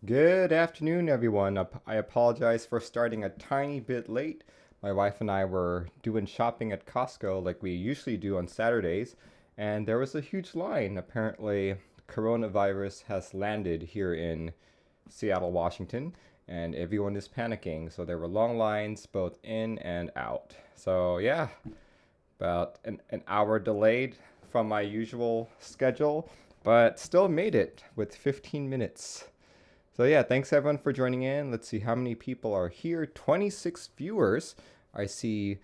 Good afternoon, everyone. I apologize for starting a tiny bit late. My wife and I were doing shopping at Costco like we usually do on Saturdays, and there was a huge line. Apparently, coronavirus has landed here in Seattle, Washington, and everyone is panicking. So there were long lines both in and out. So, yeah, about an hour delayed from my usual schedule, but still made it with 15 minutes. So yeah, thanks everyone for joining in. Let's see how many people are here. 26 viewers. I see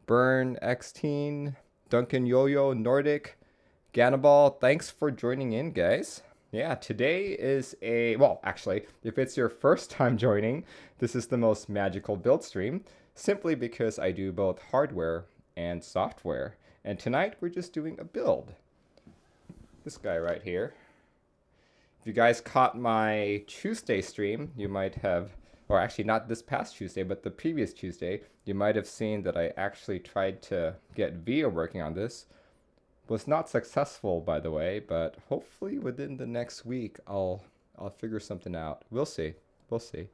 Burn, Xteen, Duncan Yo-Yo, Nordic, Ganaball. Thanks for joining in, guys. Yeah, today is well, actually, if it's your first time joining, this is the most magical build stream, simply because I do both hardware and software. And tonight we're just doing a build. This guy right here. If you guys caught my Tuesday stream, you might have, or actually not this past Tuesday, but the previous Tuesday, you might have seen that I actually tried to get Via working on this. Was not successful, by the way, but hopefully within the next week, I'll figure something out. We'll see. We'll see.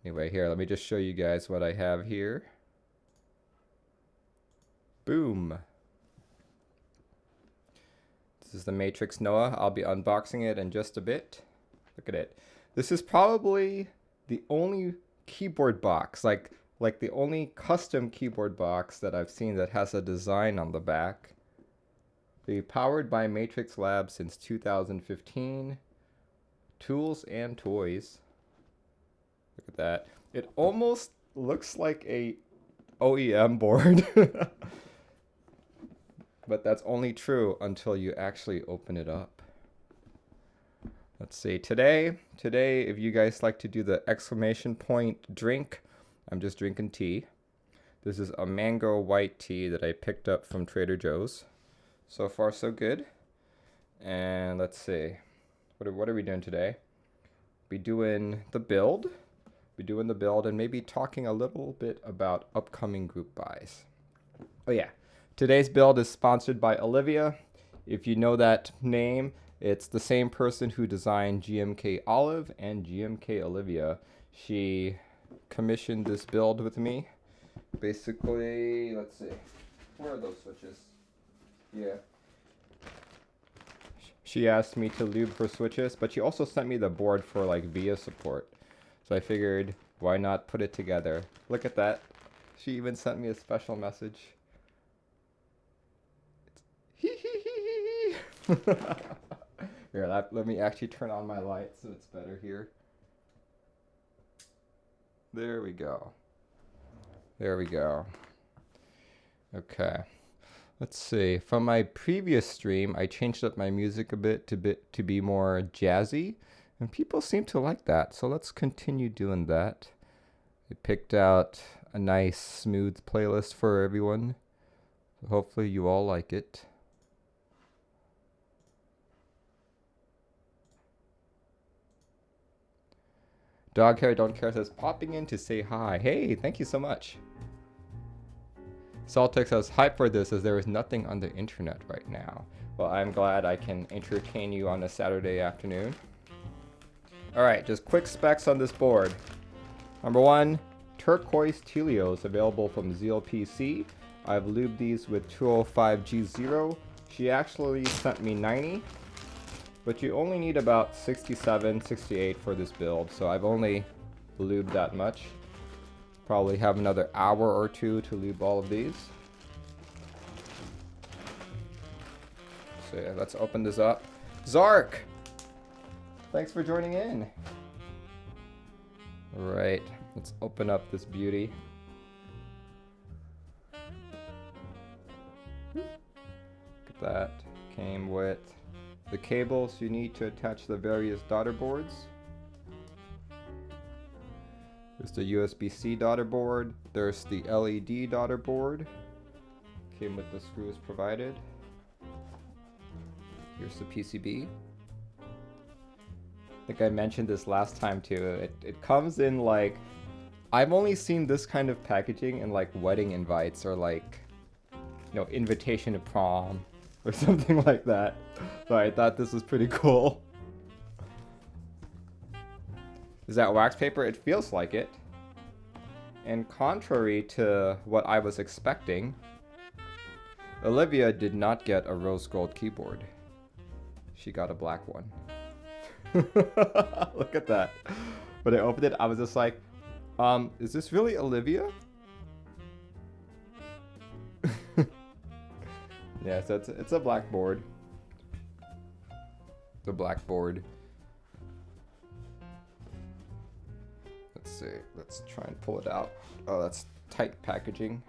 Anyway, here, let me just show you guys what I have here. Boom. This is the Matrix Noah. I'll be unboxing it in just a bit. Look at it. This is probably the only keyboard box, like the only custom keyboard box that I've seen that has a design on the back. Be powered by Matrix Labs since 2015. Tools and toys. Look at that. It almost looks like a OEM board. But that's only true until you actually open it up. Let's see, today, if you guys like to do the exclamation point drink, I'm just drinking tea. This is a mango white tea that I picked up from Trader Joe's. So far, so good. And let's see, what are we doing today? Be doing the build. And maybe talking a little bit about upcoming group buys. Oh yeah. Today's build is sponsored by Olivia. If you know that name, it's the same person who designed GMK Olive and GMK Olivia. She commissioned this build with me. Basically, let's see. Where are those switches? Yeah. She asked me to lube her switches, but she also sent me the board for like VIA support. So I figured, why not put it together? Look at that. She even sent me a special message. Here, let me actually turn on my light so it's better here. There we go. There we go. Okay. Let's see. From my previous stream, I changed up my music a bit to be more jazzy, and people seem to like that. So let's continue doing that. I picked out a nice smooth playlist for everyone. So hopefully you all like it. Dog Hair Don't Care says, popping in to say hi. Hey, thank you so much. Saltex says, hype for this as there is nothing on the internet right now. Well, I'm glad I can entertain you on a Saturday afternoon. Alright, just quick specs on this board. Number one, turquoise Telios available from Zeal PC. I've lubed these with 205G0. She actually sent me 90. But you only need about 67, 68 for this build, so I've only lubed that much. Probably have another hour or two to lube all of these. So yeah, let's open this up. Zark! Thanks for joining in. Alright, let's open up this beauty. Look at that. Came with the cables you need to attach the various daughter boards. There's the USB-C daughter board. There's the LED daughter board. Came with the screws provided. Here's the PCB. I think I mentioned this last time too. It comes in like, I've only seen this kind of packaging in like wedding invites or like, you know, invitation to prom or something like that. So I thought this was pretty cool. Is that wax paper? It feels like it. And contrary to what I was expecting, Olivia did not get a rose gold keyboard. She got a black one. Look at that. When I opened it, I was just like, is this really Olivia? Yeah, so it's a blackboard. The blackboard. Let's see. Let's try and pull it out. Oh, that's tight packaging.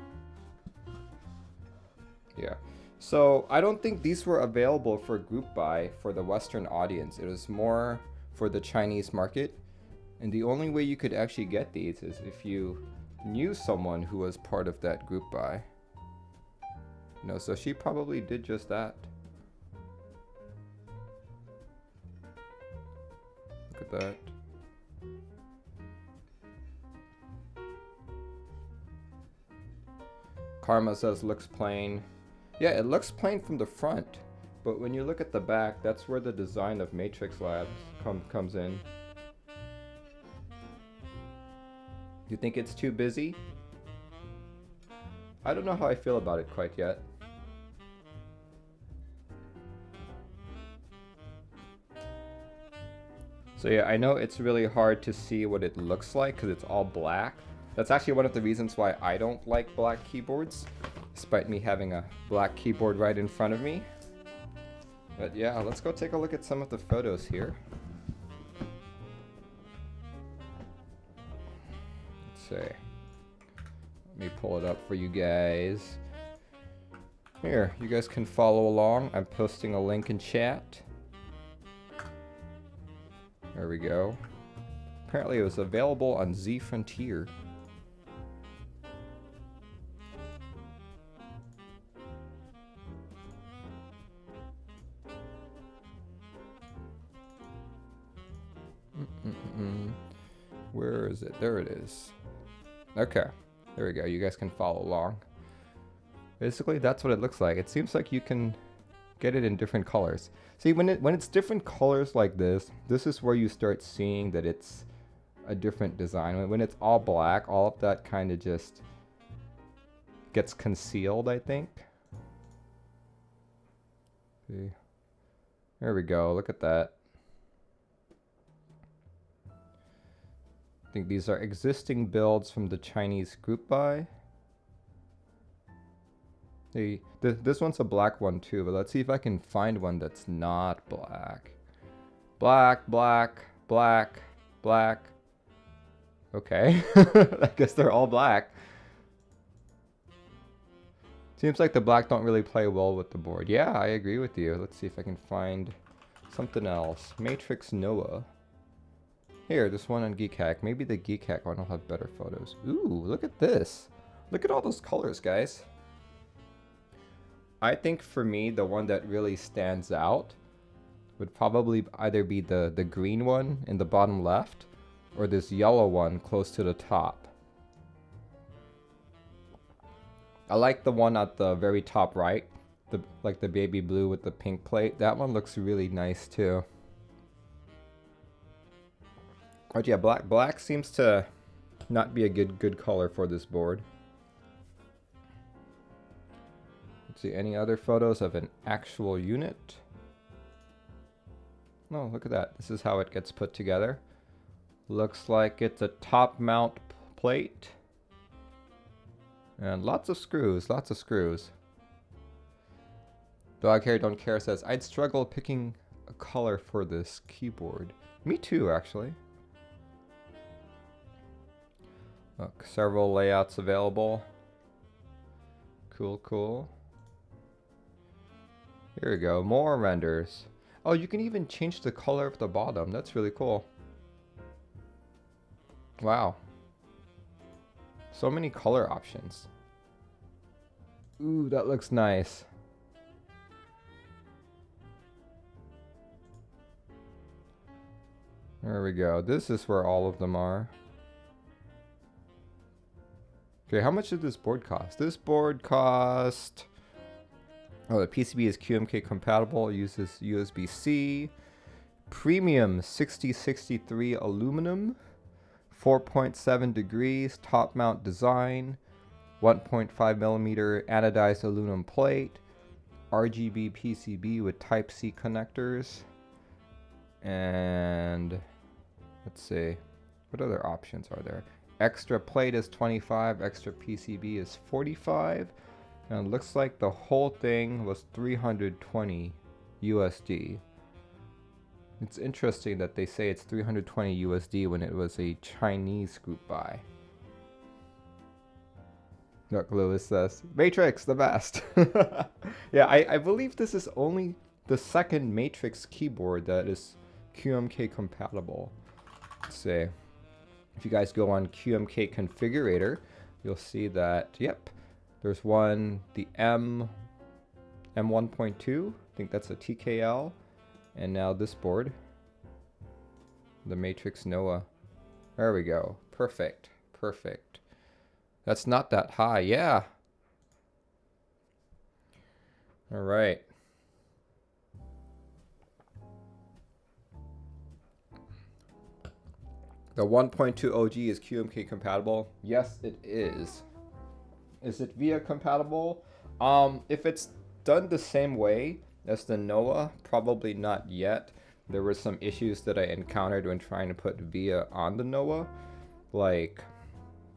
Yeah. So I don't think these were available for group buy for the Western audience. It was more for the Chinese market. And the only way you could actually get these is if you knew someone who was part of that group buy. No, so she probably did just that. Look at that. Karma says looks plain. Yeah, it looks plain from the front, but when you look at the back, that's where the design of Matrix Labs comes in. You think it's too busy? I don't know how I feel about it quite yet. So yeah, I know it's really hard to see what it looks like because it's all black. That's actually one of the reasons why I don't like black keyboards, despite me having a black keyboard right in front of me. But yeah, let's go take a look at some of the photos here. Let's see. Let me pull it up for you guys. Here, you guys can follow along. I'm posting a link in chat. There we go. Apparently it was available on Z Frontier. Where is it? There it is. Okay. There we go. You guys can follow along. Basically, that's what it looks like. It seems like you can get it in different colors. See, when it's different colors like this is where you start seeing that it's a different design. When it's all black, all of that kind of just gets concealed, I think. See. There we go. Look at that. I think these are existing builds from the Chinese group buy. This one's a black one too, but let's see if I can find one that's not black. Black, black, black, black. Okay, I guess they're all black. Seems like the black don't really play well with the board. Yeah, I agree with you. Let's see if I can find something else. Matrix Noah. Here, this one on Geek Hack. Maybe the Geek Hack one will have better photos. Ooh, look at this. Look at all those colors, guys. I think for me, the one that really stands out would probably either be the green one in the bottom left or this yellow one close to the top. I like the one at the very top right, like the baby blue with the pink plate. That one looks really nice too. But yeah, black seems to not be a good color for this board. Let's see, any other photos of an actual unit? Oh, look at that. This is how it gets put together. Looks like it's a top mount plate. And lots of screws, lots of screws. Dog Hair Don't Care says, I'd struggle picking a color for this keyboard. Me too, actually. Look, several layouts available. Cool, cool. Here we go, more renders. Oh, you can even change the color of the bottom. That's really cool. Wow. So many color options. Ooh, that looks nice. There we go. This is where all of them are. Okay, how much did this board cost? This board cost... Oh, the PCB is QMK compatible, uses USB-C. Premium 6063 aluminum. 4.7 degrees top mount design, 1.5 millimeter anodized aluminum plate, RGB PCB with Type-C connectors, and let's see, what other options are there? Extra plate is 25, extra PCB is 45, and it looks like the whole thing was 320 USD. It's interesting that they say it's 320 USD when it was a Chinese group buy. Look, Lewis says, Matrix, the best. Yeah, I believe this is only the second Matrix keyboard that is QMK compatible. Let's see. If you guys go on QMK configurator, you'll see that, yep, there's one, the M1.2, I think that's a TKL, and now this board, the Matrix Noah. There we go. Perfect. Perfect. That's not that high. Yeah. All right. The 1.2 OG is QMK compatible. Yes, it is. Is it VIA compatible? If it's done the same way as the Noah, probably not yet. There were some issues that I encountered when trying to put VIA on the Noah, like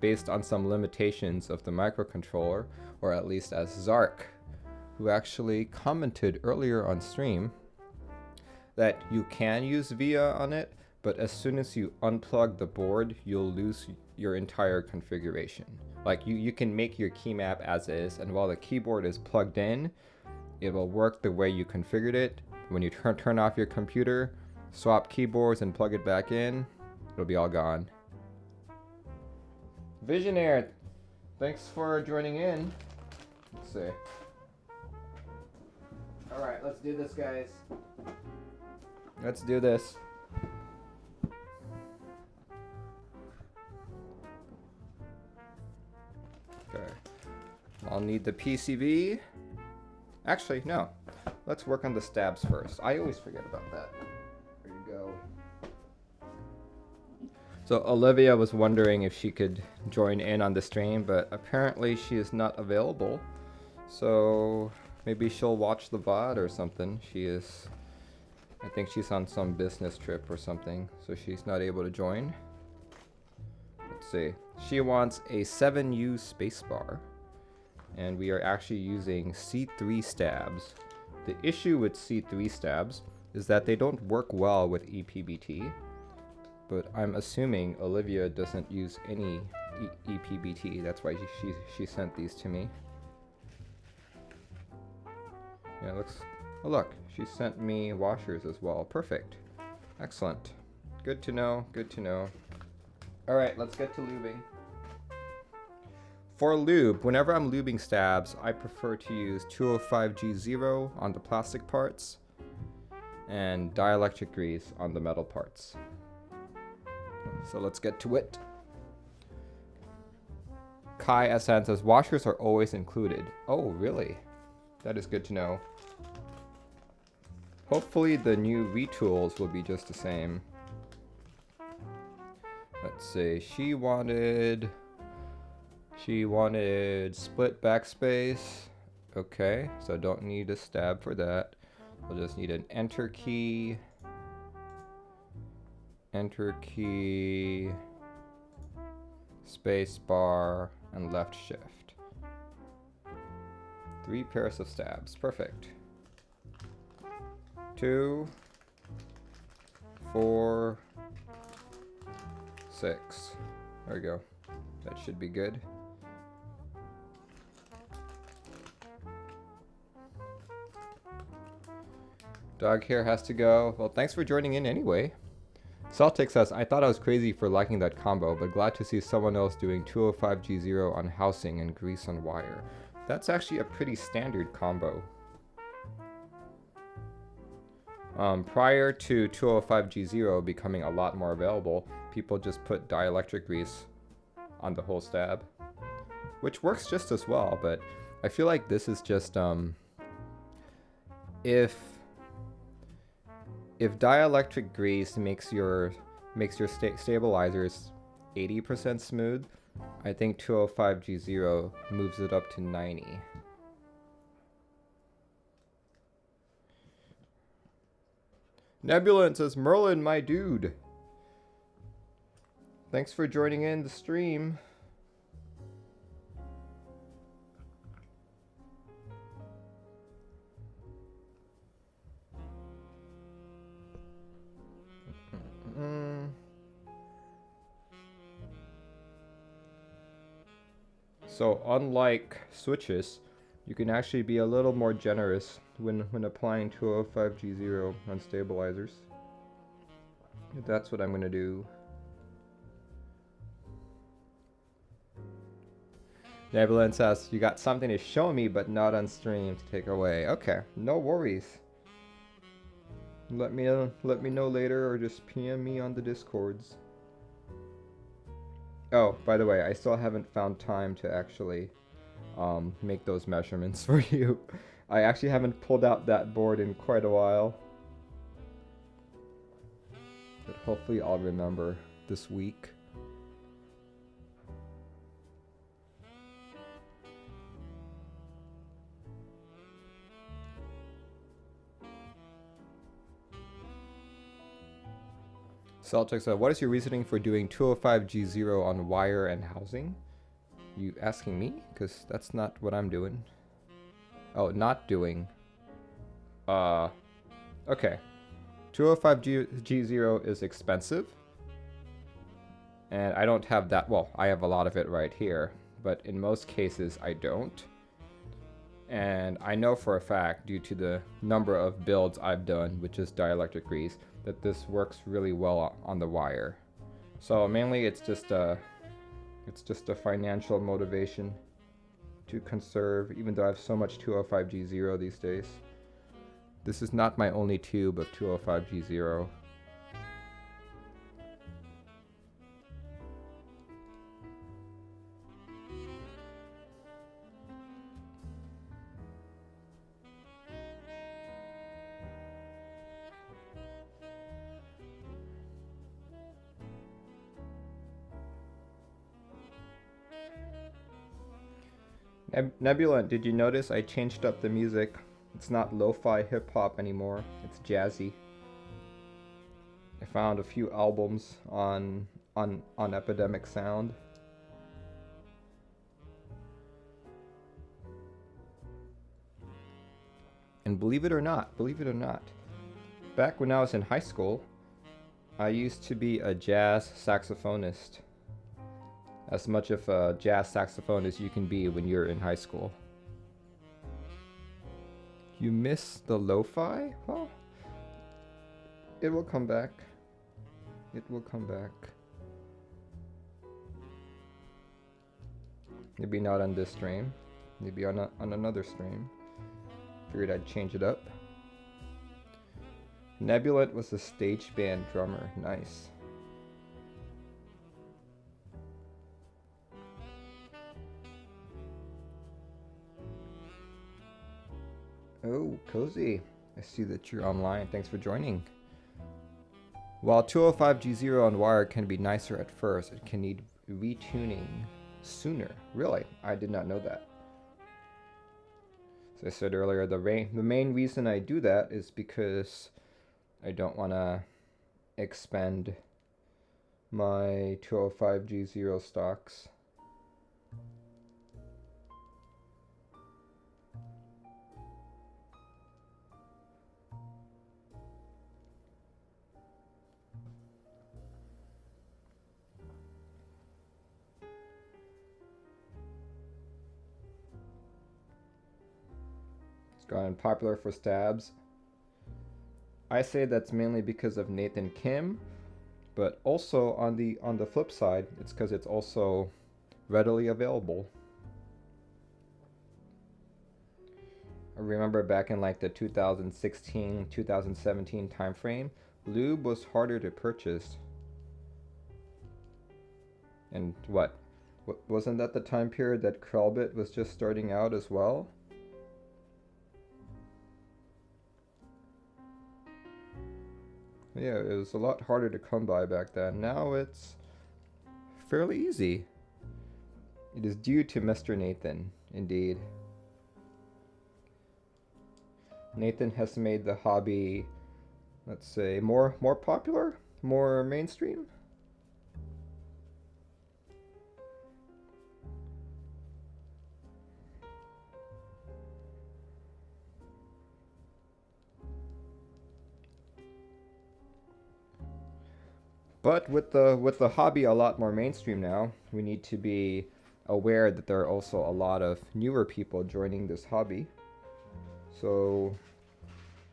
based on some limitations of the microcontroller, or at least as Zark, who actually commented earlier on stream that you can use VIA on it, but as soon as you unplug the board, you'll lose your entire configuration. Like you can make your key map as is, and while the keyboard is plugged in, it will work the way you configured it. When you turn off your computer, swap keyboards and plug it back in, it'll be all gone. Visionaire, thanks for joining in. Let's see. Alright, let's do this, guys. Let's do this. Okay. I'll need the PCB. Actually, no. Let's work on the stabs first. I always forget about that. There you go. So Olivia was wondering if she could join in on the stream, but apparently she is not available. So maybe she'll watch the VOD or something. I think she's on some business trip or something, so she's not able to join. Let's see. She wants a 7U spacebar, and we are actually using C3 stabs. The issue with C3 stabs is that they don't work well with ePBT, but I'm assuming Olivia doesn't use any ePBT. That's why she sent these to me. Yeah, oh look, she sent me washers as well. Perfect. Excellent. Good to know, good to know. All right, let's get to lubing. For lube, whenever I'm lubing stabs, I prefer to use 205G0 on the plastic parts and dielectric grease on the metal parts. So let's get to it. Kai SN says washers are always included. Oh, really? That is good to know. Hopefully the new retools will be just the same. Let's see, she wanted split backspace. Okay, so don't need a stab for that. We'll just need an enter key, space bar, and left shift. 3 pairs of stabs, perfect. 2, 4, 6. There we go. That should be good. Dog hair has to go. Well, thanks for joining in anyway. Celtic says, I thought I was crazy for liking that combo, but glad to see someone else doing 205G0 on housing and grease on wire. That's actually a pretty standard combo. Prior to 205G0 becoming a lot more available, people just put dielectric grease on the whole stab, which works just as well, but I feel like this is just, if dielectric grease makes your stabilizers 80% smooth. I think 205G0 moves it up to 90. Nebulant says, Merlin, my dude. Thanks for joining in the stream. So unlike switches, you can actually be a little more generous when applying 205G0 on stabilizers. That's what I'm going to do. Nebulant says, you got something to show me but not on stream to take away. Okay, no worries. Let me know later or just PM me on the Discords. Oh, by the way, I still haven't found time to actually make those measurements for you. I actually haven't pulled out that board in quite a while. But hopefully I'll remember this week. Celtic said, what is your reasoning for doing 205G0 on wire and housing? You asking me? Because that's not what I'm doing. Oh, not doing. Okay. 205G0 is expensive. And I don't have that. Well, I have a lot of it right here. But in most cases, I don't. And I know for a fact, due to the number of builds I've done, which is dielectric grease, that this works really well on the wire. So mainly it's just a financial motivation to conserve, even though I have so much 205G0 these days. This is not my only tube of 205G0. Nebulant, did you notice I changed up the music? It's not lo-fi hip-hop anymore. It's jazzy. I found a few albums on Epidemic Sound. And believe it or not, back when I was in high school, I used to be a jazz saxophonist. As much of a jazz saxophone as you can be when you're in high school. You miss the lo-fi? Well, it will come back. It will come back. Maybe not on this stream. Maybe on another stream. Figured I'd change it up. Nebulant was a stage band drummer. Nice. Oh, Cozy. I see that you're online. Thanks for joining. While 205G0 on wire can be nicer at first, it can need retuning sooner. Really? I did not know that. As I said earlier, the main reason I do that is because I don't want to expend my 205G0 stocks. Gotten popular for stabs. I say that's mainly because of Nathan Kim, but also on the flip side, it's because it's also readily available. I remember back in like the 2016, 2017 time frame, lube was harder to purchase. And wasn't that the time period that Krellbit was just starting out as well? Yeah, it was a lot harder to come by back then. Now it's fairly easy. It is due to Mr. Nathan, indeed. Nathan has made the hobby, let's say, more popular, more mainstream. But with the hobby a lot more mainstream now, we need to be aware that there are also a lot of newer people joining this hobby. So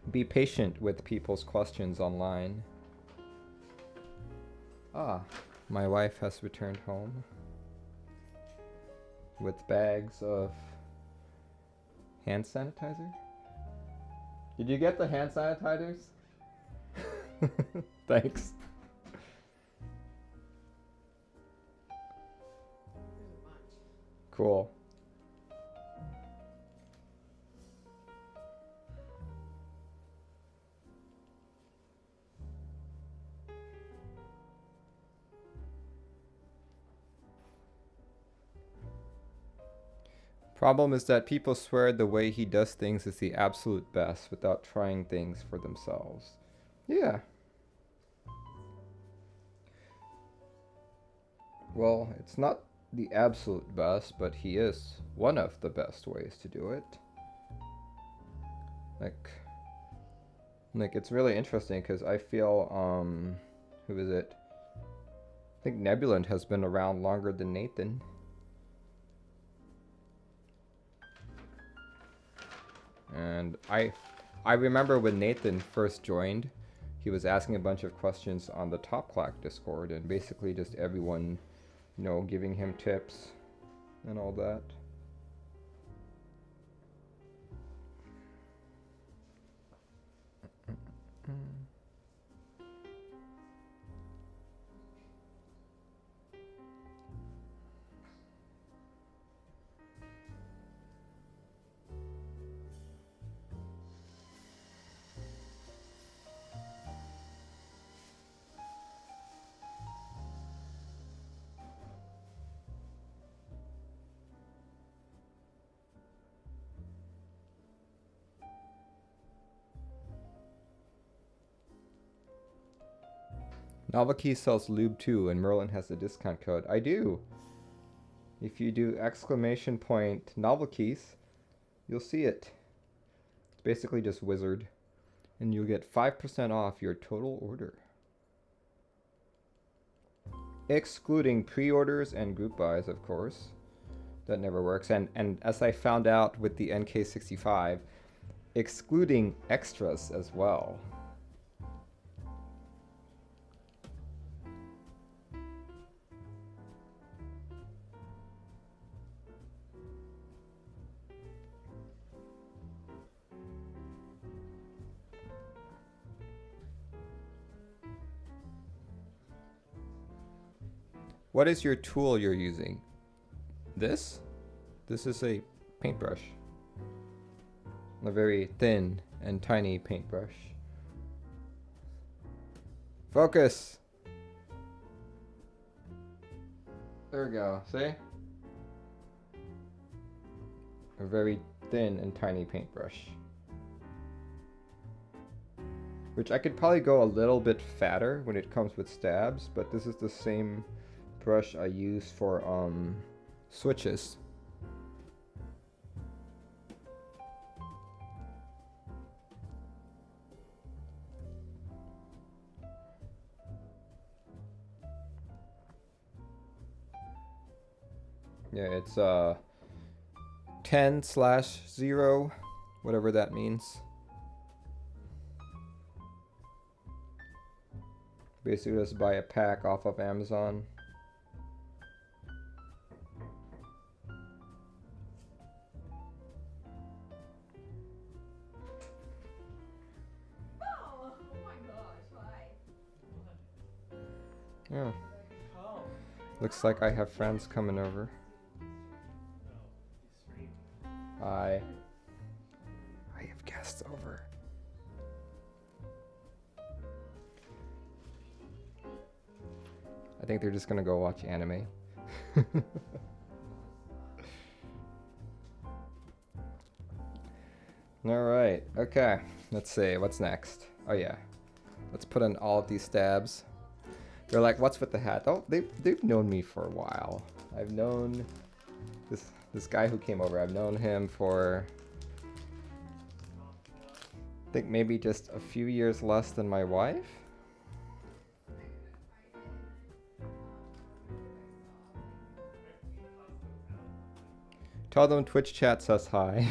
be patient with people's questions online. Ah, my wife has returned home with bags of hand sanitizer. Did you get the hand sanitizers? Thanks. Cool. Problem is that people swear the way he does things is the absolute best without trying things for themselves. Yeah. Well, it's not the absolute best, but he is one of the best ways to do it. Like it's really interesting because I feel who is it? I think Nebulant has been around longer than Nathan. And I remember when Nathan first joined, he was asking a bunch of questions on the Top Clack Discord, and basically just everyone, you know, giving him tips and all that. Novelkeys sells lube too, and Merlin has a discount code. I do. If you do exclamation point Novelkeys, you'll see it. It's basically just Wizard, and you'll get 5% off your total order, excluding pre-orders and group buys, of course. That never works. And as I found out with the NK65, excluding extras as well. What is your tool you're using? This? This is a paintbrush. A very thin and tiny paintbrush. Focus! There we go, see? A very thin and tiny paintbrush. Which I could probably go a little bit fatter when it comes with stabs, but this is the same brush I use for switches. Yeah, it's 10/0, whatever that means. Basically just buy a pack off of Amazon. Yeah. Looks like I have friends coming over. I have guests over. I think they're just gonna go watch anime. Alright, okay. Let's see, what's next? Oh yeah. Let's put in all of these stabs. They're like, what's with the hat? Oh, they've known me for a while. I've known this guy who came over. I've known him for I think maybe just a few years less than my wife. Tell them Twitch chat says hi.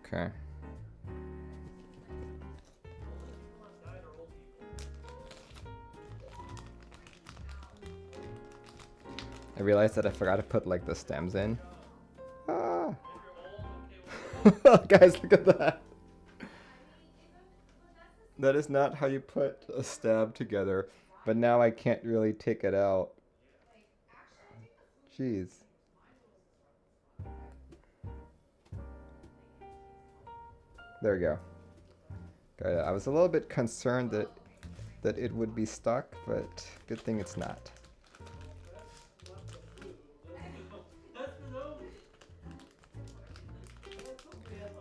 Okay. I realized that I forgot to put like the stems in. Ah. Guys, look at that. That is not how you put a stab together, but now I can't really take it out. Jeez. There we go. Got it. I was a little bit concerned that it would be stuck, but good thing it's not.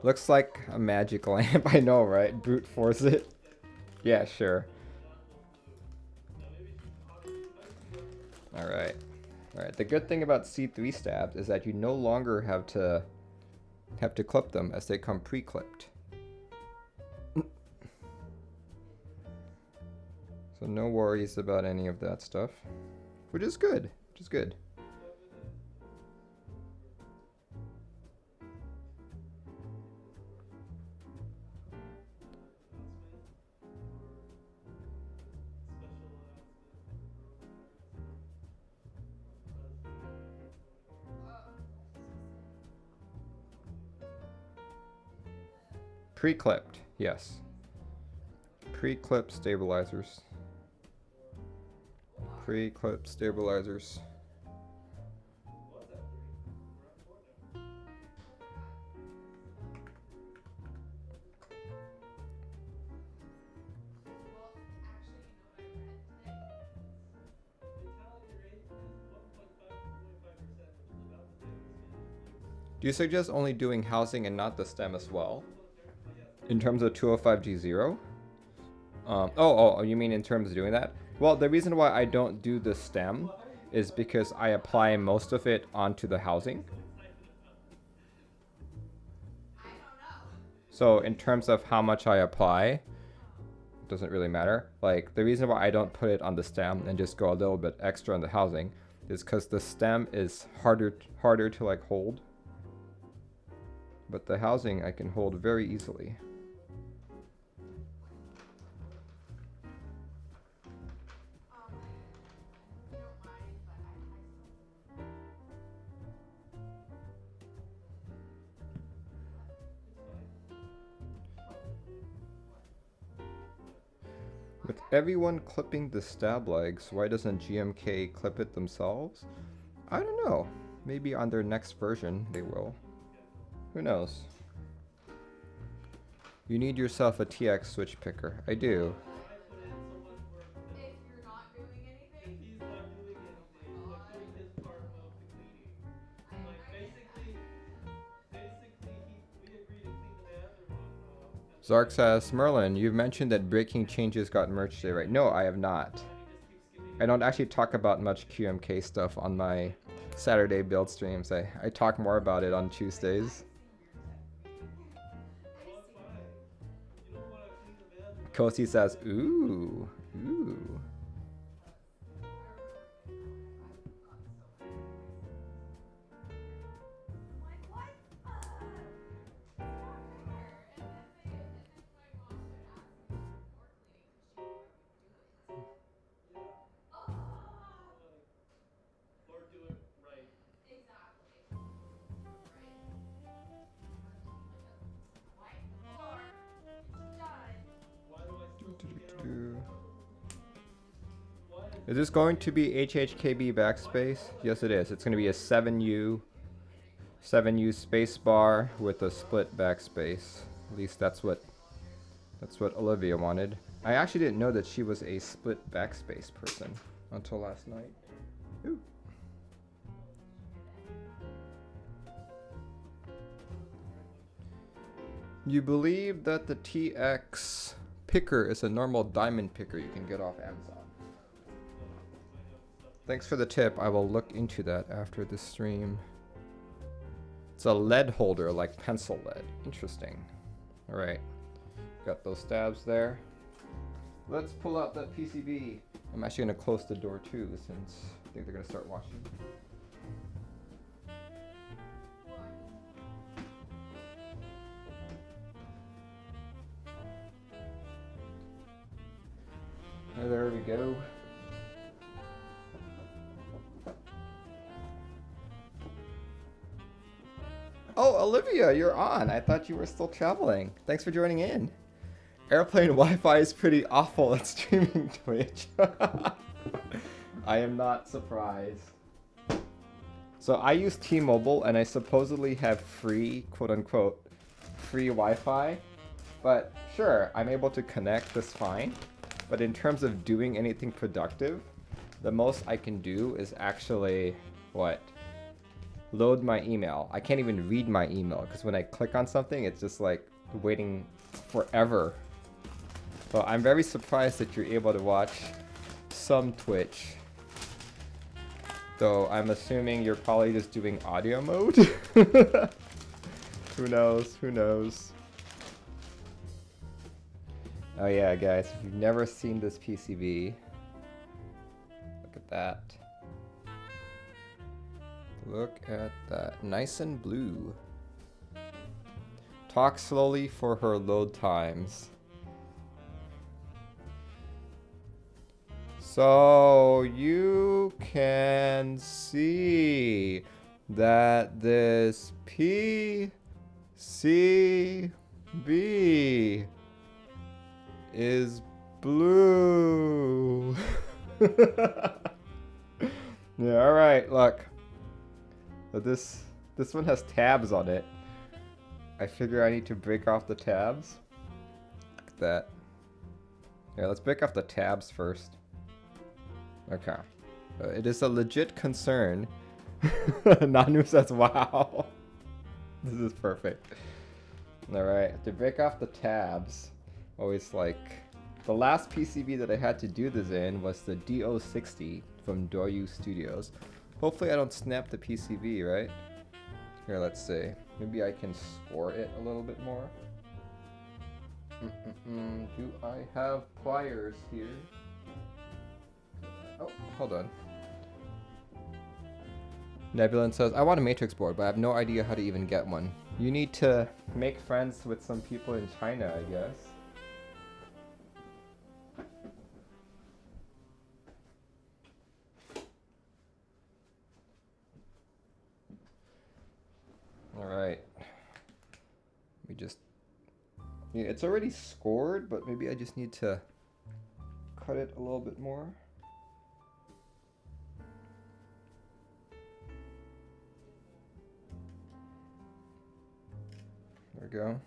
Looks like a magic lamp. I know, right? Brute force it. Yeah, sure. Alright. Alright. The good thing about C3 stabs is that you no longer have to clip them as they come pre-clipped. So no worries about any of that stuff. Which is good. Which is good. Pre-clipped, yes. Pre-clip stabilizers. Pre-clip stabilizers. Do you suggest only doing housing and not the stem as well? In terms of 205G0? Oh, you mean in terms of doing that? Well, the reason why I don't do the stem is because I apply most of it onto the housing. So in terms of how much I apply, it doesn't really matter. Like, the reason why I don't put it on the stem and just go a little bit extra on the housing is because the stem is harder to like hold. But the housing I can hold very easily. With everyone clipping the stab legs, why doesn't GMK clip it themselves? I don't know. Maybe on their next version they will. Who knows? You need yourself a TX switch picker. I do. Zark says, Merlin, you've mentioned that breaking changes got merch today, right? No, I have not. I don't actually talk about much QMK stuff on my Saturday build streams. I talk more about it on Tuesdays. Kosi says, ooh, ooh. Is this going to be HHKB backspace? Yes, it is. It's going to be a 7U 7U space bar with a split backspace. At least that's what Olivia wanted. I actually didn't know that she was a split backspace person until last night. Ooh. You believe that the TX picker is a normal diamond picker you can get off Amazon. Thanks for the tip. I will look into that after the stream. It's a lead holder, like pencil lead. Interesting. All right. Got those stabs there. Let's pull out that PCB. I'm actually going to close the door too, since I think they're going to start washing. There we go. Oh, Olivia, you're on. I thought you were still traveling. Thanks for joining in. Airplane Wi-Fi is pretty awful at streaming Twitch. I am not surprised. So I use T-Mobile and I supposedly have free, quote unquote, free Wi-Fi. But sure, I'm able to connect this fine. But in terms of doing anything productive, the most I can do is actually, what? Load my email. I can't even read my email because when I click on something, it's just like waiting forever. So I'm very surprised that you're able to watch some Twitch. Though I'm assuming you're probably just doing audio mode. Who knows? Who knows? Oh yeah, guys, if you've never seen this PCB, look at that. Look at that. Nice and blue. Talk slowly for her load times. So you can see that this PCB is blue. Yeah, alright, look. But this one has tabs on it. I figure I need to break off the tabs. Look at that. Yeah, let's break off the tabs first. Okay. It is a legit concern. Nanu says, wow. This is perfect. Alright, to break off the tabs, always like... The last PCB that I had to do this in was the DO60 from Doryu Studios. Hopefully I don't snap the PCB, right? Here, let's see. Maybe I can score it a little bit more. Do I have pliers here? Oh, hold on. Nebulan says, I want a matrix board, but I have no idea how to even get one. You need to make friends with some people in China, I guess. Alright. We just... Yeah, it's already scored, but maybe I just need to cut it a little bit more. There we go.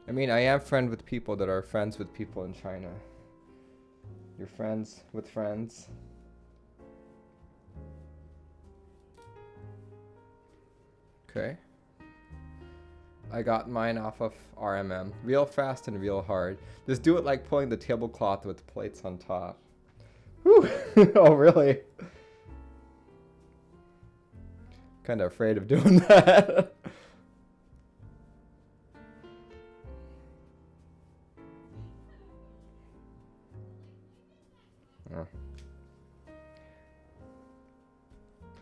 I mean, I am friends with people that are friends with people in China. You're friends with friends. Okay. I got mine off of RMM. Real fast and real hard. Just do it like pulling the tablecloth with plates on top. Whew. Oh, really? Kind of afraid of doing that. Oh.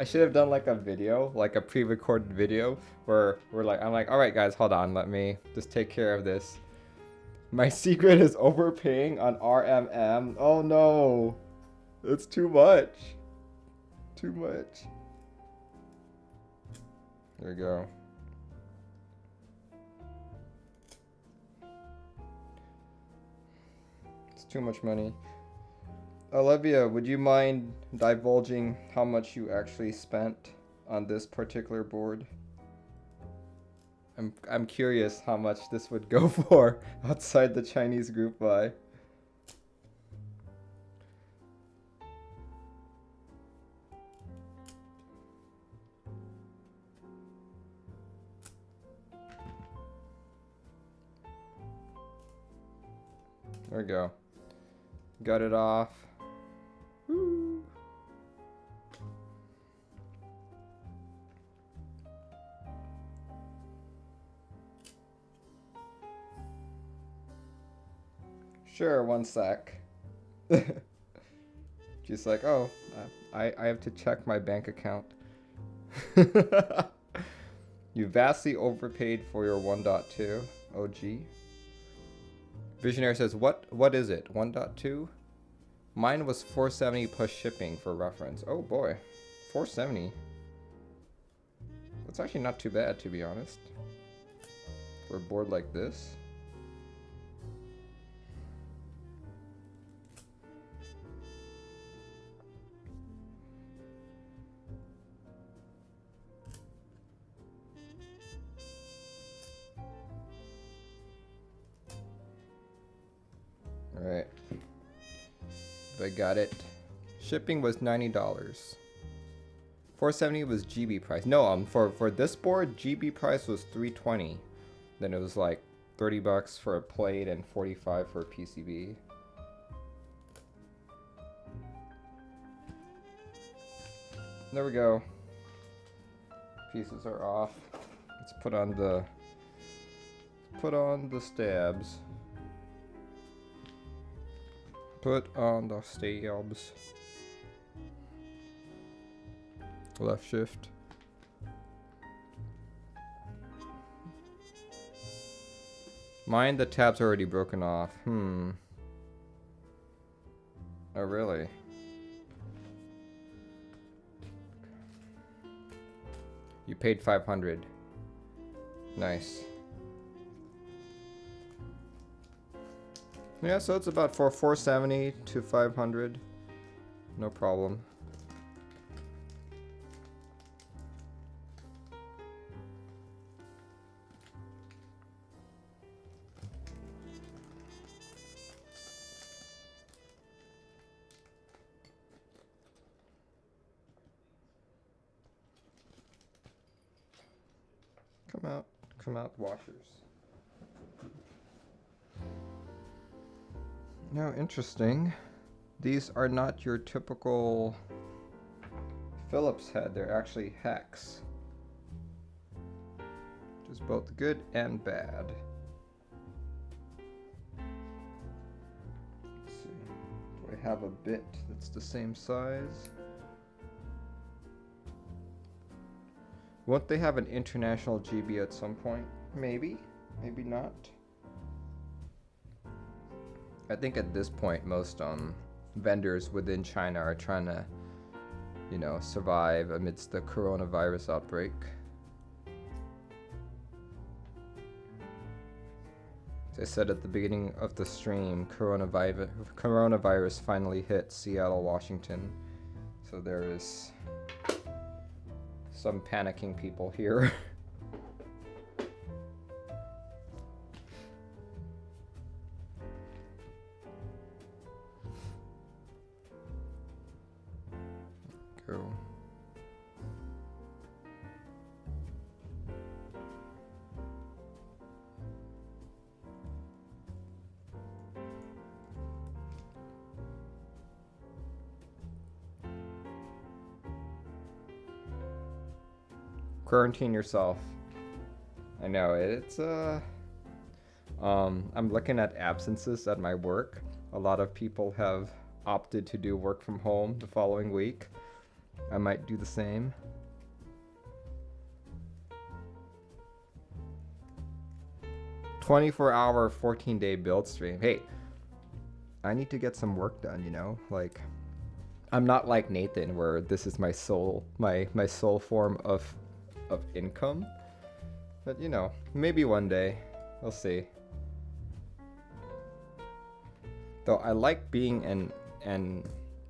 I should have done like a video, like a pre-recorded video, where I'm like, all right, guys, hold on, let me just take care of this. My secret is overpaying on RMM. Oh no, it's too much. Too much. There we go. It's too much money. Olivia, would you mind divulging how much you actually spent on this particular board. I'm curious how much this would go for outside the Chinese group buy. There we go. Got it off. Woo. Sure, one sec. She's like, oh, I have to check my bank account. You vastly overpaid for your 1.2 OG. Visionary says, what is it? 1.2? Mine was $470 plus shipping for reference. Oh boy, $470. That's actually not too bad, to be honest, for a board like this. Alright, I got it. Shipping was $90. $470 was GB price. No, for this board, GB price was $320. Then it was like $30 for a plate and $45 for a PCB. There we go. Pieces are off. Let's put on the stabs. Put on the stabs. Left shift. Mine, the tab's already broken off. Oh, really? You paid $500. Nice. Yeah, so it's about $470 to $500. No problem. Come out, washers. Now, interesting. These are not your typical Phillips head. They're actually hex, which is both good and bad. Let's see. Do I have a bit that's the same size? Won't they have an international GB at some point? Maybe, maybe not. I think at this point, most vendors within China are trying to, you know, survive amidst the coronavirus outbreak. As I said at the beginning of the stream, coronavirus finally hit Seattle, Washington. So there is some panicking people here. Go. Quarantine yourself. I know it's I'm looking at absences at my work. A lot of people have opted to do work from home the following week. I might do the same. "24-hour, 14-day build stream." Hey, I need to get some work done, you know? Like, I'm not like Nathan where this is my sole form of income. But, you know, maybe one day. We'll see. Though I like being an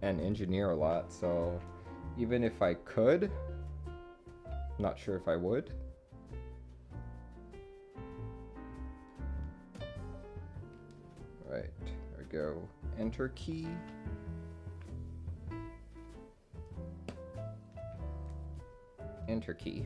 engineer a lot, so even if I could, Not sure if I would. Right, there we go. Enter key. Enter key.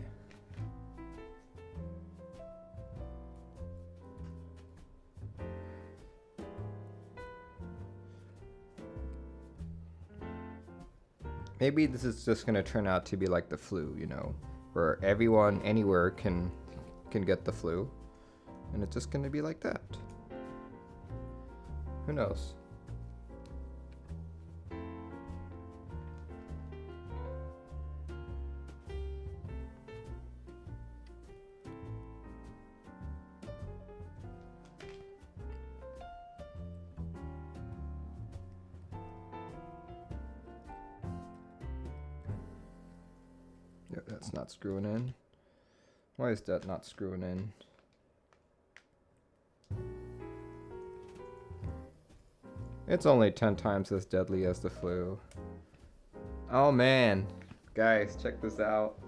Maybe this is just gonna turn out to be like the flu, you know, where everyone anywhere can get the flu, and it's just gonna be like that. Who knows? Yeah, that's not screwing in. Why is that not screwing in? It's only 10 times as deadly as the flu. Oh man. Guys, check this out.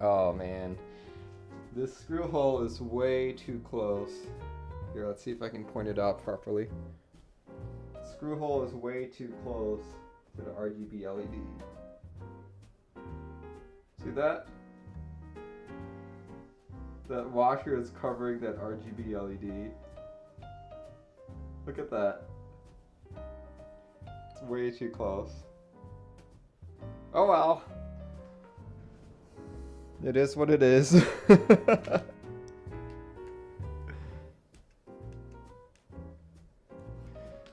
Oh man. This screw hole is way too close. Here, let's see if I can point it out properly. Screw hole is way too close to the RGB LED. See that? That washer is covering that RGB LED. Look at that. It's way too close. Oh well. It is what it is.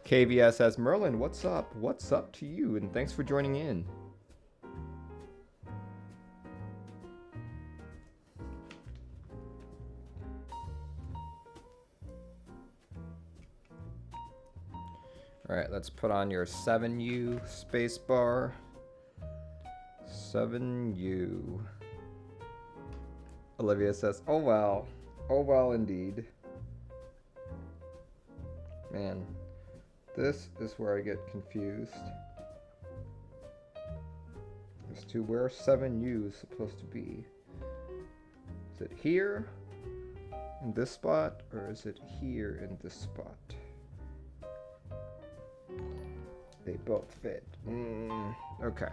KVS says, Merlin, what's up? What's up to you? And thanks for joining in. All right, let's put on your 7U spacebar. 7U. Olivia says, oh well. Oh well indeed. Man, this is where I get confused as to where 7U is supposed to be. Is it here in this spot, or is it here in this spot? They both fit. Okay.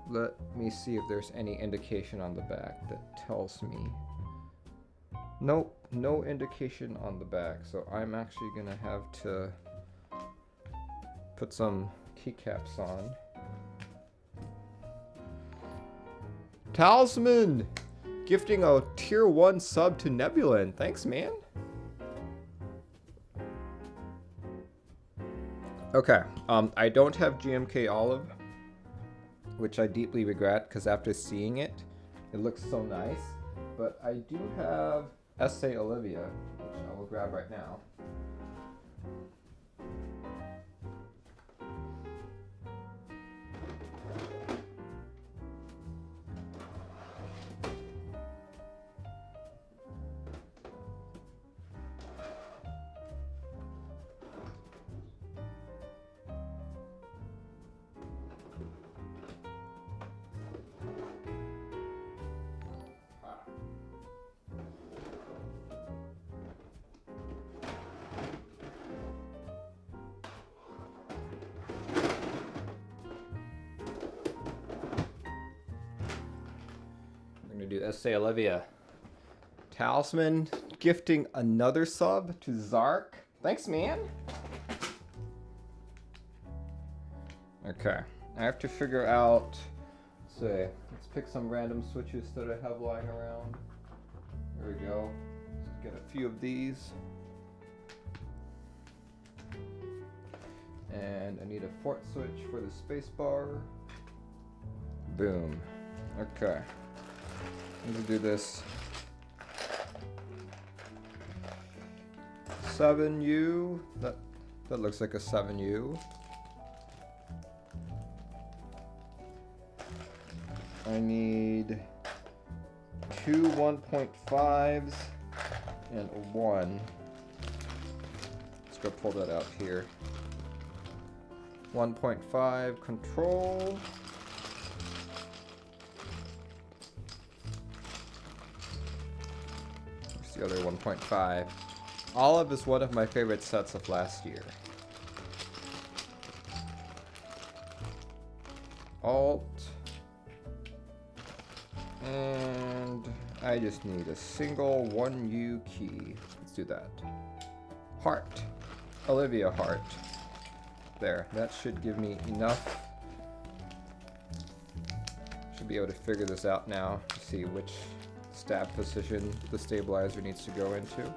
Let me see if there's any indication on the back that tells me. Nope, no indication on the back. So I'm actually gonna have to put some keycaps on. Talisman! Gifting a tier 1 sub to Nebulan. Thanks, man. Okay, I don't have GMK Olive, which I deeply regret because after seeing it, it looks so nice. But I do have SA Olivia, which I will grab right now. Do SA Olivia. Talisman gifting another sub to Zark. Thanks, man. Okay, I have to figure out. Say, let's pick some random switches that I have lying around. There we go. Let's get a few of these. And I need a fort switch for the space bar. Boom. Okay. Let's do this. 7U. That looks like a 7U. I need two 1.5s and a 1. Let's go pull that out here. 1.5 control. the other 1.5. Olive is one of my favorite sets of last year. Alt. And I just need a single 1U key. Let's do that. Heart. Olivia heart. There, that should give me enough. Should be able to figure this out now to see which stab position the stabilizer needs to go into.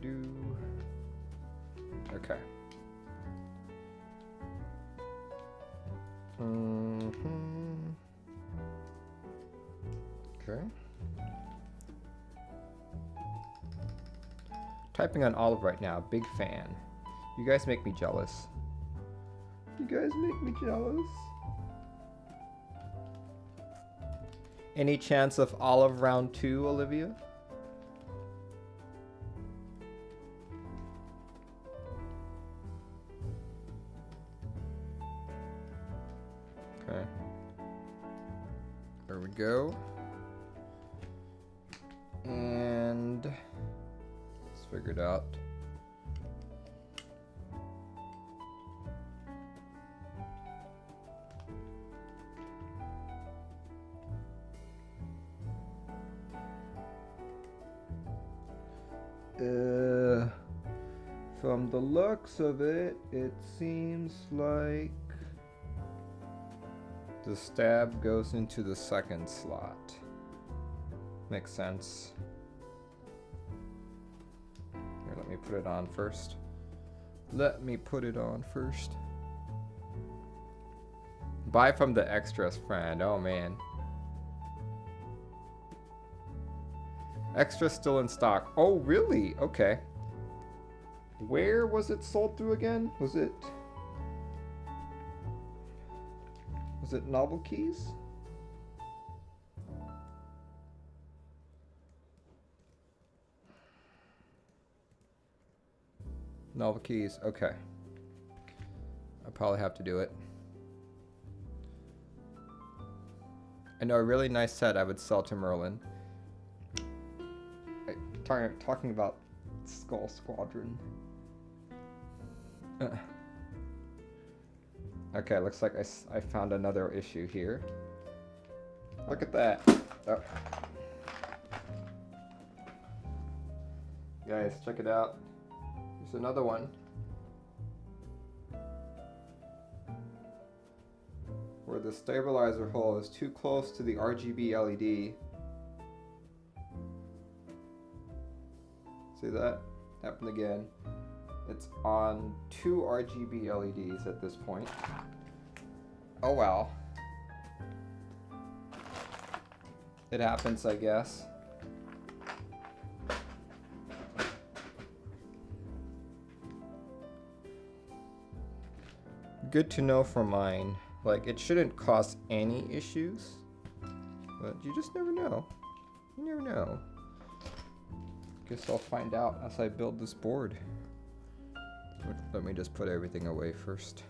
Do. Okay. Okay. Typing on Olive right now. Big fan. You guys make me jealous. You guys make me jealous. Any chance of Olive round 2, Olivia? Okay. There we go. And let's figure it out. From the looks of it, it seems like the stab goes into the second slot. Makes sense. Here, let me put it on first. Let me put it on first. Buy from the extras, friend. Oh man. Extra still in stock. Oh, really? Okay. Where was it sold through again? Was it Novelkeys? Novelkeys. Okay. I'll probably have to do it. I know a really nice set I would sell to Merlin. Talking about Skull Squadron. Okay, looks like I found another issue here. Look at that. Oh. Guys, check it out. There's another one. Where the stabilizer hole is too close to the RGB LED. See that? Happened again. It's on 2 RGB LEDs at this point. Oh well. It happens, I guess. Good to know for mine. Like, it shouldn't cause any issues, but you just never know. You never know. Guess I'll find out as I build this board. Let me just put everything away first.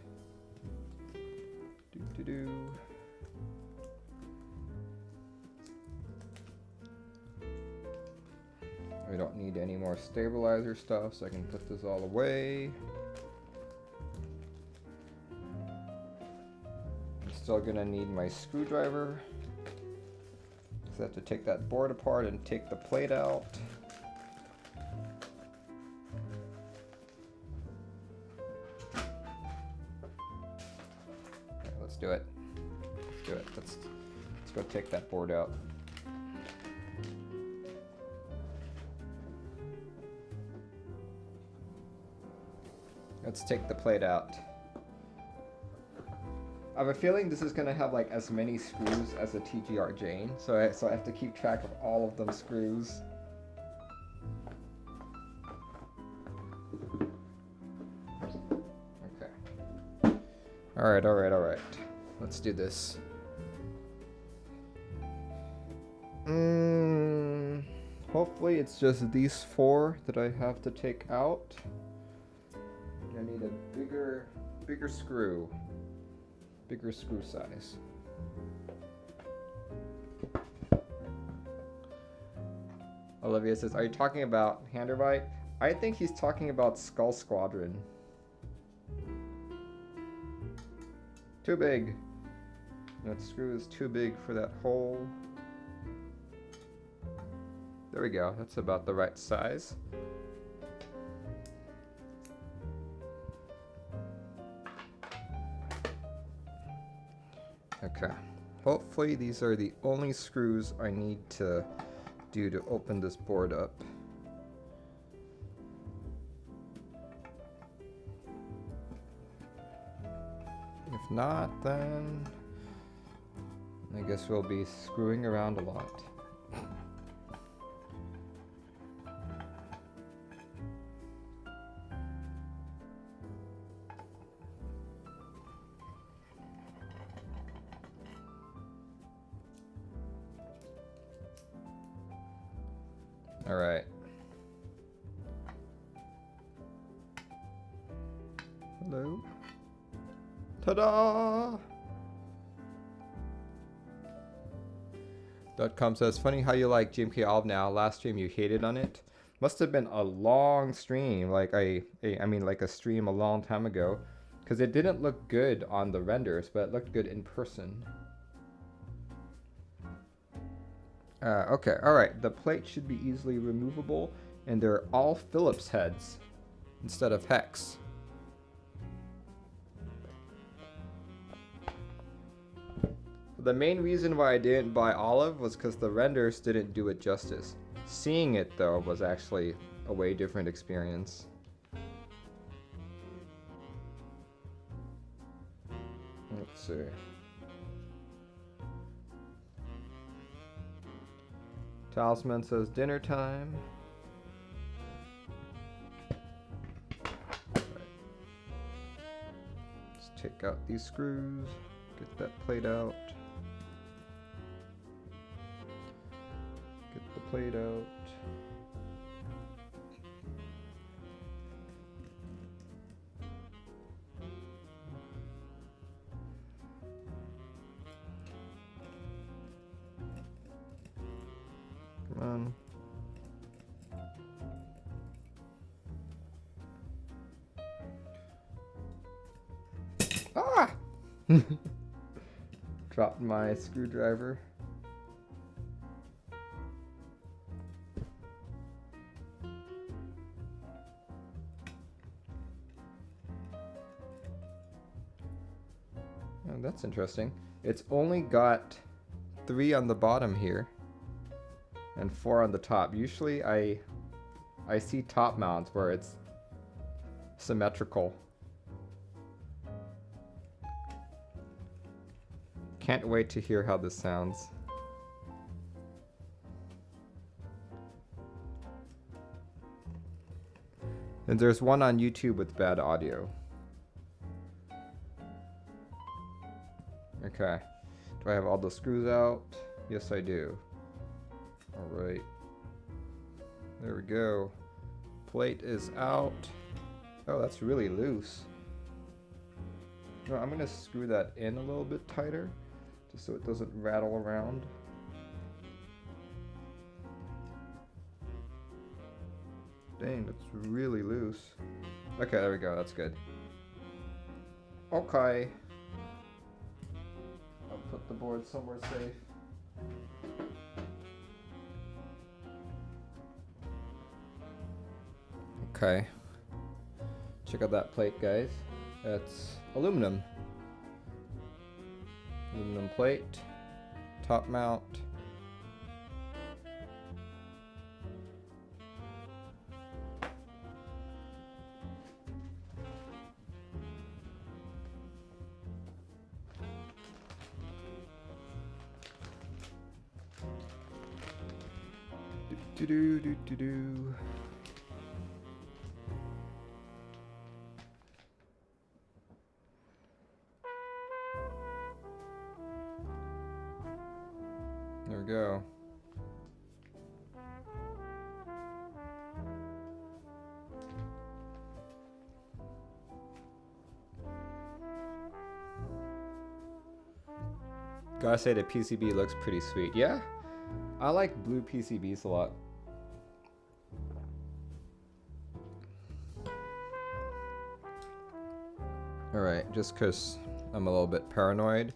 We don't need any more stabilizer stuff, so I can put this all away. I'm still gonna need my screwdriver, because I have to take that board apart and take the plate out. Let's do it. Let's do it. Let's go take that board out. Let's take the plate out. I have a feeling this is gonna have like as many screws as a TGR Jane, so I have to keep track of all of them screws. Okay. All right. Let's do this. Hopefully it's just these 4 that I have to take out. I need a bigger screw. Bigger screw size. Olivia says, are you talking about Handerbite? I think he's talking about Skull Squadron. Too big. That screw is too big for that hole. There we go. That's about the right size. Okay. Hopefully these are the only screws I need to do to open this board up. If not, then I guess we'll be screwing around a lot. All right. Hello. Ta-da! .com says, funny how you like GMK Olive now. Last stream you hated on it. Must have been a long stream, like I mean like a stream a long time ago, because it didn't look good on the renders, but it looked good in person. Okay, alright, the plate should be easily removable, and they're all Phillips heads instead of hex. The main reason why I didn't buy Olive was because the renders didn't do it justice. Seeing it, though, was actually a way different experience. Let's see. Talisman says dinner time. Right. Let's take out these screws, get that plate out. Get the plate out. Come on. Ah! Dropped my screwdriver. Oh, that's interesting. It's only got 3 on the bottom here and 4 on the top. Usually I see top mounts where it's symmetrical. Can't wait to hear how this sounds. And there's one on YouTube with bad audio. Okay. Do I have all the screws out? Yes, I do. Alright. There we go. Plate is out. Oh, that's really loose. No, I'm gonna screw that in a little bit tighter, just so it doesn't rattle around. Dang, that's really loose. Okay, there we go, that's good. Okay. I'll put the board somewhere safe. Okay. Check out that plate, guys. That's aluminum. Aluminum plate. Top mount. Do. There we go. Gotta say the PCB looks pretty sweet. Yeah, I like blue PCBs a lot. Alright, just because I'm a little bit paranoid,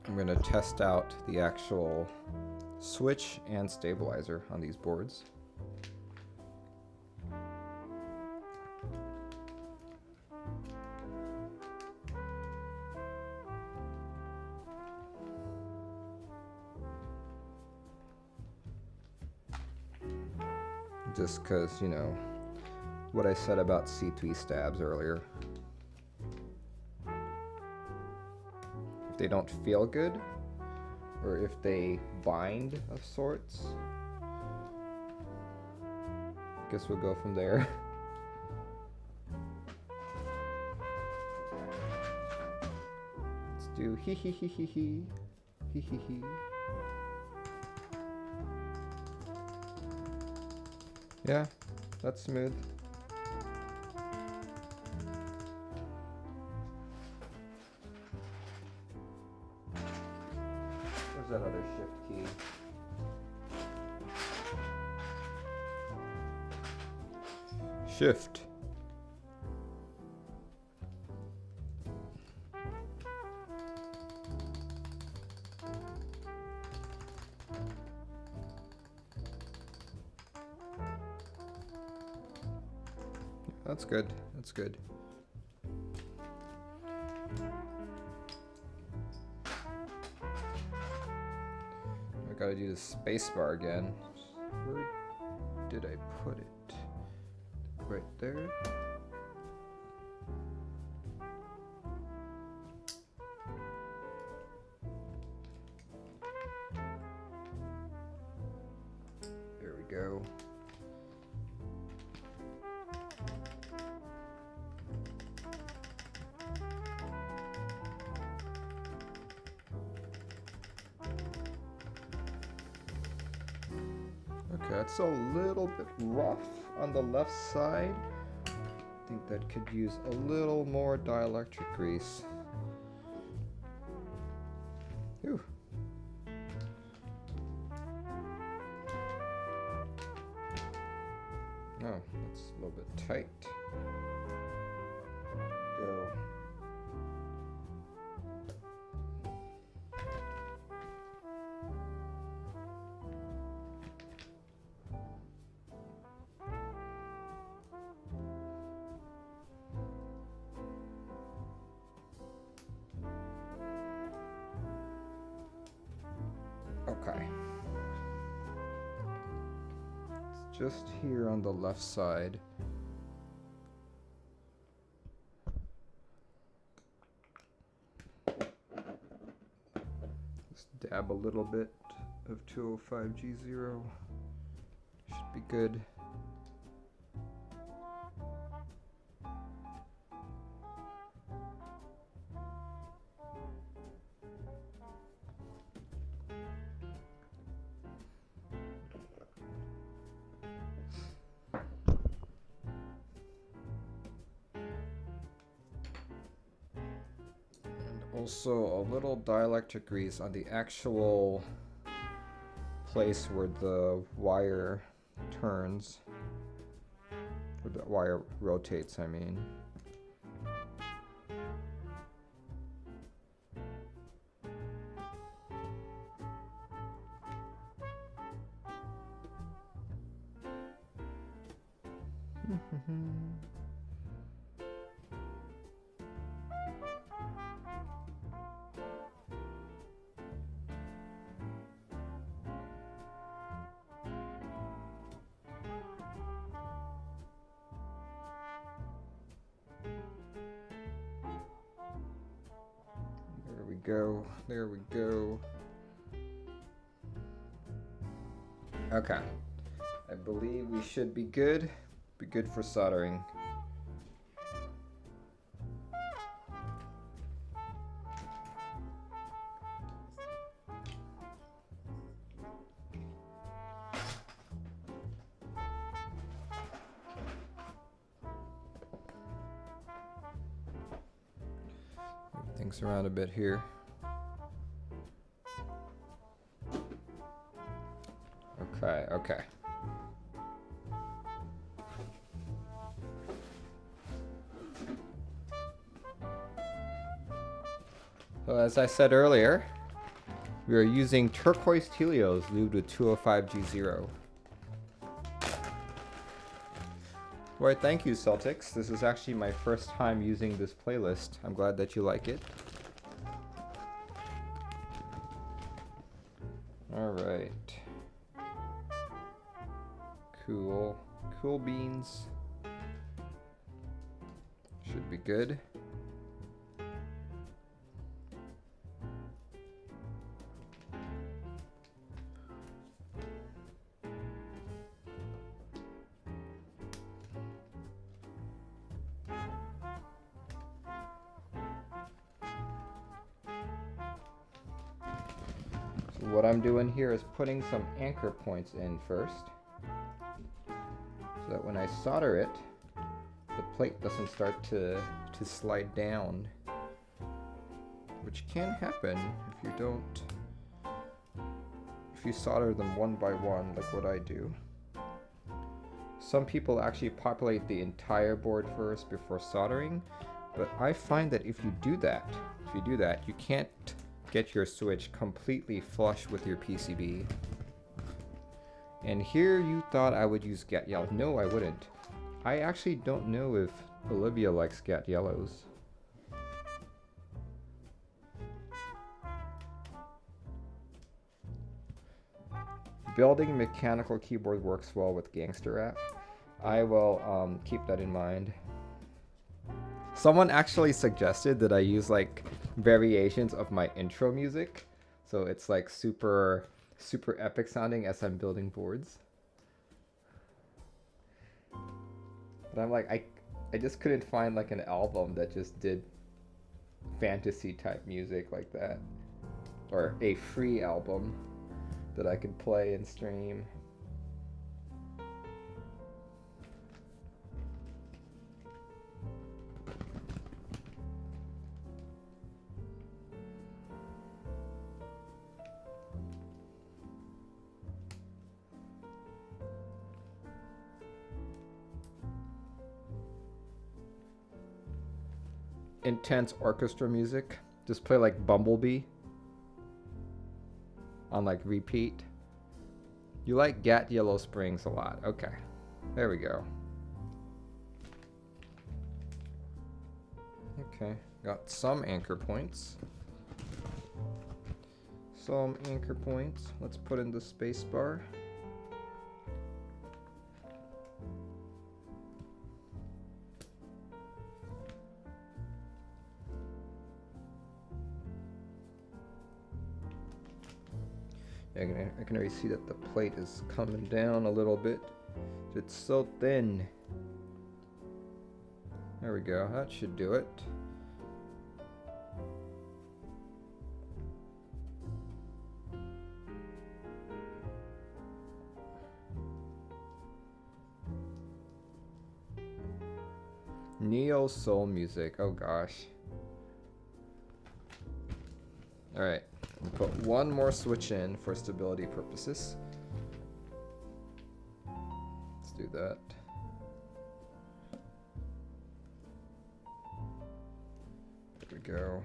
I'm going to test out the actual switch and stabilizer on these boards. Just because, you know, what I said about C3 stabs earlier. If they don't feel good, or if they bind of sorts, guess we'll go from there. Let's do hee hee hee hee hee hee hee hee. Yeah, that's smooth. Where's that other shift key? Shift. That's good. That's good. I gotta do the space bar again. Where did I put it? Right there. There we go. Okay, it's a little bit rough on the left side. I think that could use a little more dielectric grease. Whew. Oh, that's a little bit tight. Go. Okay. It's just here on the left side. Just dab a little bit of 205G0. Should be good. Also a little dielectric grease on the actual place where the wire turns, where the wire rotates, I mean. There we go. There we go. Okay. I believe we should be good. Be good for soldering. Move things around a bit here. Okay, okay. So as I said earlier, we are using turquoise Helios lubed with 205G0. Right, thank you, Celtics. This is actually my first time using this playlist. I'm glad that you like it. Alright. Cool. Cool beans. Should be good. So what I'm doing here is putting some anchor points in first, so that when I solder it, the plate doesn't start to slide down, which can happen if you solder them one by one, like what I do. Some people actually populate the entire board first before soldering, but I find that if you do that, you can't get your switch completely flush with your PCB. And here you thought I would use GAT yellow. No, I wouldn't. I actually don't know if Olivia likes GAT yellows. Building mechanical keyboard works well with Gangster app. I will keep that in mind. Someone actually suggested that I use like variations of my intro music, so it's like super epic sounding as I'm building boards. But I'm like, I just couldn't find like an album that just did fantasy type music like that, or a free album that I could play and stream. Intense orchestra music. Just play like Bumblebee on like repeat. You like GAT Yellow Springs a lot. Okay, there we go. Okay, got some anchor points. Let's put in the space bar. I can already see that the plate is coming down a little bit. It's so thin. There we go. That should do it. Neo soul music. Oh gosh. All right. Put one more switch in for stability purposes. Let's do that. There we go.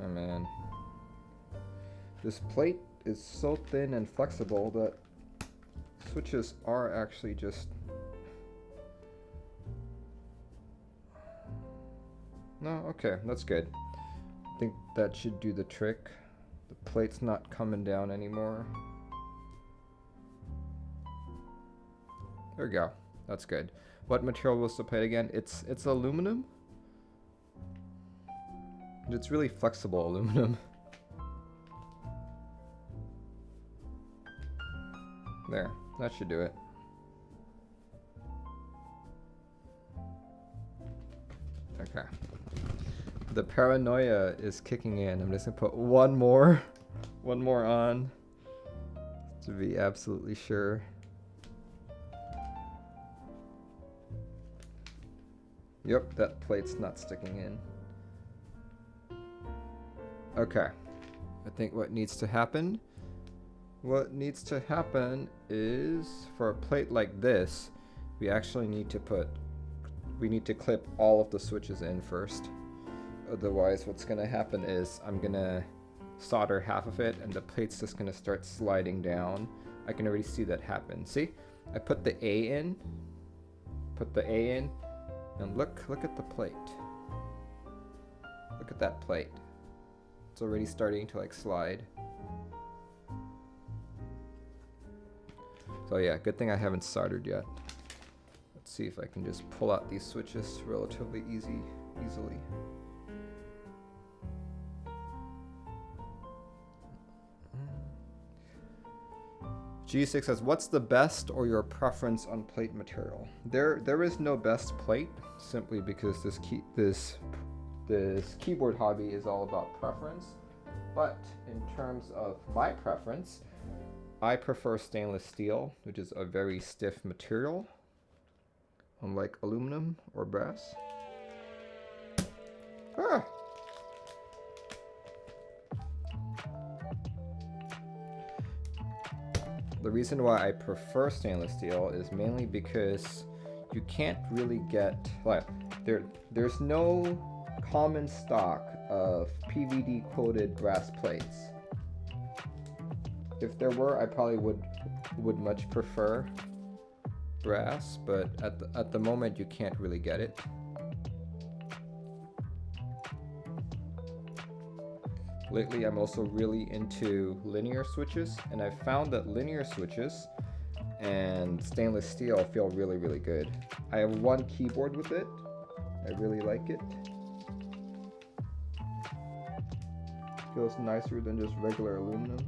Oh man. This plate is so thin and flexible that switches are actually just... No, okay, that's good. I think that should do the trick. The plate's not coming down anymore. There we go. That's good. What material was the plate again? It's aluminum. It's really flexible aluminum. There, that should do it. Okay. The paranoia is kicking in. I'm just gonna put one more on to be absolutely sure. Yep, that plate's not sticking in. Okay. I think what needs to happen is for a plate like this, we actually need to clip all of the switches in first. Otherwise, what's gonna happen is I'm gonna solder half of it and the plate's just gonna start sliding down. I can already see that happen. See? I put the A in, and look at the plate. Look at that plate. It's already starting to like slide. So yeah, good thing I haven't soldered yet. Let's see if I can just pull out these switches relatively easily. G6 says, what's the best or your preference on plate material? There is no best plate, simply because this keyboard hobby is all about preference. But in terms of my preference, I prefer stainless steel, which is a very stiff material, unlike aluminum or brass. Ah! The reason why I prefer stainless steel is mainly because you can't really get, like, there's no common stock of PVD coated brass plates. If there were, I probably would much prefer brass, but at the moment you can't really get it. Lately, I'm also really into linear switches, and I've found that linear switches and stainless steel feel really, really good. I have one keyboard with it. I really like it. Feels nicer than just regular aluminum.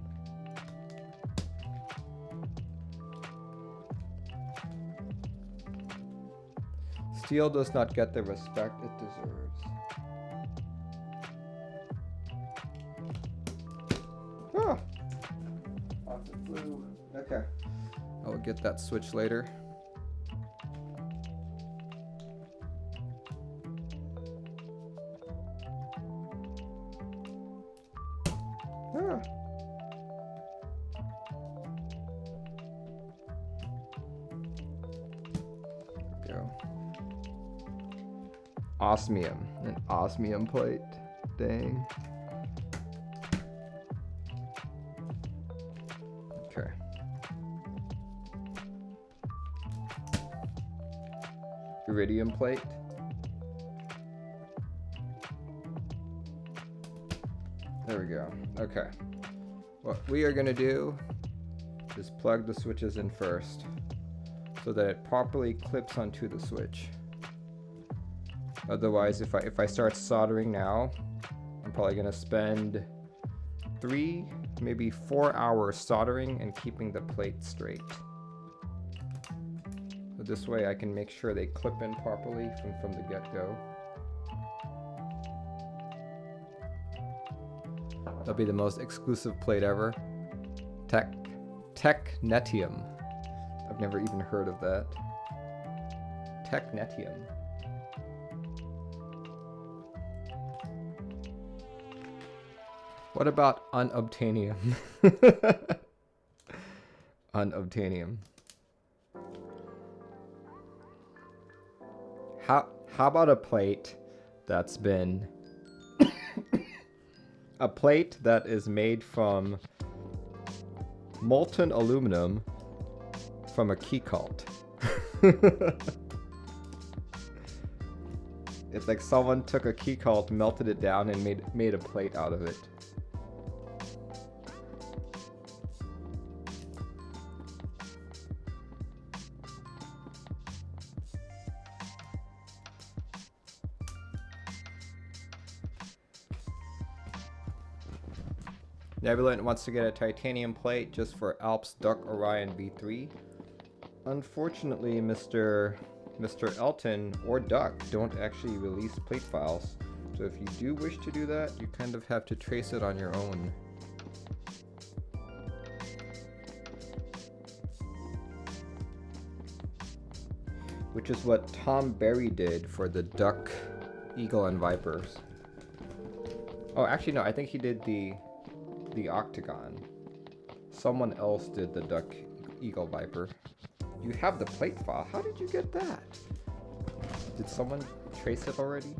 Steel does not get the respect it deserves. Ah! Off it flew. Okay. I'll get that switch later. Ah. There we go. Osmium. An osmium plate. Dang. Okay. Iridium plate. There we go. Okay. What we are going to do is plug the switches in first so that it properly clips onto the switch. Otherwise, if I start soldering now, I'm probably going to spend 3, maybe 4 hours soldering and keeping the plate straight. So this way I can make sure they clip in properly from the get-go. That'll be the most exclusive plate ever. Technetium. I've never even heard of that. Technetium. What about unobtainium? Unobtainium. How about a plate that's been a plate that is made from molten aluminum from a key cult? It's like someone took a key cult, melted it down, and made a plate out of it. Nebulant wants to get a titanium plate just for Alps Duck Orion V3. Unfortunately, Mr. Elton or Duck don't actually release plate files. So if you do wish to do that, you kind of have to trace it on your own. Which is what Tom Berry did for the Duck, Eagle, and Vipers. Oh, actually no, I think he did the octagon. Someone else did the duck eagle viper. You have the plate file. How did you get that? Did someone trace it already?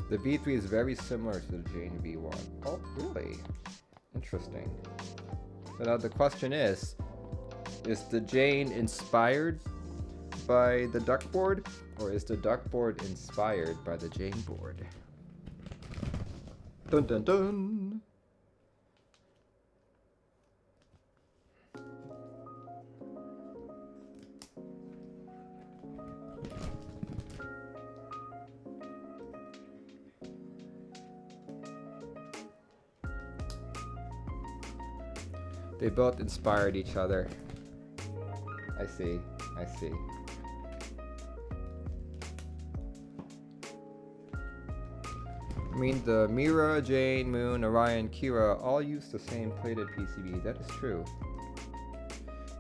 The V3 is very similar to the Jane V1. Oh, really? Interesting. So now the question is the Jane inspired by the duck board, or is the duck board inspired by the Jane board? Dun dun dun! They both inspired each other. I see, I see. I mean, the Mira, Jane, Moon, Orion, Kira all use the same plated PCB. That is true.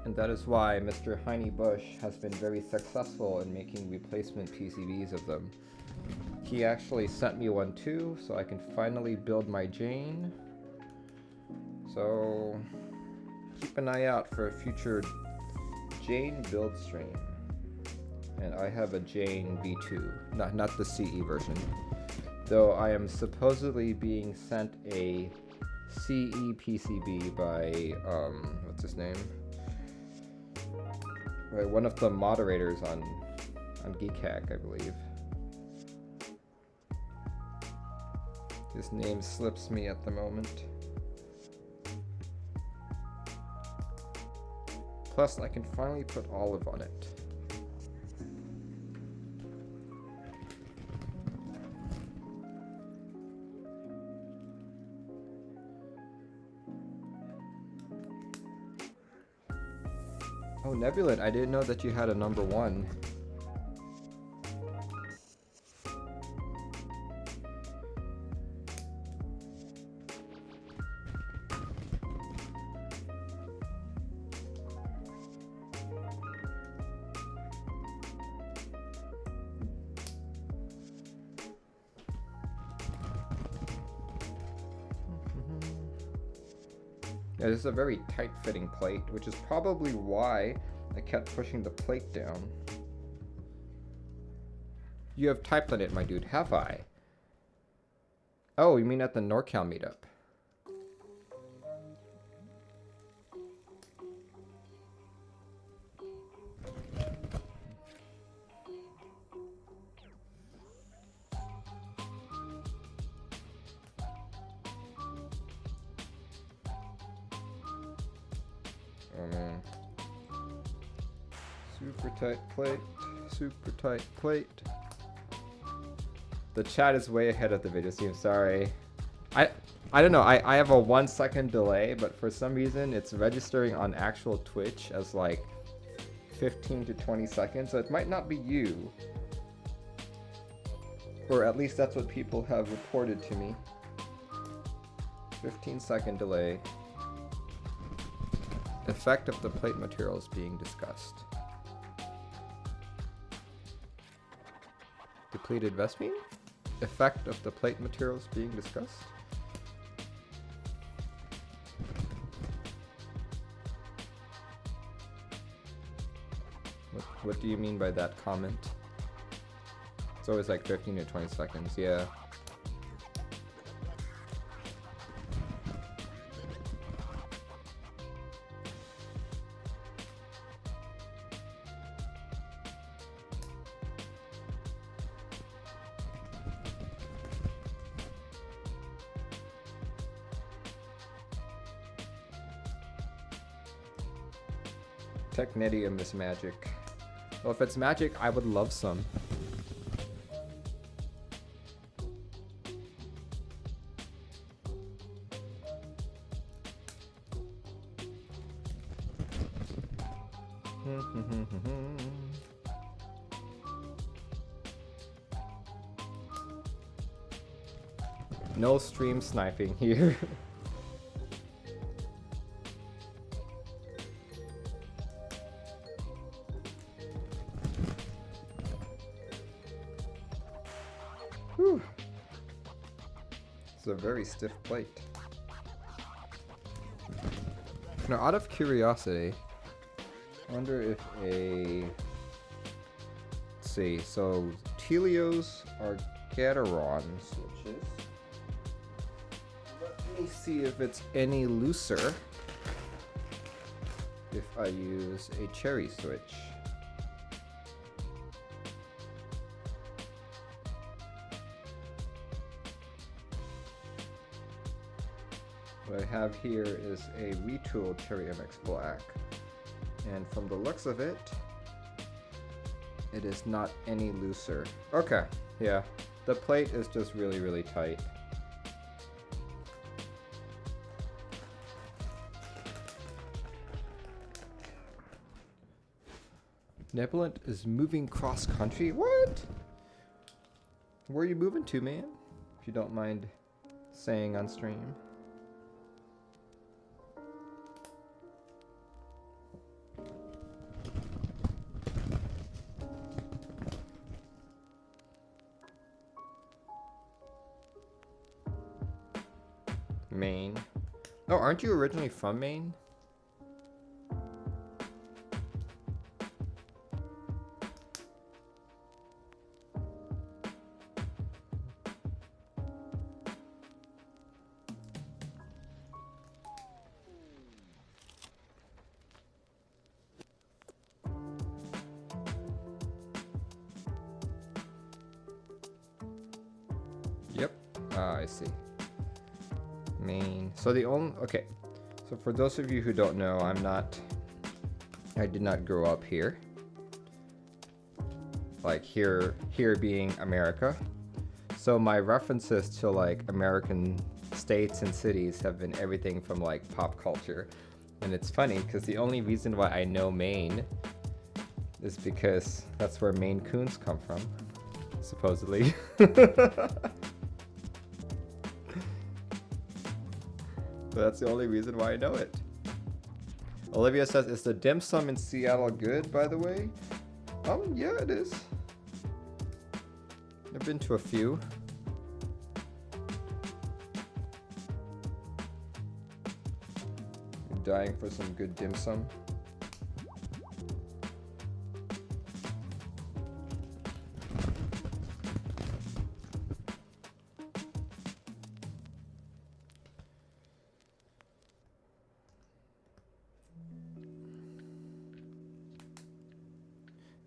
And that is why Mr. Heine Bush has been very successful in making replacement PCBs of them. He actually sent me one too, so I can finally build my Jane. So keep an eye out for a future Jane build stream. And I have a Jane V2, not the CE version. Though I am supposedly being sent a CE PCB by, what's his name? By one of the moderators on GeekHack, I believe. His name slips me at the moment. Plus, I can finally put olive on it. Oh, Nebulant, I didn't know that you had a number 1. Yeah, this is a very tight-fitting plate, which is probably why I kept pushing the plate down. You have typed on it, my dude. Have I? Oh, you mean at the NorCal meetup? Oh man. Super tight plate, super tight plate. The chat is way ahead of the video stream, sorry. I don't know, I have a 1 second delay, but for some reason it's registering on actual Twitch as like 15 to 20 seconds, so it might not be you. Or at least that's what people have reported to me. 15-second delay. Effect of the plate materials being discussed. Depleted Vespine? Effect of the plate materials being discussed? What do you mean by that comment? It's always like 15 to 20 seconds, yeah. Technetium is magic. Well, if it's magic, I would love some. No stream sniping here. Whew. It's a very stiff plate. Now, out of curiosity, I wonder if let's see, so Telio's are Gateron switches. Let me see if it's any looser if I use a cherry switch. What I have here is a retooled Cherry MX Black, and from the looks of it, it is not any looser. Okay, yeah, the plate is just really, really tight. Nebulant is moving cross country? What? Where are you moving to, man? If you don't mind saying on stream. Maine. Oh, aren't you originally from Maine? Yep. Ah, I see. Maine. So the only, okay. So for those of you who don't know, I did not grow up here. Like here being America. So my references to like American states and cities have been everything from like pop culture. And it's funny because the only reason why I know Maine is because that's where Maine Coons come from, supposedly. So that's the only reason why I know it. Olivia says, is the dim sum in Seattle good, by the way? Yeah, it is. I've been to a few. I'm dying for some good dim sum.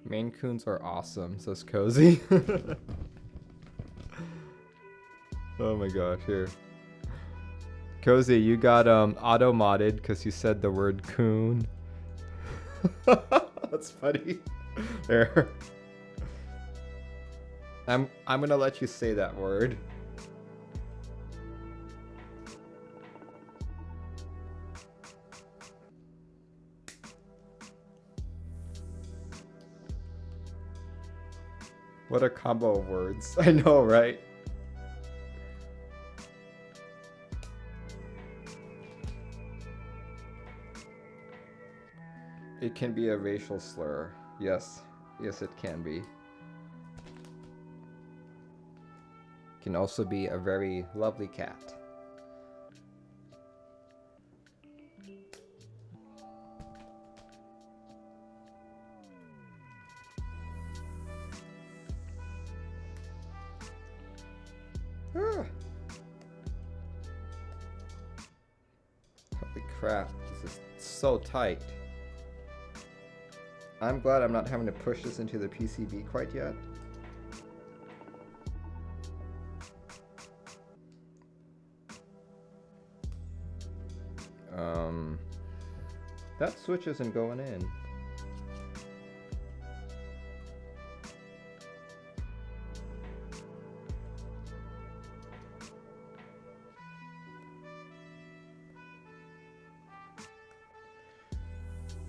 Maine Coons are awesome, says Cozy. Oh my gosh, here. Cozy, you got auto-modded because you said the word coon. That's funny. There. I'm gonna let you say that word. What a combo of words. I know, right? It can be a racial slur. Yes. Yes, it can be. It can also be a very lovely cat. Holy crap, this is so tight. I'm glad I'm not having to push this into the PCB quite yet. That switch isn't going in.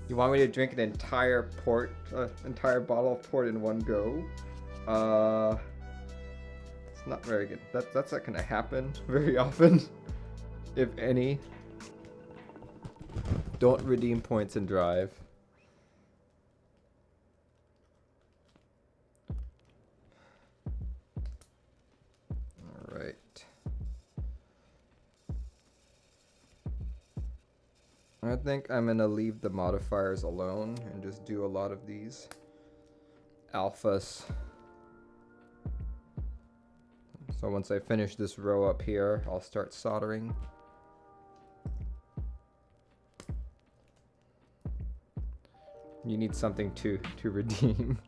You want me to drink an entire entire bottle of port in one go? It's not very good. That's not gonna happen very often, if any. Don't redeem points and drive. Alright. I think I'm gonna leave the modifiers alone and just do a lot of these alphas. So once I finish this row up here, I'll start soldering. You need something to redeem.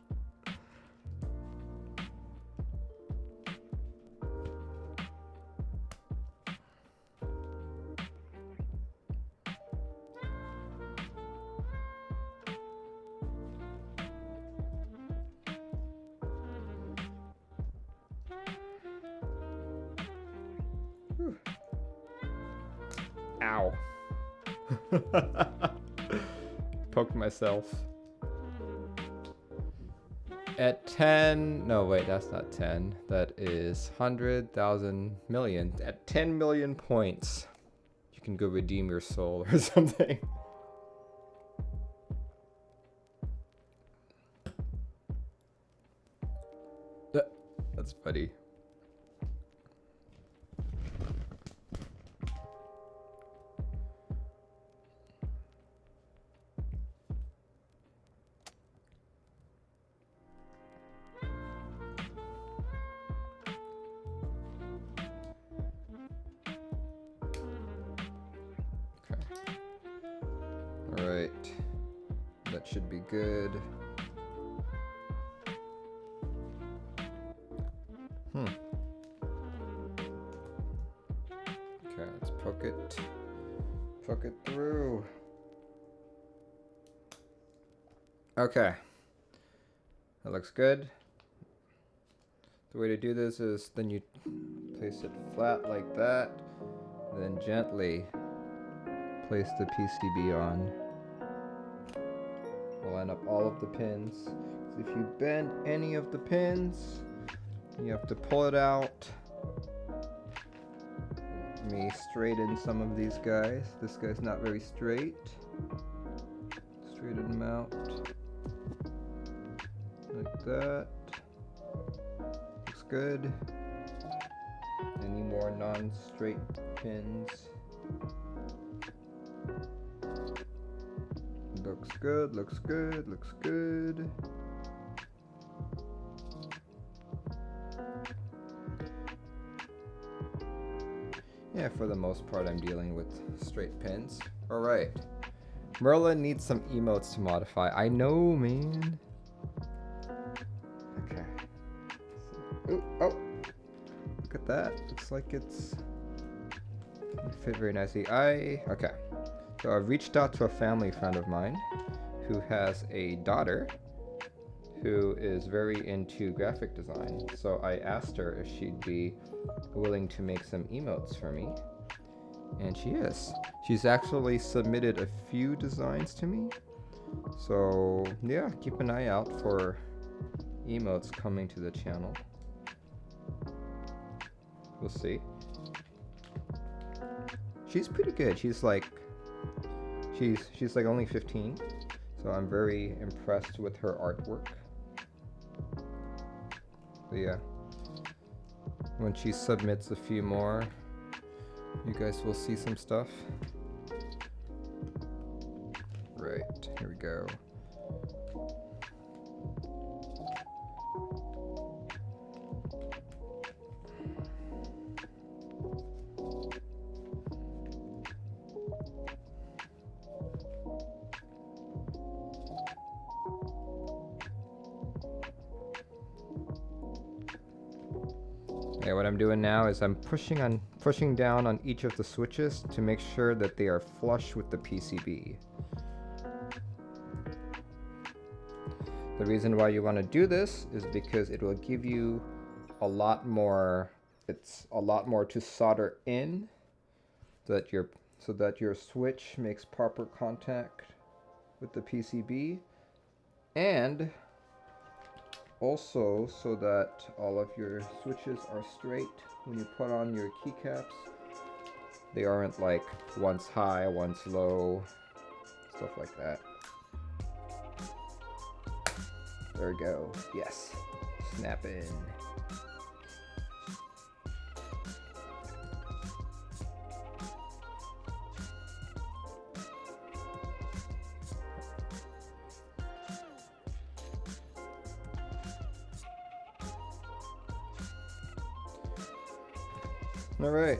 Whew. Ow. Poked myself. At 10, no wait, that's not 10. That is 100,000 million. At 10 million points, you can go redeem your soul or something. That's funny. Alright, that should be good. Okay, let's poke it through. Okay, that looks good. The way to do this is then you place it flat like that, then gently place the PCB on. We'll line up all of the pins. If you bend any of the pins, you have to pull it out. Let me straighten some of these guys. This guy's not very straight. Straighten him out. Like that. Looks good. Any more non-straight pins? Looks good, looks good, looks good. Yeah, for the most part I'm dealing with straight pins. Alright. Merlin needs some emotes to modify. I know, man. Okay. Ooh, oh! Look at that. Looks like it's fit very nicely. Okay. So I've reached out to a family friend of mine who has a daughter who is very into graphic design. So I asked her if she'd be willing to make some emotes for me. And she is. She's actually submitted a few designs to me. So yeah, keep an eye out for emotes coming to the channel. We'll see. She's pretty good. She's like only 15, so I'm very impressed with her artwork. But yeah, when she submits a few more, you guys will see some stuff. Right, here we go. Okay, what I'm doing now is I'm pushing down on each of the switches to make sure that they are flush with the PCB. The reason why you want to do this is because it will give you a lot more, it's a lot more to solder in so that your switch makes proper contact with the PCB, and also, so that all of your switches are straight when you put on your keycaps, they aren't like once high, once low, stuff like that. There we go. Yes. Snap in. All right.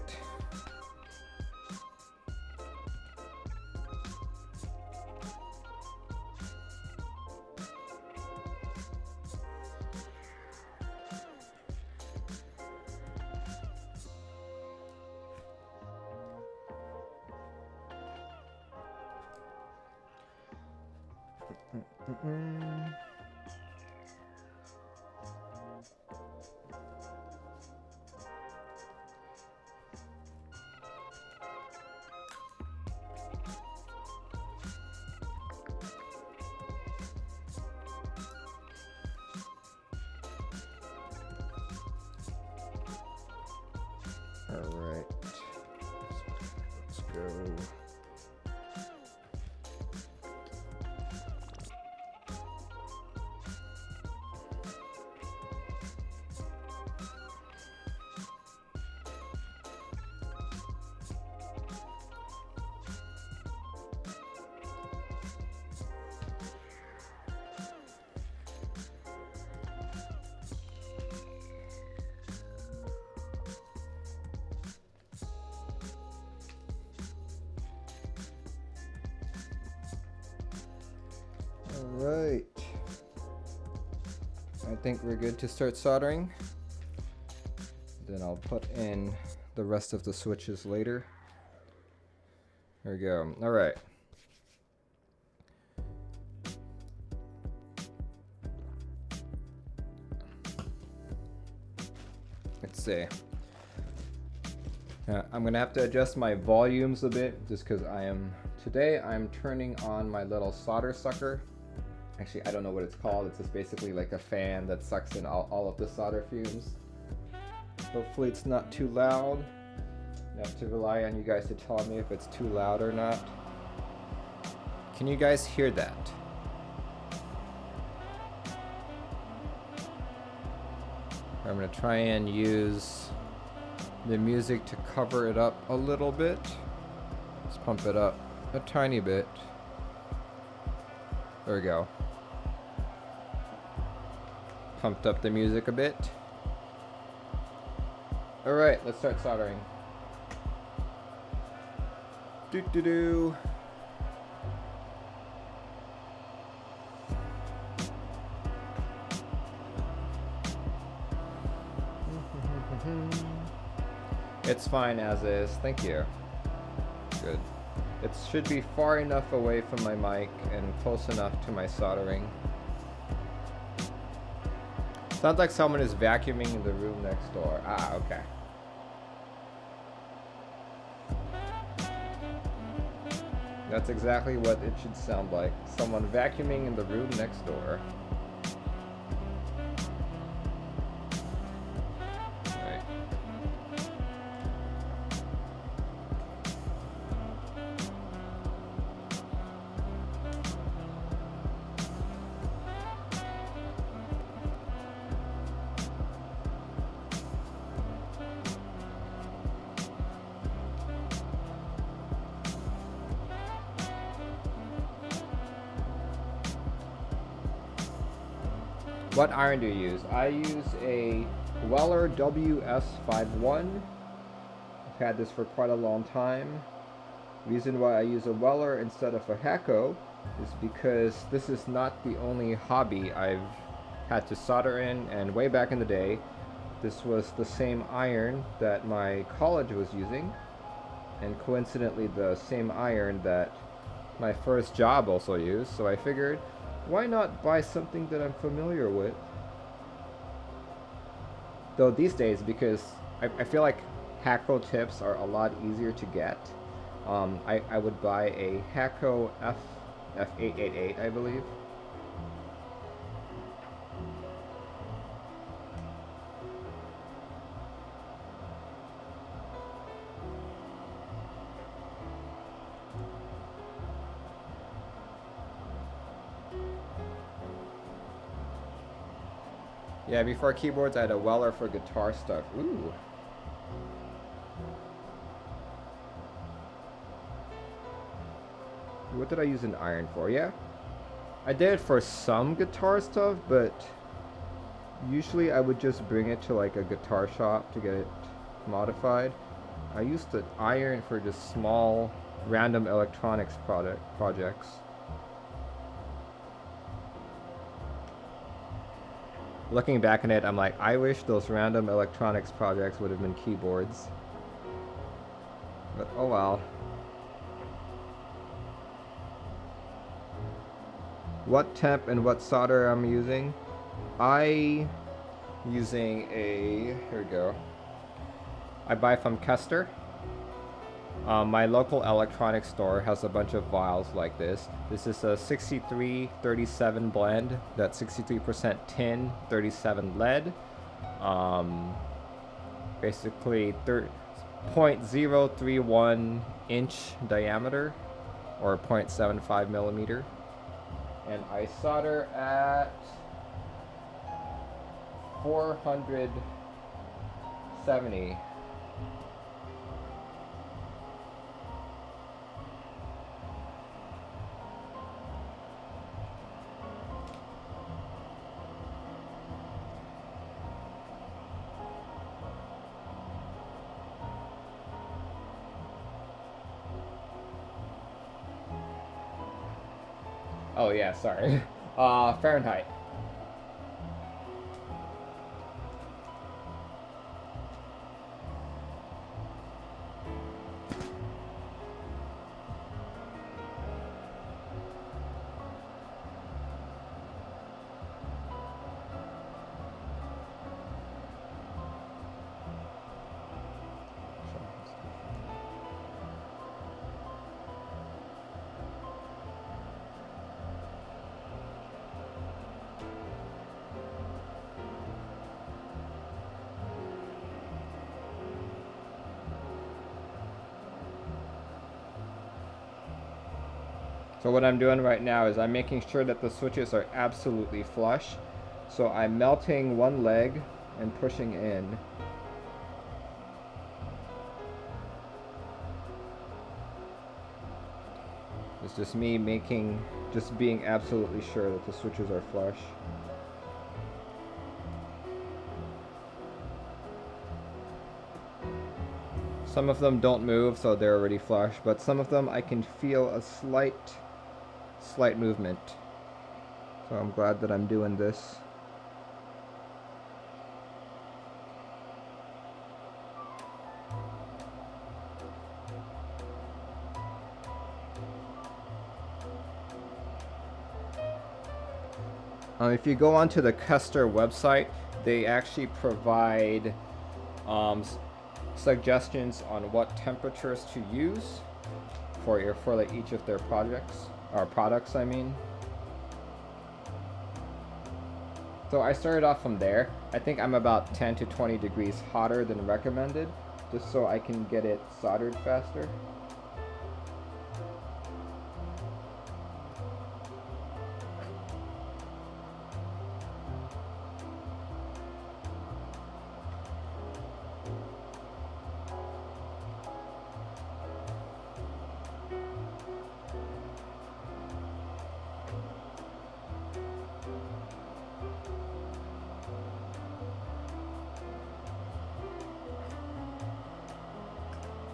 All right. Let's go. Alright, I think we're good to start soldering. Then I'll put in the rest of the switches later. There we go. Alright. Let's see. I'm gonna have to adjust my volumes a bit just because today I'm turning on my little solder sucker. Actually, I don't know what it's called. It's just basically like a fan that sucks in all of the solder fumes. Hopefully it's not too loud. I have to rely on you guys to tell me if it's too loud or not. Can you guys hear that? I'm gonna try and use the music to cover it up a little bit. Let's pump it up a tiny bit. There we go. Pumped up the music a bit. Alright, let's start soldering. Doo-doo-doo. It's fine as is, thank you. Good. It should be far enough away from my mic and close enough to my soldering. Sounds like someone is vacuuming in the room next door. Ah, okay. That's exactly what it should sound like. Someone vacuuming in the room next door. What iron do you use? I use a Weller WS51. I've had this for quite a long time. Reason why I use a Weller instead of a Hakko is because this is not the only hobby I've had to solder in, and way back in the day, this was the same iron that my college was using, and coincidentally the same iron that my first job also used, so I figured, why not buy something that I'm familiar with? Though these days, because I feel like Hakko tips are a lot easier to get, I would buy a Hakko F888, I believe. Yeah, before keyboards I had a Weller for guitar stuff. Ooh. What did I use an iron for? Yeah, I did it for some guitar stuff, but usually I would just bring it to like a guitar shop to get it modified. I used the iron for just small random electronics projects. Looking back on it, I'm like, I wish those random electronics projects would have been keyboards. But oh well. What temp and what solder I'm using? I using a, here we go. I buy from Kester. My local electronics store has a bunch of vials like this. This is a 6337 blend. That's 63% tin, 37 lead. Basically 0.031 inch diameter, or 0.75 millimeter. And I solder at 470. Oh yeah, sorry. Fahrenheit. So what I'm doing right now is I'm making sure that the switches are absolutely flush. So I'm melting one leg and pushing in. It's just me being absolutely sure that the switches are flush. Some of them don't move, so they're already flush, but some of them I can feel a slight movement. So I'm glad that I'm doing this. If you go onto the Kester website, they actually provide suggestions on what temperatures to use for like each of their products, I mean. So I started off from there. I think I'm about 10 to 20 degrees hotter than recommended, just so I can get it soldered faster.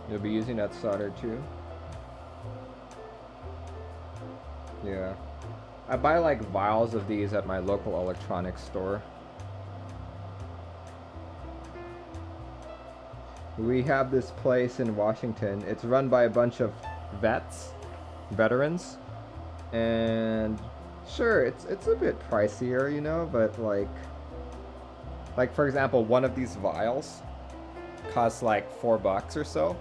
You'll be using that solder too? Yeah. I buy like vials of these at my local electronics store. We have this place in Washington. It's run by a bunch of veterans. And sure, it's a bit pricier, you know, but like for example, one of these vials costs like $4 or so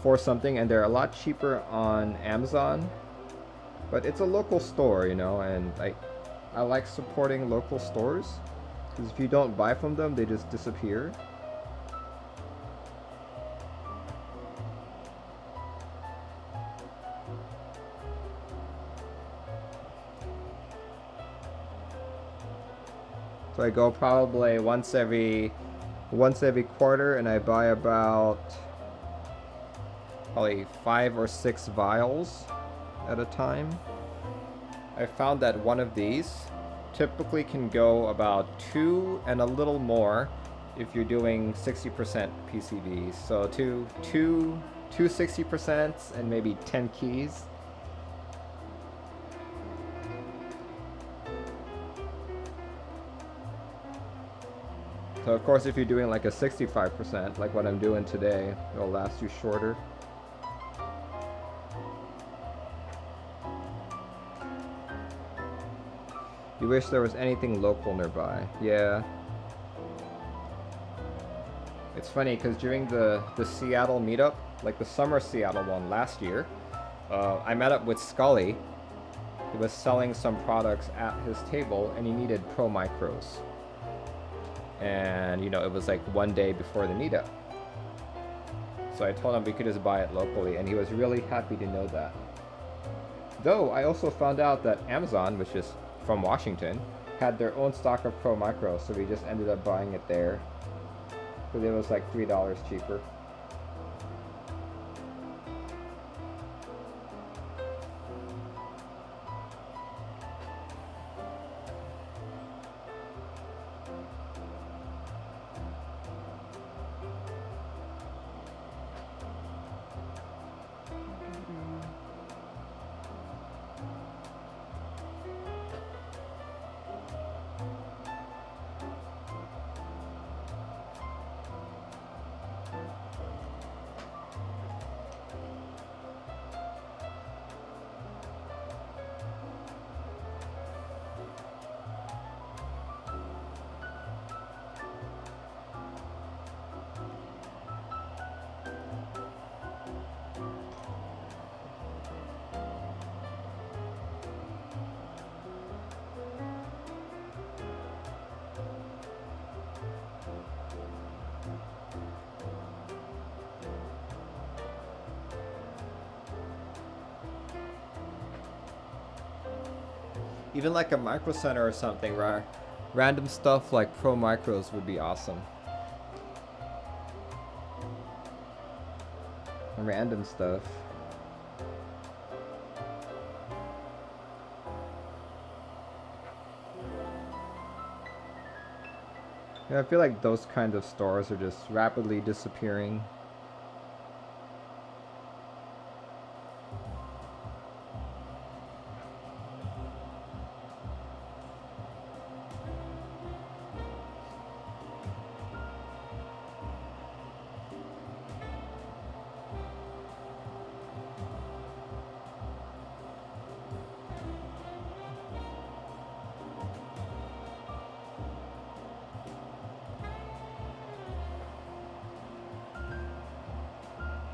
for something, and they're a lot cheaper on Amazon. But it's a local store, you know, and I like supporting local stores, because if you don't buy from them, they just disappear. So I go probably once every quarter, and I buy about probably 5 or 6 vials at a time. I found that one of these typically can go about 2 and a little more if you're doing 60% PCBs. So two 60% and maybe 10 keys. So of course, if you're doing like a 65%, like what I'm doing today, it'll last you shorter. You wish there was anything local nearby. Yeah. It's funny because during the Seattle meetup, like the summer Seattle one last year, I met up with Scully. He was selling some products at his table and he needed Pro Micros. And you know, it was like one day before the meetup. So I told him we could just buy it locally, and he was really happy to know that. Though I also found out that Amazon, which is from Washington, had their own stock of Pro Micros, so we just ended up buying it there. Because it was like $3 cheaper. Even like a micro center or something, right? Random stuff like Pro Micros would be awesome. Random stuff. Yeah, I feel like those kinds of stores are just rapidly disappearing.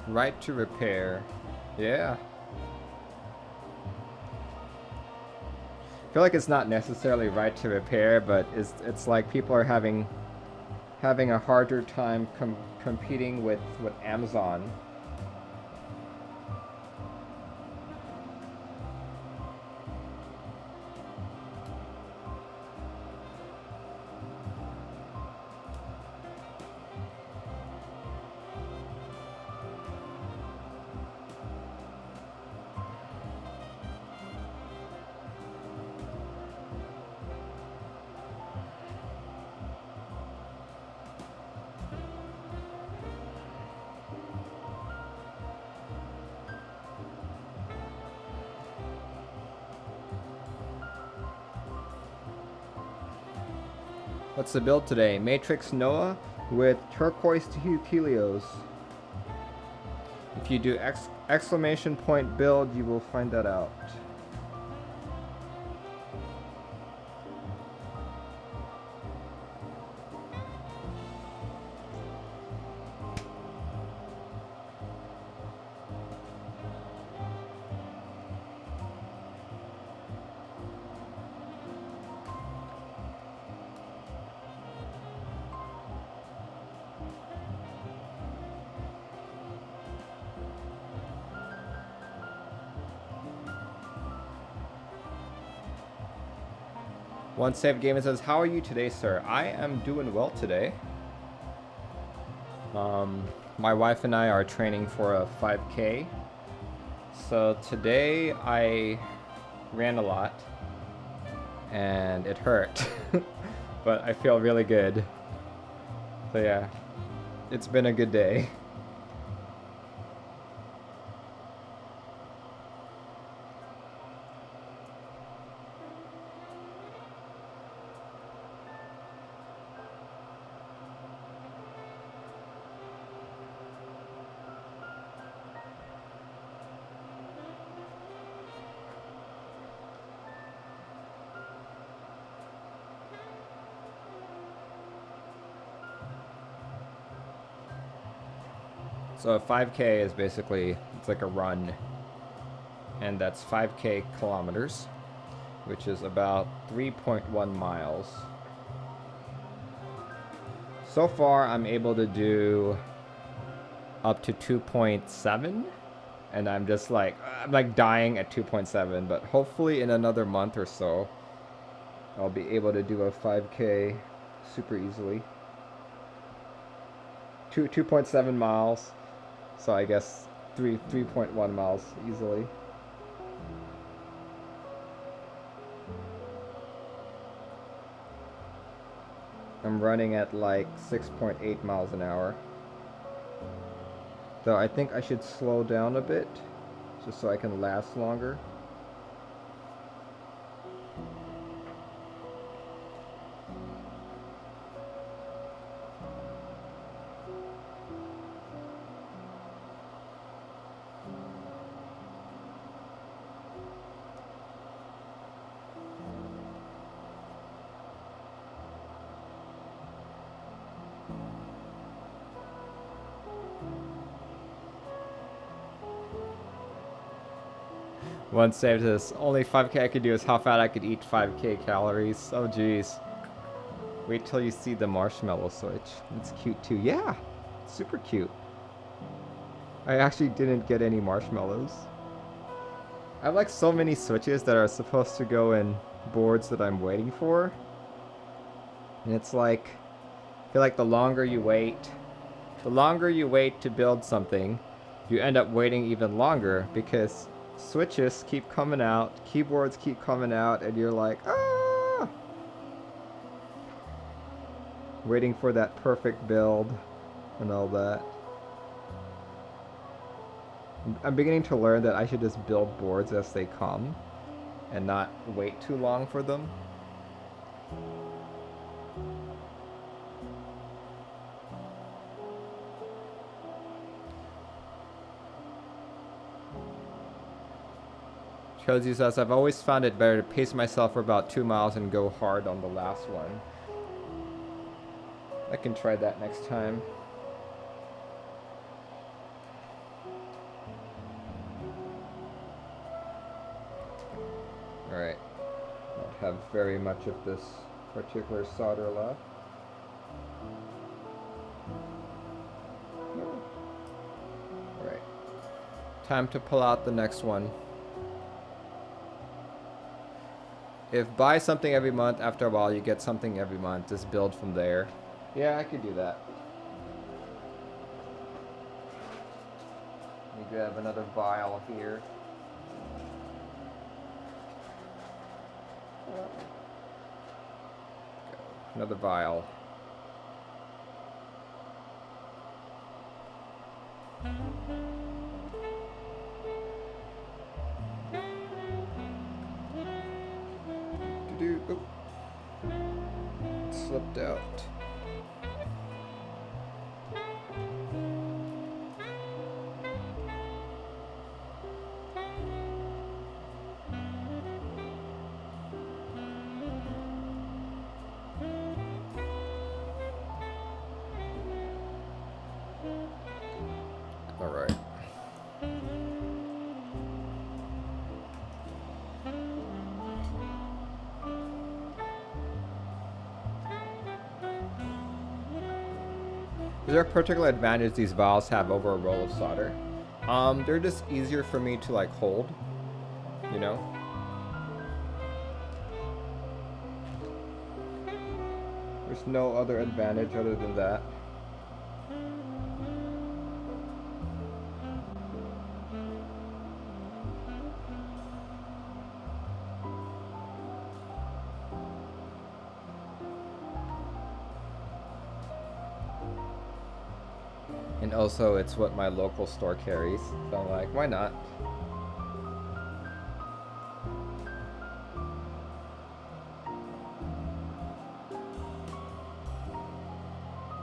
Right to repair. Yeah. I feel like it's not necessarily right to repair, but it's like people are having a harder time competing with Amazon. What's the build today? Matrix Noah with turquoise helios. If you do exclamation point build, you will find that out. One Save Gaming says, how are you today, sir? I am doing well today. My wife and I are training for a 5K. So today I ran a lot and it hurt, but I feel really good. So yeah, it's been a good day. So a 5K is basically, it's like a run, and that's 5K kilometers, which is about 3.1 miles. So far, I'm able to do up to 2.7, and I'm just like, I'm like dying at 2.7, but hopefully in another month or so, I'll be able to do a 5K super easily. 2.7 miles. So I guess 3.1 miles easily. I'm running at like 6.8 miles an hour. Though I think I should slow down a bit, just so I can last longer. One saved this. Only 5K I could do is how fat I could eat 5K calories. Oh jeez. Wait till you see the marshmallow switch. It's cute too. Yeah, super cute. I actually didn't get any marshmallows. I have like so many switches that are supposed to go in boards that I'm waiting for. And it's like, I feel like the longer you wait to build something, you end up waiting even longer because switches keep coming out, keyboards keep coming out, and you're like, ah! Waiting for that perfect build and all that. I'm beginning to learn that I should just build boards as they come and not wait too long for them. Cozy says, I've always found it better to pace myself for about 2 miles and go hard on the last one. I can try that next time. Alright. Don't have very much of this particular solder left. Alright. Time to pull out the next one. If buy something every month, after a while you get something every month, just build from there. Yeah, I could do that. Let me grab another vial here. Another vial. Oh. Slipped out. All right. Is there a particular advantage these vials have over a roll of solder? They're just easier for me to like hold, you know? There's no other advantage other than that. And also, it's what my local store carries, so I'm like, why not?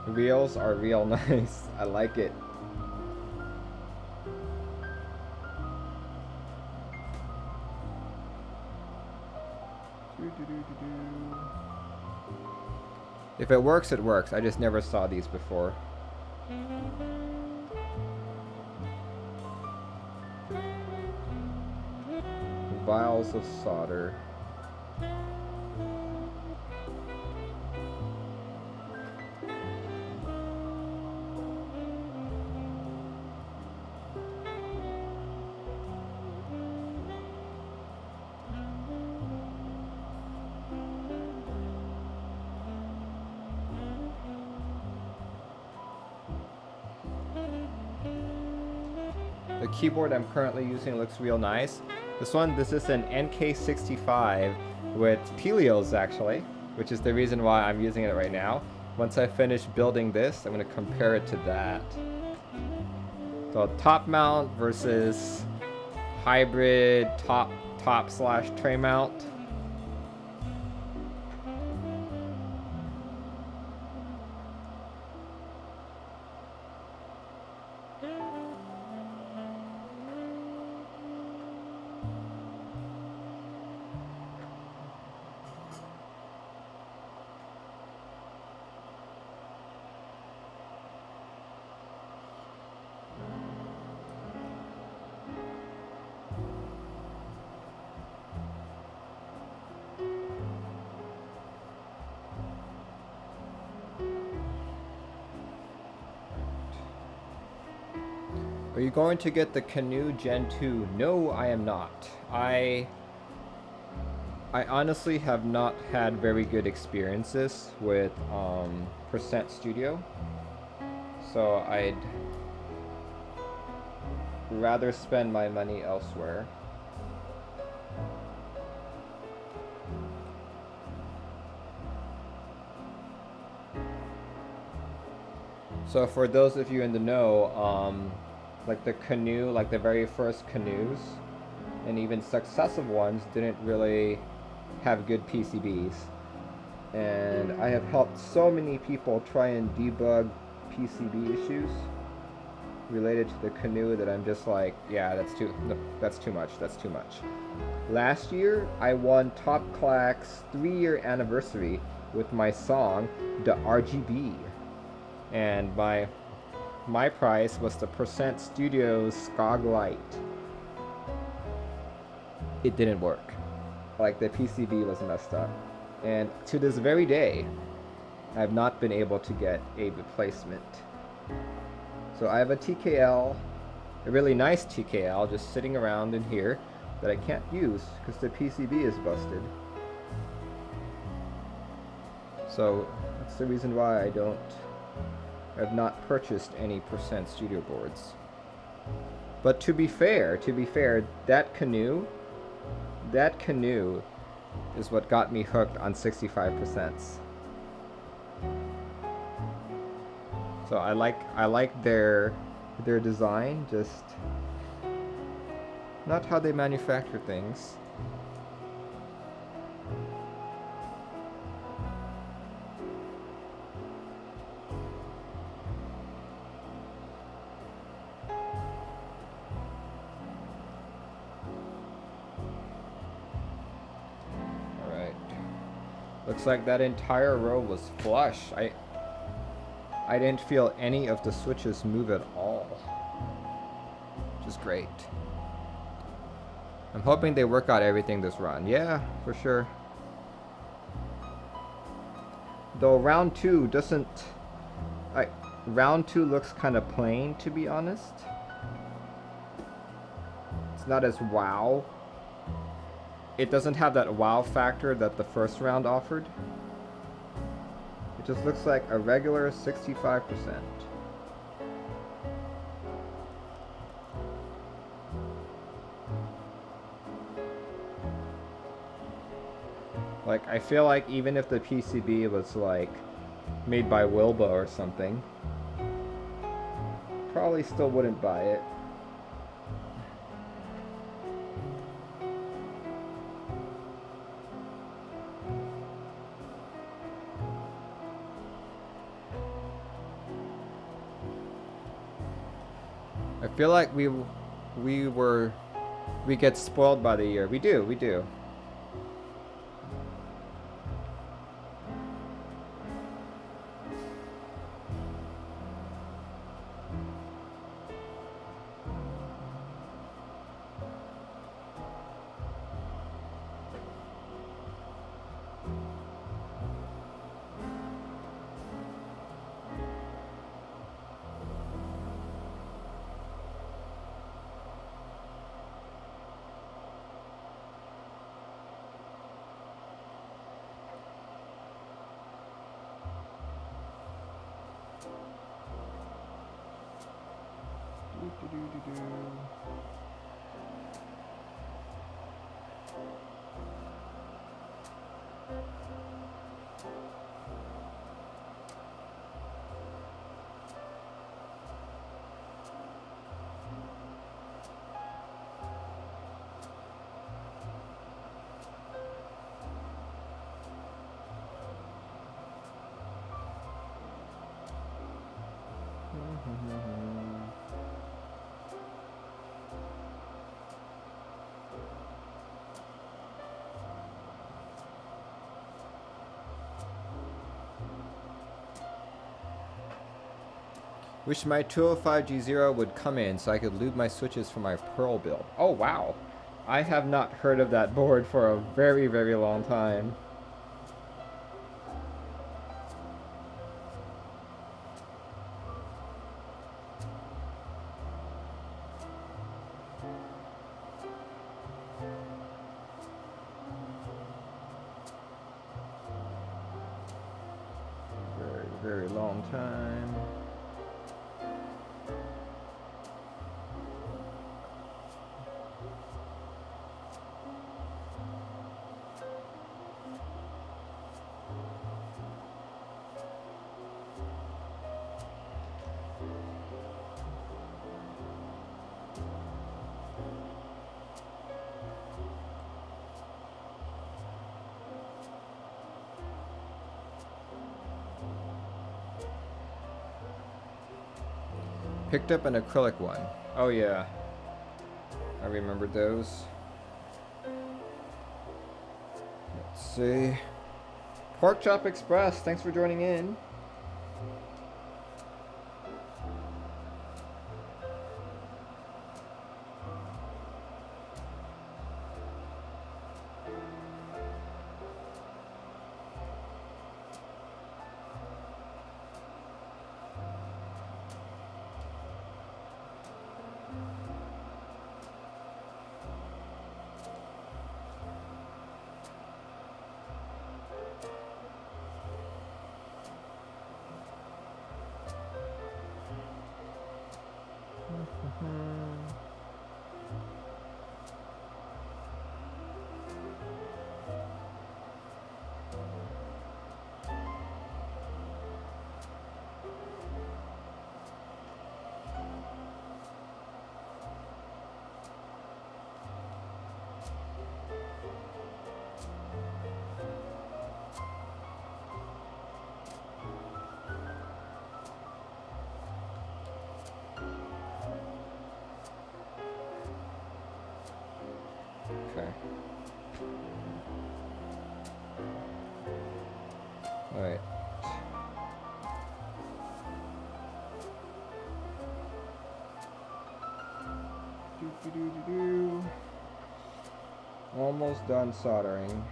The reels are real nice. I like it. If it works, it works. I just never saw these before. Vials of solder. The keyboard I'm currently using looks real nice. This is an NK65 with Helios actually, which is the reason why I'm using it right now. Once I finish building this, I'm going to compare it to that. So top mount versus hybrid top / tray mount. Are you going to get the Canoe Gen 2? No, I am not. I honestly have not had very good experiences with Percent Studio, so I'd rather spend my money elsewhere. So for those of you in the know, like the Canoe, like the very first Canoes, and even successive ones didn't really have good PCBs. And I have helped so many people try and debug PCB issues related to the Canoe that I'm just like, yeah, that's too much. Last year, I won Top Clack's 3-year anniversary with my song, the RGB. And my prize was the Percent Studios Skog Light. It didn't work. Like the PCB was messed up. And to this very day, I have not been able to get a replacement. So I have a TKL, a really nice TKL, just sitting around in here that I can't use because the PCB is busted. So that's the reason why I have not purchased any Percent Studio boards. But to be fair, that Canoe is what got me hooked on 65%. So I like their design, just not how they manufacture things. Looks like that entire row was flush. I didn't feel any of the switches move at all, which is great. I'm hoping they work out everything this run. Yeah, for sure. Though round 2 doesn't... round 2 looks kind of plain, to be honest. It's not as wow. It doesn't have that wow factor that the first round offered. It Just looks like a regular 65%. Like, I feel like even if the PCB was like made by Wilbur or something, probably still wouldn't buy it. I feel like we get spoiled by the year. We do. Wish my 205G0 would come in so I could lube my switches for my Pearl build. Oh wow! I have not heard of that board for a very, very long time. Very, very long time. Picked up an acrylic one. Oh yeah. I remembered those. Let's see. Pork Chop Express, thanks for joining in. Okay. Alright. Almost done soldering.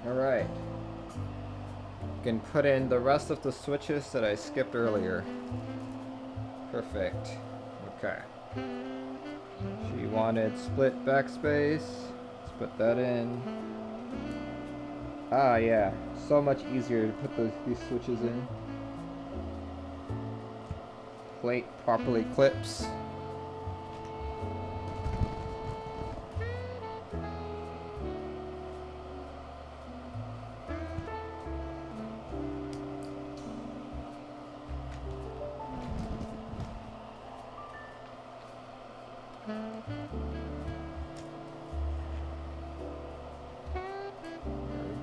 Alright. Can put in the rest of the switches that I skipped earlier. Perfect. Okay. She wanted split backspace. Let's put that in. Ah, yeah. So much easier to put these switches in. Plate properly clips.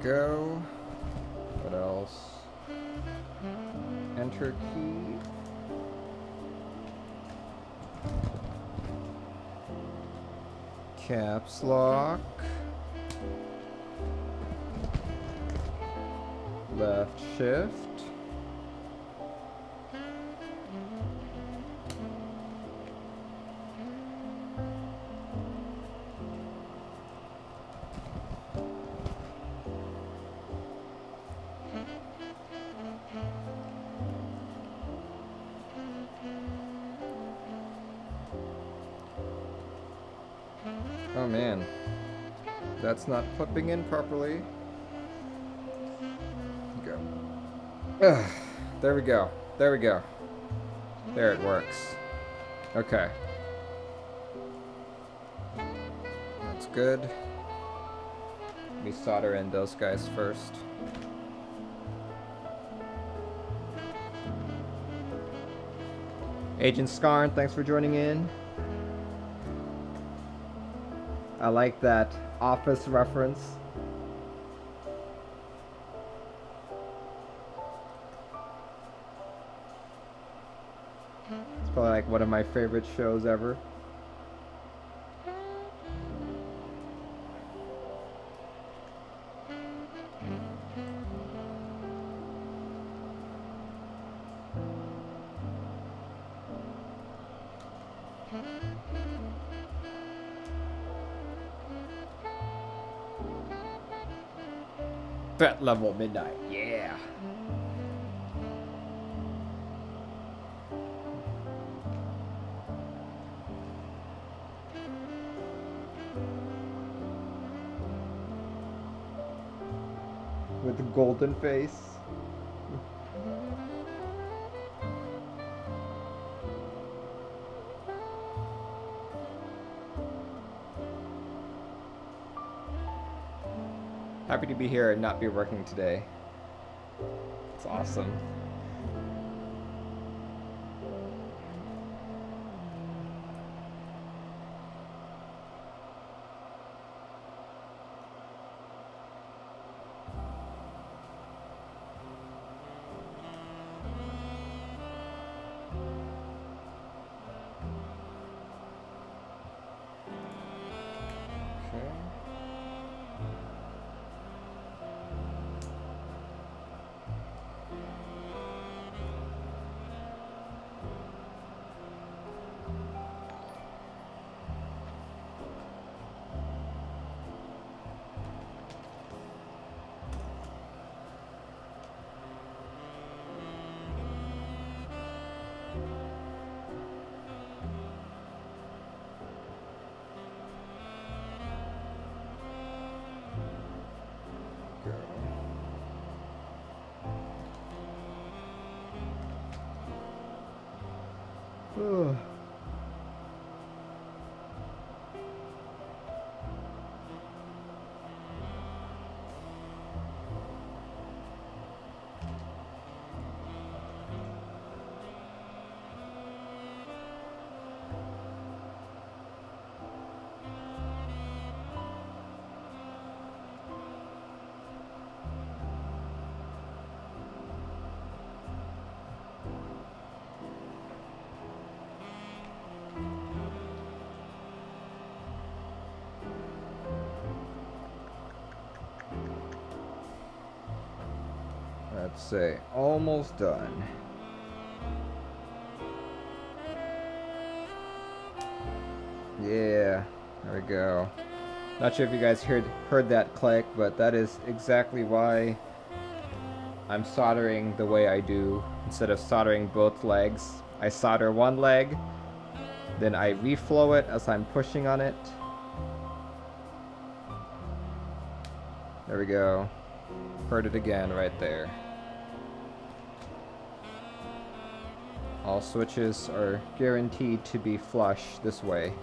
Go. What else? Enter key. Caps lock. Left shift. Oh man, that's not clipping in properly. Go. Ugh. There we go. There we go. There it works. Okay. That's good. Let me solder in those guys first. Agent Skarn, thanks for joining in. I like that Office reference. It's probably like one of my favorite shows ever. Bet level midnight, yeah. With the golden face. Happy to be here and not be working today. It's awesome. Ugh. Let's say almost done. Yeah, there we go. Not sure if you guys heard that click, but that is exactly why I'm soldering the way I do. Instead of soldering both legs, I solder one leg, then I reflow it as I'm pushing on it. There we go. Heard it again right there. All switches are guaranteed to be flush this way.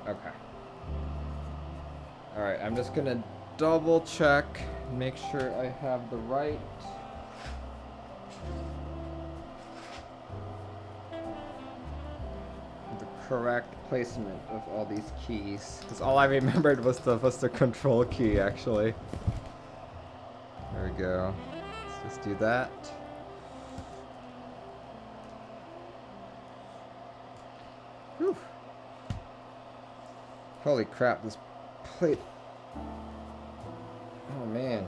Okay. Alright, I'm just gonna double check, make sure I have the right correct placement of all these keys. Because all I remembered was the control key actually. There we go. Let's just do that. Whew. Holy crap, this plate. Oh man.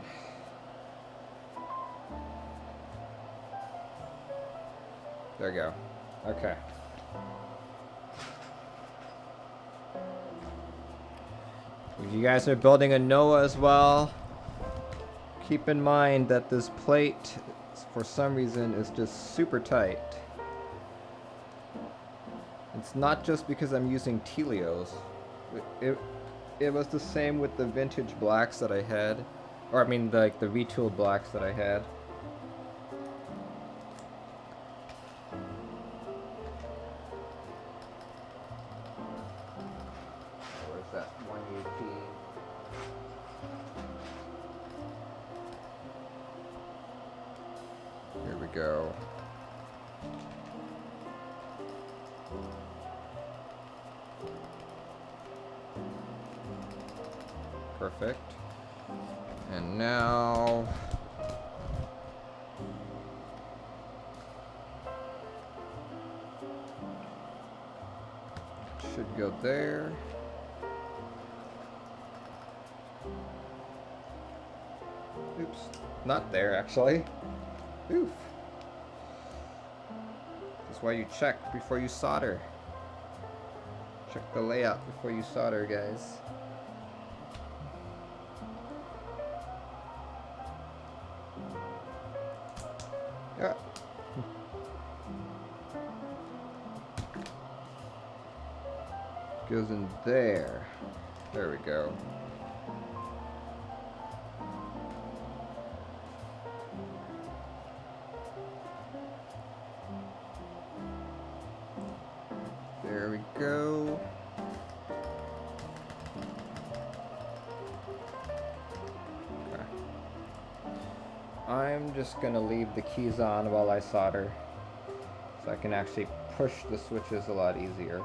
There we go. Okay. If you guys are building a Noah as well, keep in mind that this plate, for some reason, is just super tight. It's not just because I'm using Telios. It was the same with the vintage blacks that I had. Or I mean, like the retooled blacks that I had. Where's that 1UP? Here we go. Perfect. And now should go there. Oops, not there actually. Oof. That's why you check before you solder. Check the layout before you solder, guys. Yeah. Goes in there. There we go. There we go. Okay. I'm just gonna leave the keys on while I solder, so I can actually push the switches a lot easier.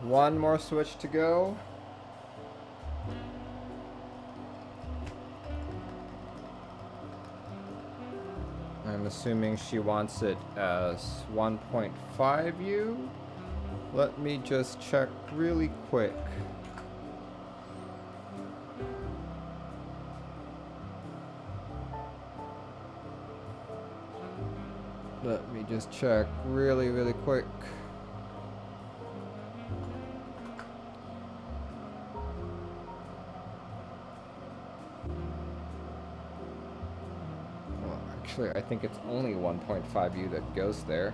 One more switch to go. I'm assuming she wants it as 1.5U. Let me just check really quick. Let me just check really quick. Well, actually, I think it's only 1.5U that goes there.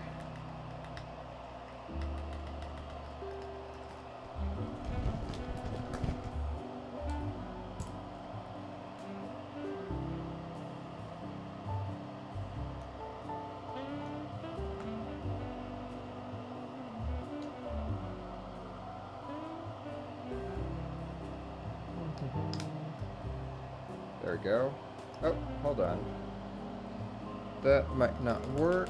There we go. Oh, hold on. That might not work.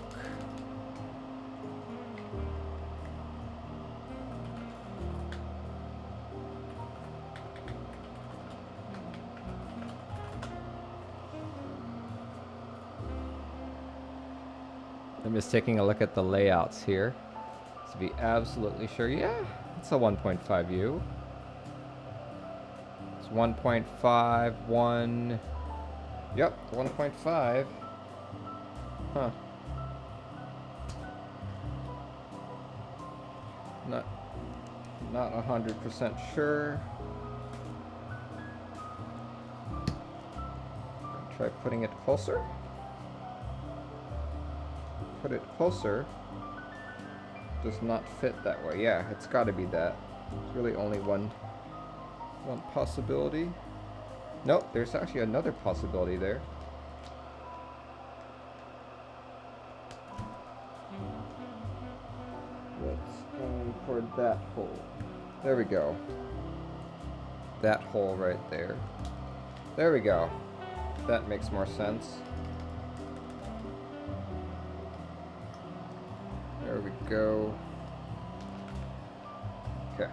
I'm just taking a look at the layouts here to be absolutely sure. Yeah, it's a 1.5U. 1.5, 1. Yep, 1.5. Huh. Not 100% sure. Try putting it closer. Put it closer. Does not fit that way. Yeah, it's got to be that. It's really only one possibility. Nope, there's actually another possibility there. Let's aim for that hole. There we go. That hole right there. There we go. That makes more sense. There we go. Okay.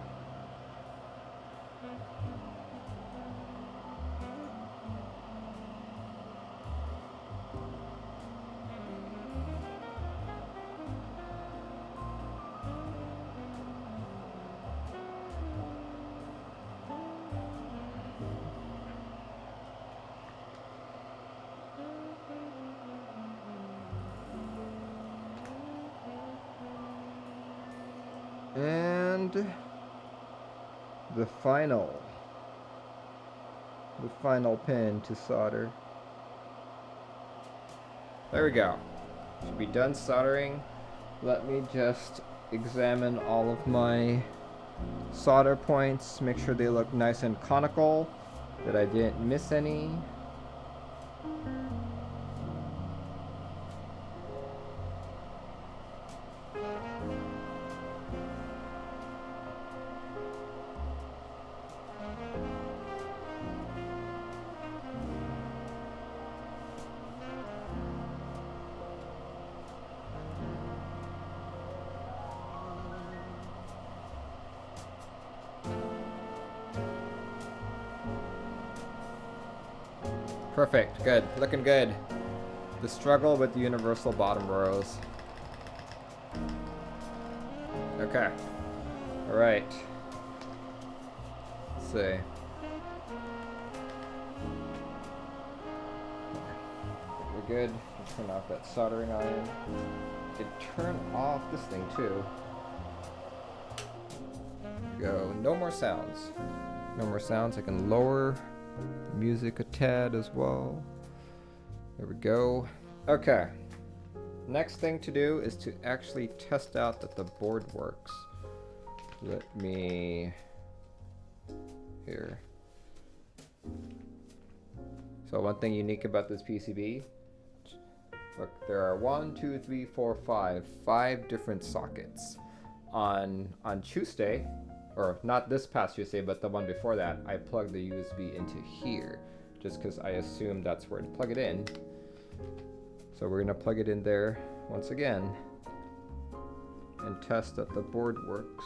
And the final pin to solder. There we go. Should be done soldering. Let me just examine all of my solder points, make sure they look nice and conical, that I didn't miss any. Perfect, good, looking good. The struggle with the universal bottom rows. Okay, all right. Let's see. We're good. Let's turn off that soldering iron. Could turn off this thing too. There we go. No more sounds. No more sounds. I can lower the music a tad as well. There we go. Okay. Next thing to do is to actually test out that the board works. Let me... Here. So one thing unique about this PCB, look, there are 5 different sockets. On Tuesday, or not this past Tuesday, but the one before that, I plugged the USB into here, just because I assumed that's where to plug it in. So we're gonna plug it in there once again, and test that the board works.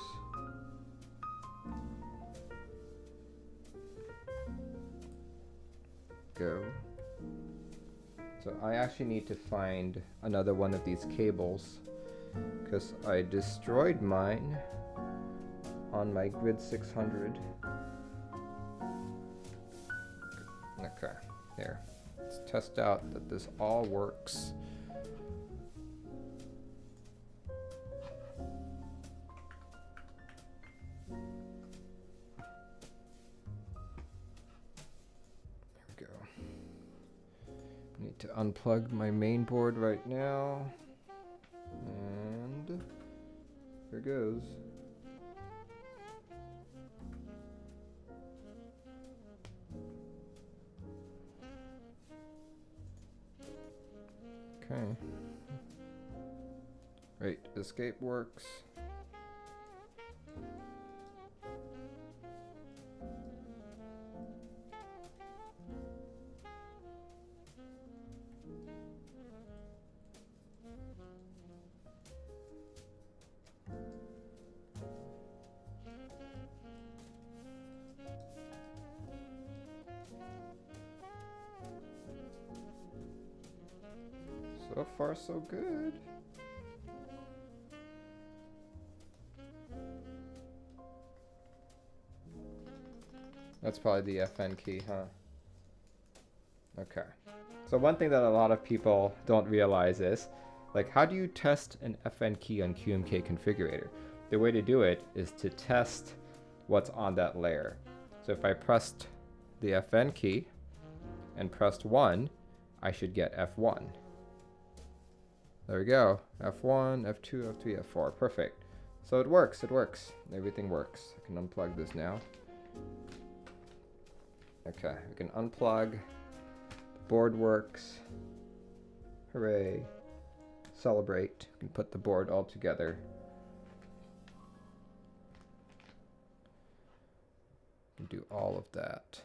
go. So I actually need to find another one of these cables because I destroyed mine on my Grid 600. Okay, there. Let's test out that this all works. Need to unplug my main board right now. And here goes. Okay. Right, escape works. So far, so good. That's probably the FN key, huh? Okay. So one thing that a lot of people don't realize is, like, how do you test an FN key on QMK configurator? The way to do it is to test what's on that layer. So if I pressed the FN key and pressed 1, I should get F1. There we go. F1, F2, F3, F4. Perfect. So it works. It works. Everything works. I can unplug this now. Okay, we can unplug. The board works. Hooray. Celebrate. We can put the board all together. We can do all of that.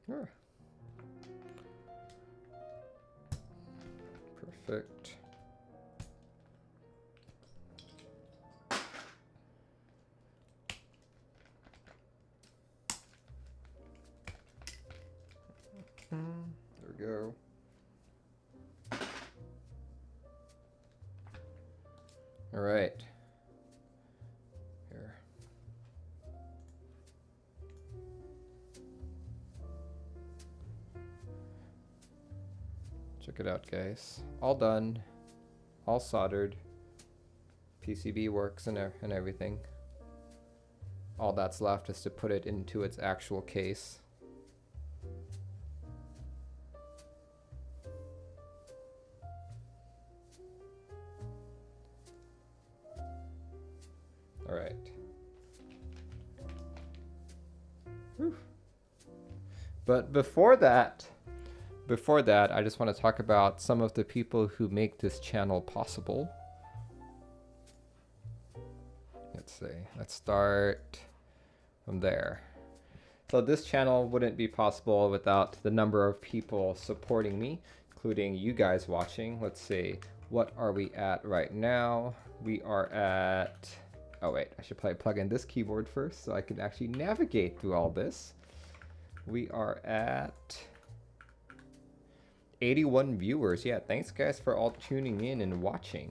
Sure. Perfect. There we go. All right. Here. Check it out, guys. All done. All soldered. PCB works and everything. All that's left is to put it into its actual case. All right. Whew. But before that, I just want to talk about some of the people who make this channel possible. Let's see. Let's start from there. So this channel wouldn't be possible without the number of people supporting me, including you guys watching. Let's see. What are we at right now? We are at... Oh wait, I should probably plug in this keyboard first so I can actually navigate through all this. We are at 81 viewers. Yeah, thanks guys for all tuning in and watching.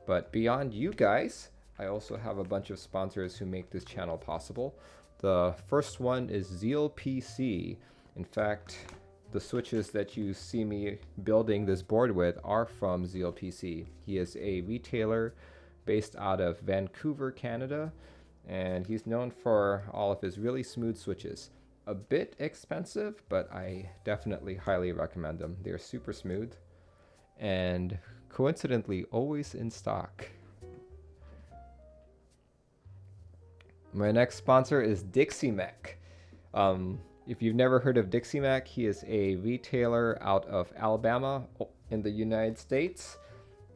But beyond you guys, I also have a bunch of sponsors who make this channel possible. The first one is Zeal PC. In fact, the switches that you see me building this board with are from Zeal PC. He is a retailer based out of Vancouver, Canada, and he's known for all of his really smooth switches. A bit expensive, but I definitely highly recommend them. They're super smooth and coincidentally always in stock. My next sponsor is Dixie Mech. If you've never heard of Dixie Mech, he is a retailer out of Alabama in the United States.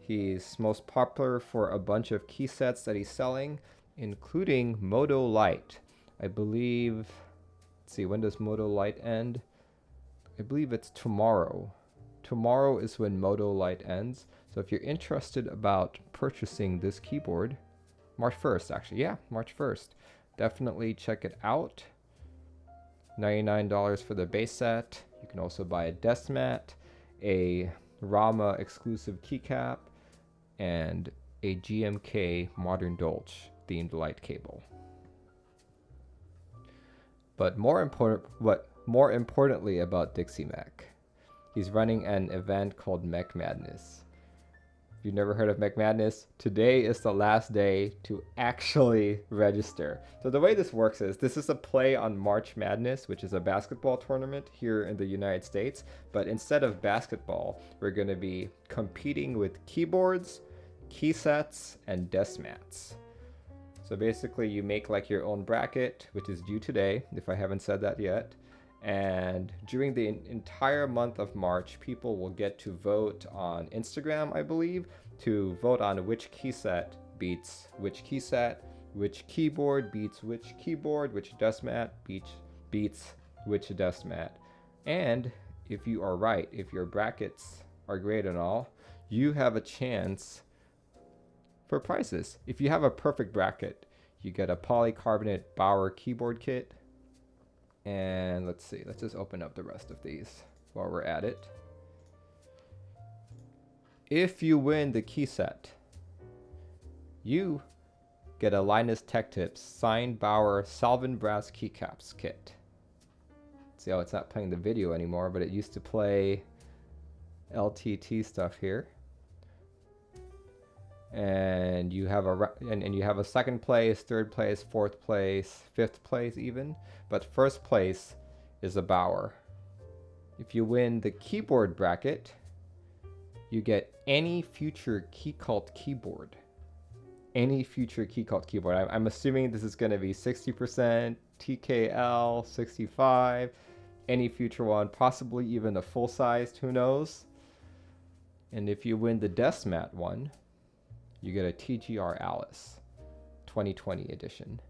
He's most popular for a bunch of key sets that he's selling, including Moto Light. I believe, let's see, when does Moto Light end? I believe it's tomorrow. Tomorrow is when Moto Light ends. So if you're interested about purchasing this keyboard, March 1st actually, yeah, March 1st. definitely check it out. $99 for the base set. You can also buy a desk mat, a Rama exclusive keycap, and a GMK Modern Dolce themed light cable. But more importantly about Dixie Mech, he's running an event called Mech Madness. If you've never heard of Mech Madness, today is the last day to actually register. So the way this works is, this is a play on March Madness, which is a basketball tournament here in the United States. But instead of basketball, we're going to be competing with keyboards, key sets, and desk mats. So basically you make like your own bracket, which is due today, if I haven't said that yet. And during the entire month of March, people will get to vote on Instagram, I believe, to vote on which key set beats which key set, which keyboard beats which keyboard, which desk mat beats which desk mat. And if you are right, if your brackets are great and all, you have a chance for prizes. If you have a perfect bracket, you get a polycarbonate Bauer keyboard kit. And let's see, let's just open up the rest of these while we're at it. If you win the key set, you get a Linus Tech Tips signed Bauer Salvin Brass keycaps kit. See how it's not playing the video anymore, but it used to play LTT stuff here. And you have a second place, third place, fourth place, fifth place even, but first place is a Bauer. If you win the keyboard bracket, you get any future Keycult keyboard. Any future Keycult keyboard. I'm assuming this is going to be 60%, TKL, 65, any future one, possibly even a full-sized, who knows. And if you win the desk mat one, you get a TGR Alice 2020 edition.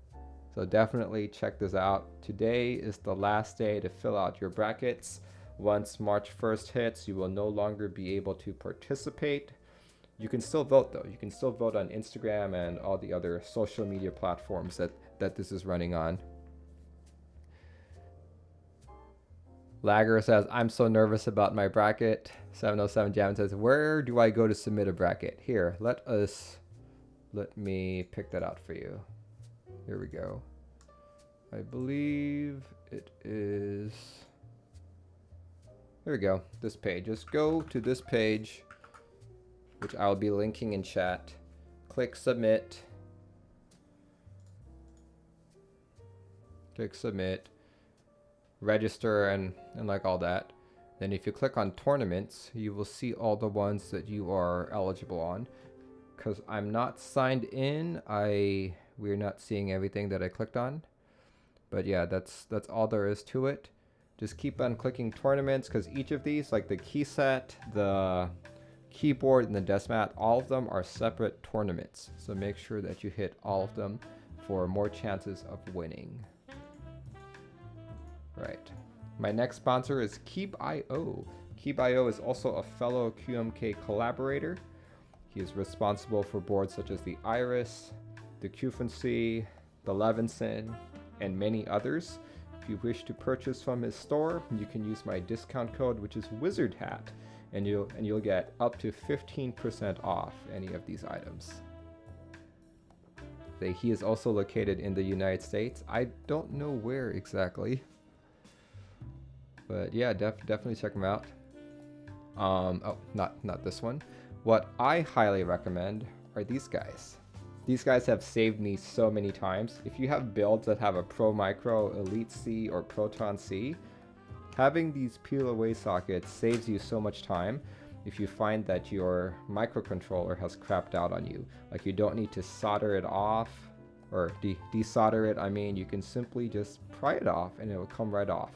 So definitely check this out. Today is the last day to fill out your brackets. Once March 1st hits, you will no longer be able to participate. You can still vote though. You can still vote on Instagram and all the other social media platforms that this is running on. Lagger says, I'm so nervous about my bracket. 707 Jam says, where do I go to submit a bracket? Here, let me pick that out for you. Here we go. I believe it is, here we go, this page. Just go to this page, which I'll be linking in chat. Click submit. Click submit. Register and like all that. Then if you click on tournaments, you will see all the ones that you are eligible on. Because I'm not signed in, we're not seeing everything that I clicked on. But yeah, that's all there is to it. Just keep on clicking tournaments, because each of these, like the key set, the keyboard, and the desk mat, all of them are separate tournaments. So make sure that you hit all of them for more chances of winning. Right. My next sponsor is Keebio. Keebio is also a fellow QMK collaborator. He is responsible for boards such as the Iris, the Cufancy, the Levinson, and many others. If you wish to purchase from his store, you can use my discount code, which is wizardhat, and you'll get up to 15% off any of these items. He is also located in the United States. I don't know where exactly. But yeah, definitely check them out. Oh, not this one. What I highly recommend are these guys. These guys have saved me so many times. If you have builds that have a Pro Micro, Elite C, or Proton C, having these peel away sockets saves you so much time. If you find that your microcontroller has crapped out on you, like you don't need to solder it off or desolder it, I mean, you can simply just pry it off and it will come right off.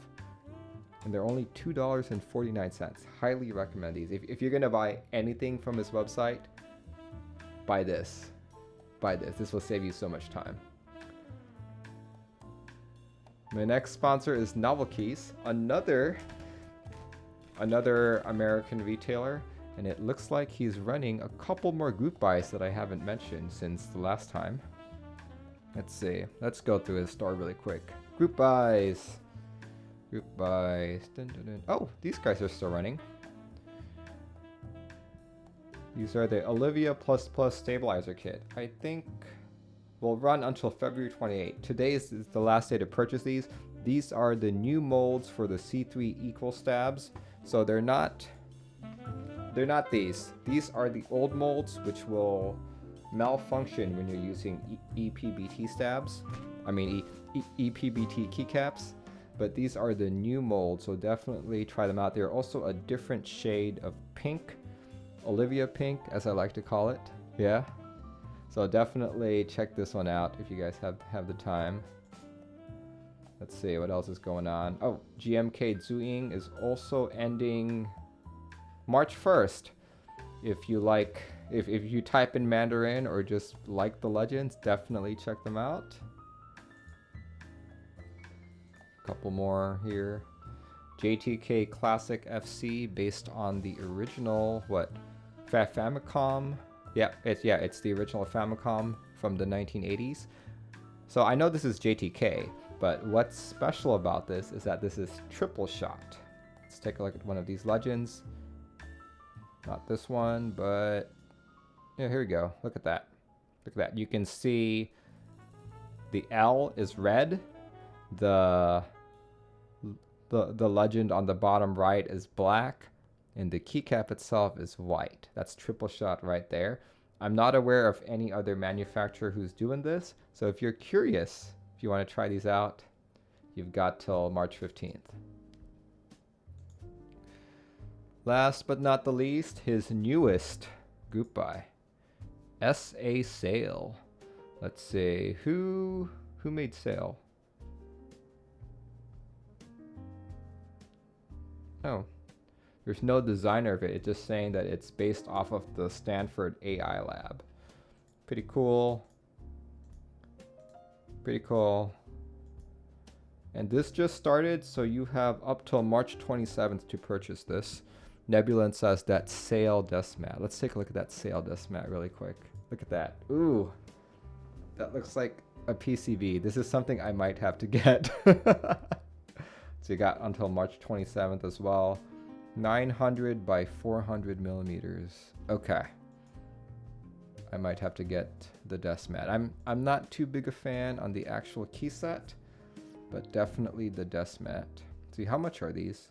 And they're only $2.49. Highly recommend these. If you're gonna buy anything from his website, buy this. Buy this. This will save you so much time. My next sponsor is Novelkeys, another American retailer, and it looks like he's running a couple more group buys that I haven't mentioned since the last time. Let's see. Let's go through his store really quick. Group buys. Group buys. Dun, dun, dun. Oh, these guys are still running. These are the Olivia ++ stabilizer kit. I think will run until February 28th. Today is the last day to purchase these. These are the new molds for the C3 equal stabs. So they're not these. These are the old molds which will malfunction when you're using EPBT stabs. I mean EPBT keycaps. But these are the new molds, so definitely try them out. They're also a different shade of pink. Olivia pink, as I like to call it. Yeah. So definitely check this one out if you guys have the time. Let's see what else is going on. Oh, GMK Zuying is also ending March 1st. If you like, if you type in Mandarin or just like the legends, definitely check them out. Couple more here. JTK Classic FC based on the original Famicom. Yeah, it's the original Famicom from the 1980s. So I know this is JTK, but what's special about this is that this is triple shot. Let's take a look at one of these legends. Not this one, but yeah, here we go. Look at that. Look at that. You can see the L is red. The legend on the bottom right is black. And the keycap itself is white. That's triple shot right there. I'm not aware of any other manufacturer who's doing this. So if you're curious, if you want to try these out, you've got till March 15th. Last but not the least, his newest group buy. SA Sale. Let's see, who made Sale? Oh. There's no designer of it. It's just saying that it's based off of the Stanford AI lab. Pretty cool. Pretty cool. And this just started, so you have up till March 27th to purchase this. Nebulan says that Sale desk mat. Let's take a look at that Sale desk mat really quick. Look at that. Ooh. That looks like a PCB. This is something I might have to get. So you got until March 27th as well. 900 by 400 millimeters. Okay. I might have to get the desk mat. I'm not too big a fan on the actual key set, but definitely the desk mat. See, how much are these?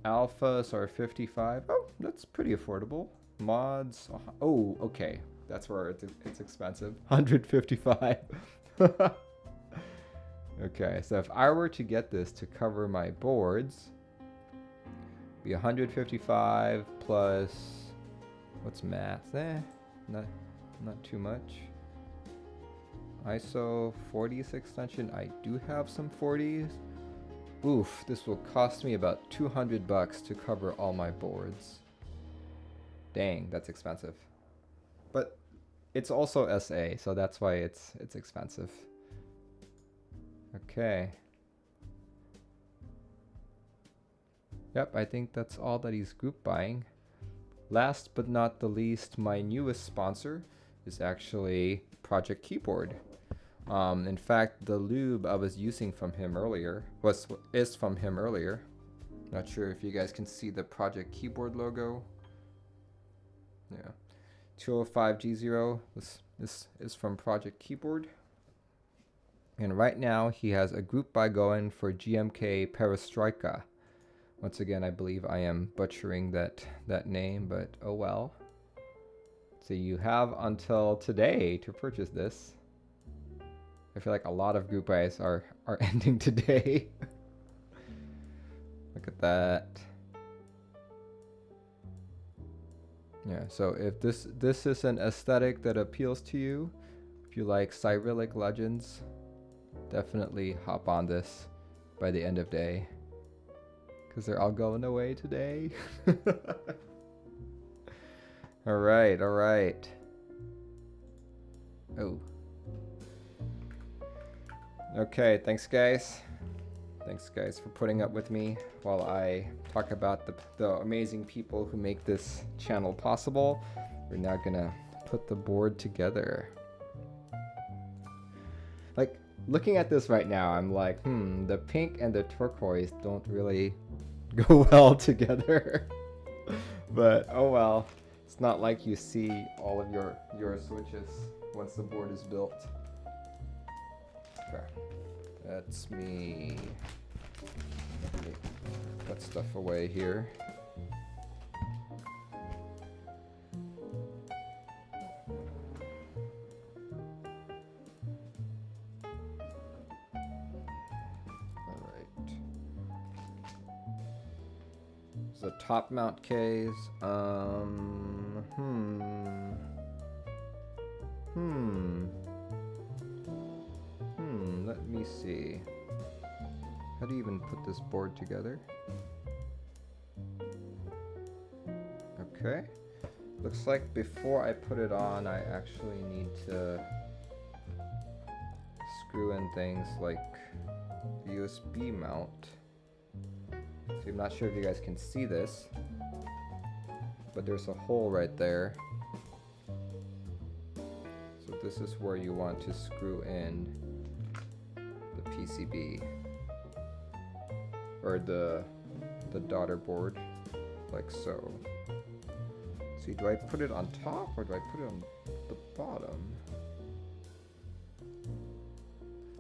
Alphas are 55. Oh, that's pretty affordable. Mods. Oh, okay. That's where it's expensive. 155. Okay, so if I were to get this to cover my boards, be 155 plus, what's math? Not too much. ISO 40s extension. I do have some 40s. Oof, this will cost me about $200 to cover all my boards. Dang, that's expensive. But it's also SA, so that's why it's expensive. Okay. Yep, I think that's all that he's group buying. Last but not the least, my newest sponsor is actually Project Keyboard. In fact, the lube I was using from him earlier is from him earlier. Not sure if you guys can see the Project Keyboard logo. Yeah, 205G0. This is from Project Keyboard. And right now he has a group buy going for GMK Perestroika. Once again, I believe I am butchering that name, but oh well. So you have until today to purchase this. I feel like a lot of group buys are ending today. Look at that. Yeah, so if this is an aesthetic that appeals to you, if you like Cyrillic legends, definitely hop on this by the end of day, because they're all going away today. All right. Oh. Okay, thanks guys. Thanks guys for putting up with me while I talk about the amazing people who make this channel possible. We're now gonna put the board together. Like, looking at this right now, I'm like, the pink and the turquoise don't really go well together. But, oh well. It's not like you see all of your switches once the board is built. Okay. That's me. Put stuff away here. The top mount case. Let me see. How do you even put this board together? Okay. Looks like before I put it on, I actually need to screw in things like the USB mount. So I'm not sure if you guys can see this, but there's a hole right there. So this is where you want to screw in the PCB or the daughter board, like so. See, do I put it on top or do I put it on the bottom?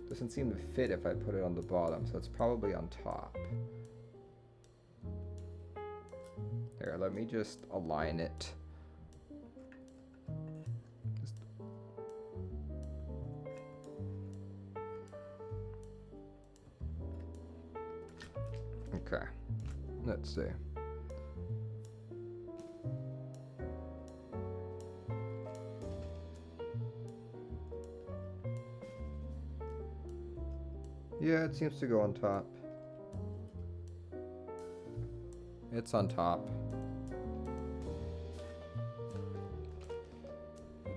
Doesn't seem to fit if I put it on the bottom, so it's probably on top. There, let me just align it. Okay, let's see. Yeah, it seems to go on top. It's on top.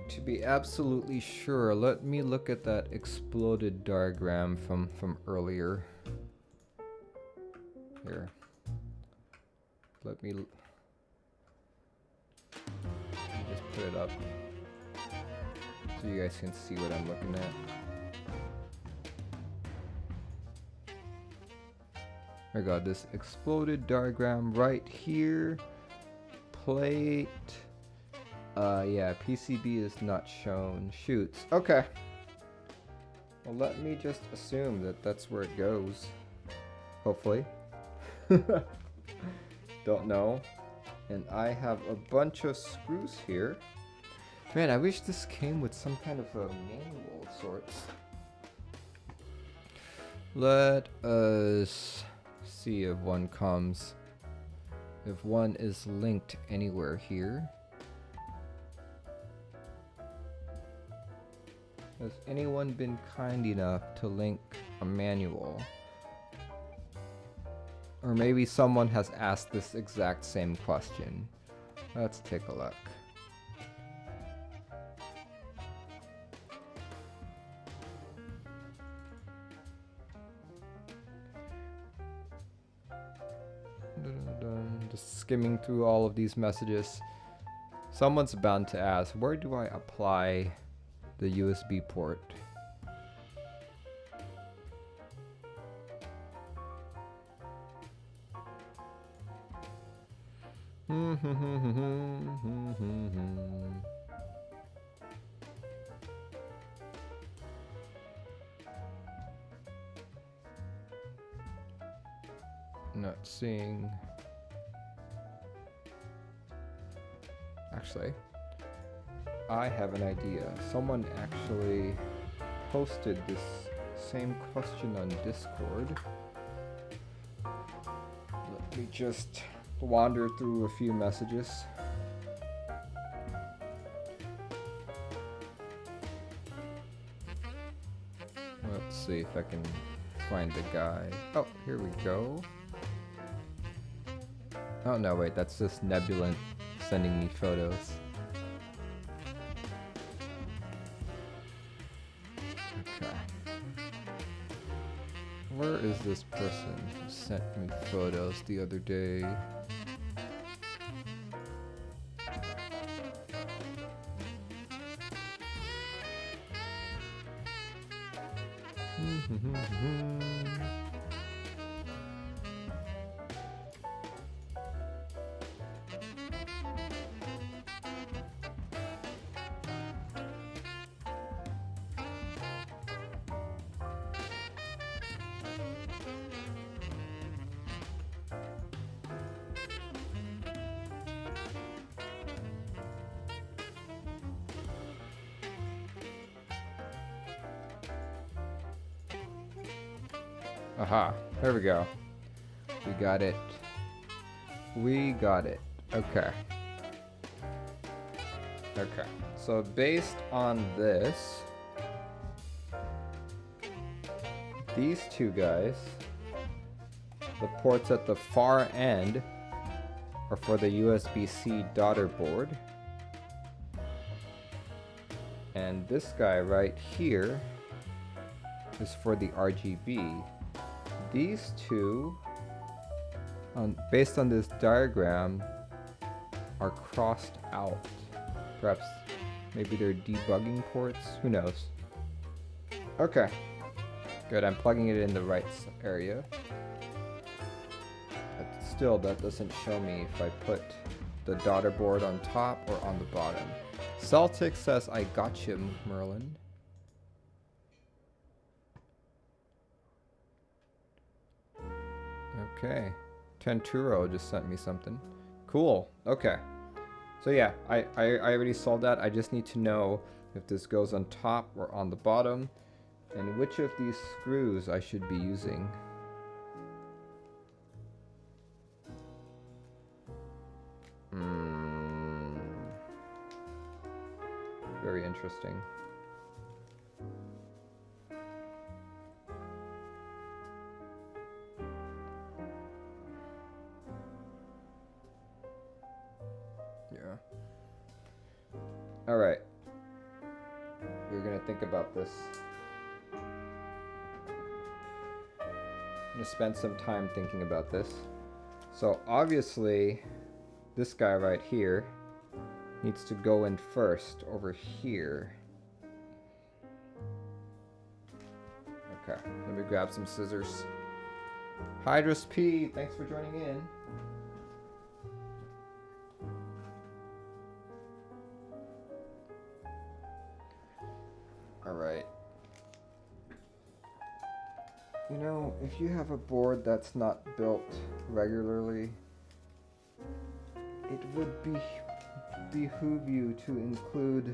To be absolutely sure, let me look at that exploded diagram from earlier. Here. Let me just put it up so you guys can see what I'm looking at. I got this exploded diagram right here. Plate. Yeah, PCB is not shown. Shoots. Okay. Well, let me just assume that that's where it goes. Hopefully. Don't know. And I have a bunch of screws here. Man, I wish this came with some kind of a manual of sorts. Let us see if one comes. If one is linked anywhere here. Has anyone been kind enough to link a manual? Or maybe someone has asked this exact same question. Let's take a look. Just skimming through all of these messages. Someone's bound to ask, where do I apply the USB port? Not seeing. Actually, I have an idea. Someone actually posted this same question on Discord. Let me just wander through a few messages. Let's see if I can find the guy. Oh, here we go. Oh no, wait, that's just Nebulant sending me photos. Okay. Where is this person who sent me photos the other day? Aha, there we go. We got it. We got it. Okay. Okay. So based on this, these two guys, the ports at the far end are for the USB-C daughter board. And this guy right here is for the RGB. These two, based on this diagram, are crossed out. Perhaps maybe they're debugging ports, who knows. Okay, good, I'm plugging it in the right area. But still, that doesn't show me if I put the daughter board on top or on the bottom. Celtic says, I got you, Merlin. Okay, Tenturo just sent me something. Cool, okay. So yeah, I already solved that. I just need to know if this goes on top or on the bottom, and which of these screws I should be using. Very interesting. Yeah. All right. We're gonna think about this. I'm gonna spend some time thinking about this. So obviously, this guy right here needs to go in first over here. Okay, let me grab some scissors. Hydrus P, thanks for joining in. All right. You know, if you have a board that's not built regularly, it would behoove you to include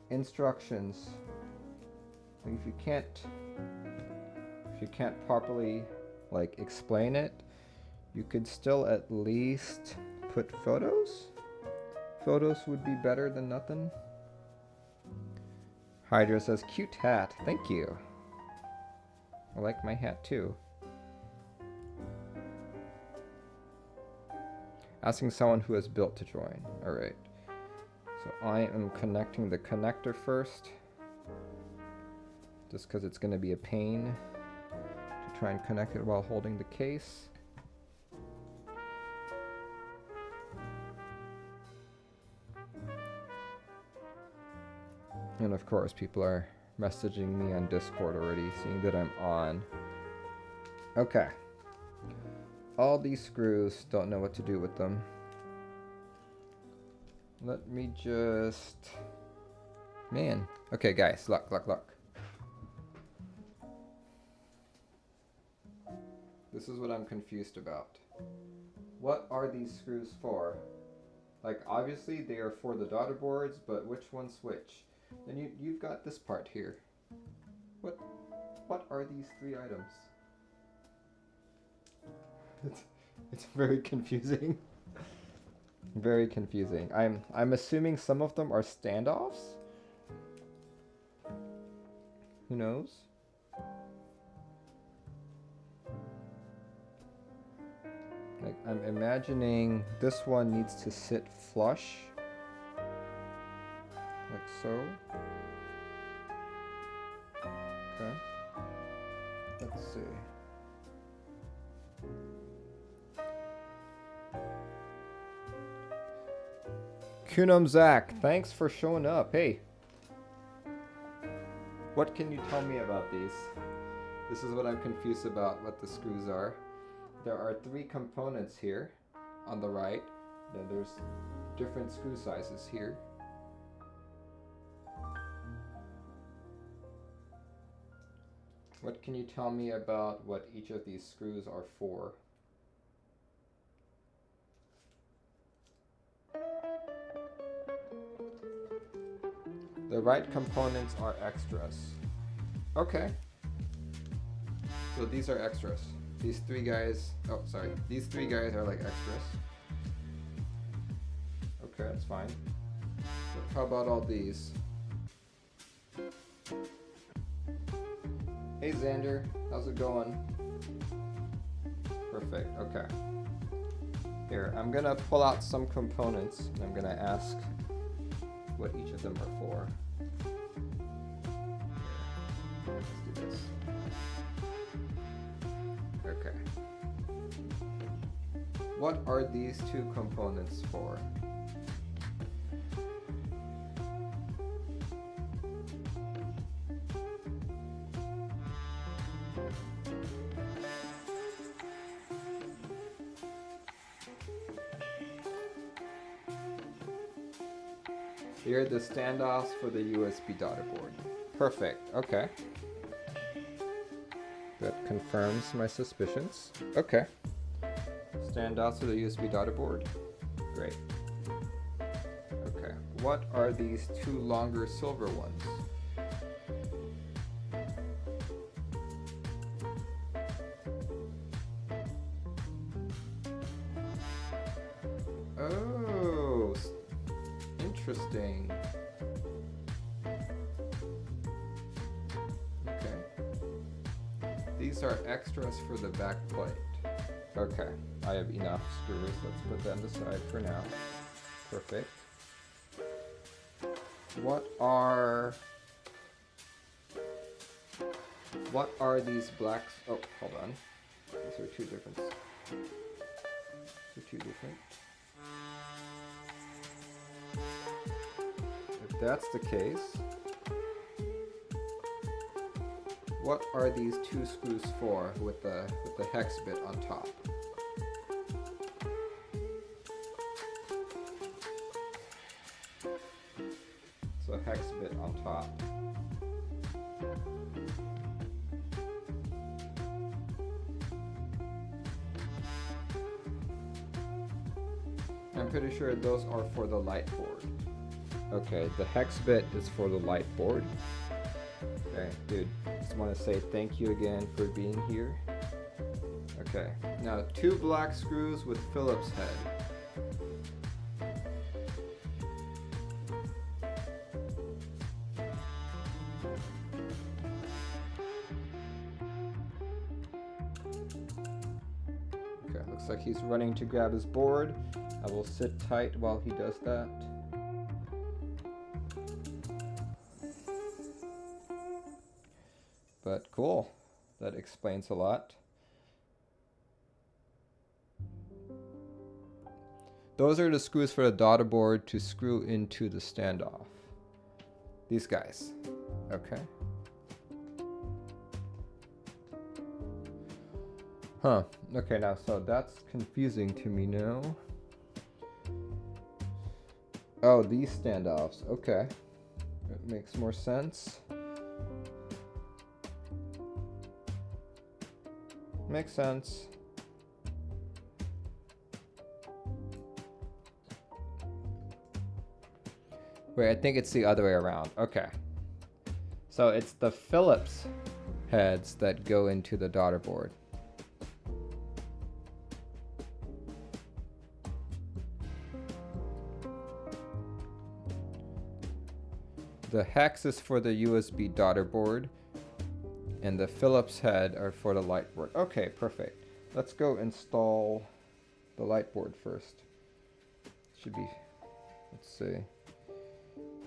instructions. Like if you can't properly like explain it, you could still at least put photos. Photos would be better than nothing. Hydra says, cute hat, thank you. I like my hat too. Asking someone who has built to join. Alright. So I am connecting the connector first. Just because it's going to be a pain to try and connect it while holding the case. And of course, people are messaging me on Discord already, seeing that I'm on. Okay. All these screws, don't know what to do with them. Let me just... Man. Okay, guys, look. This is what I'm confused about. What are these screws for? Like, obviously they are for the daughter boards, but which one's which? Then you've got this part here. What are these three items? It's very confusing. Very confusing. I'm assuming some of them are standoffs? Who knows? Like, I'm imagining this one needs to sit flush. Like so. Okay. Let's see. Kunum Zach, thanks for showing up. Hey. What can you tell me about these? This is what I'm confused about, what the screws are. There are 3 components here on the right. Then there's different screw sizes here. What can you tell me about what each of these screws are for? The right components are extras. Okay. So these are extras. These 3 guys, oh sorry, these 3 guys are like extras. Okay, that's fine. But how about all these? Hey Xander, how's it going? Perfect, okay. Here, I'm gonna pull out some components and I'm gonna ask what each of them are for. Let's do this. Okay. What are these 2 components for? Here are the standoffs for the USB daughter board. Perfect, okay. That confirms my suspicions. Okay. Standoffs for the USB daughter board. Great. Okay. What are these 2 longer silver ones? Oh, interesting. Okay. These are extras for the back plate. Okay, I have enough screws. Let's put them aside for now. Perfect. What are these blacks? Oh, hold on. These are 2 different. They're 2 different. If that's the case, what are these 2 screws for with the hex bit on top? So a hex bit on top. I'm pretty sure those are for the light board. Okay, the hex bit is for the light board. Okay, dude, just want to say thank you again for being here. Okay, now 2 black screws with Phillips head. Okay, looks like he's running to grab his board. I will sit tight while he does that. But cool, that explains a lot. Those are the screws for the daughter board to screw into the standoff. These guys, okay. Huh, okay, now so that's confusing to me now. Oh, these standoffs, okay. That makes more sense. Makes sense. Wait, I think it's the other way around. Okay. So it's the Phillips heads that go into the daughter board. The hex is for the USB daughter board, and the Phillips head are for the light board. Okay, perfect. Let's go install the light board first. Should be, let's see.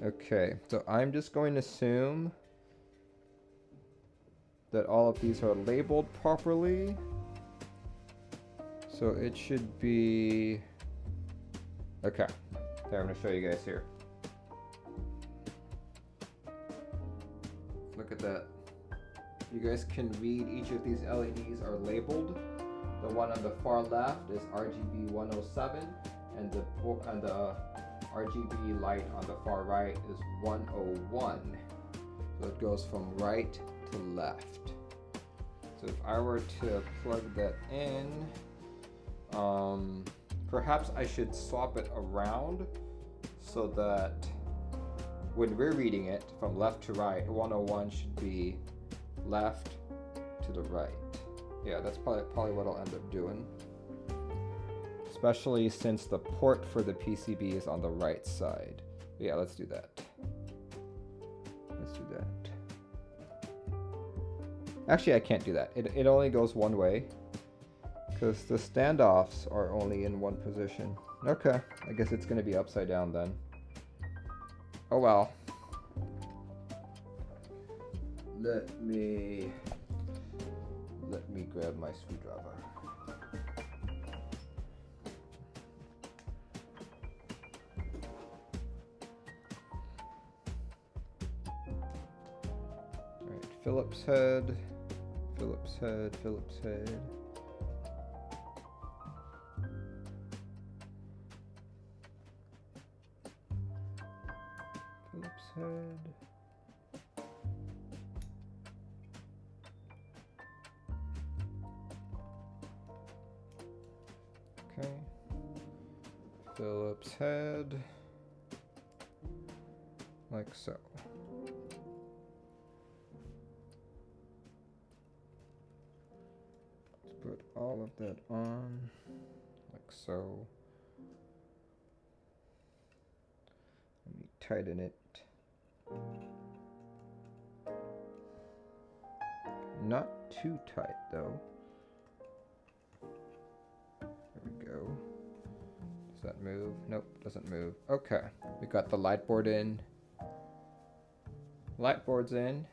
Okay, so I'm just going to assume that all of these are labeled properly. So it should be, okay. Okay, I'm gonna show you guys here. Look at that. You guys can read each of these LEDs are labeled. The one on the far left is RGB 107, and the RGB light on the far right is 101. So it goes from right to left. So if I were to plug that in, perhaps I should swap it around so that when we're reading it from left to right, 101 should be left to the right. Yeah, that's probably what I'll end up doing. Especially since the port for the PCB is on the right side. Yeah, let's do that. Let's do that. Actually, I can't do that. It only goes one way, because the standoffs are only in one position. Okay, I guess it's going to be upside down then. Oh well. Let me grab my screwdriver. Alright, Phillips head, Phillips head, Phillips head. Phillips head. Okay. Phillips head. Like so. Let's put all of that on. Like so. Let me tighten it. Not too tight though. There we go. Does that move? Nope, doesn't move. Okay, we got the light board in. Light board's in.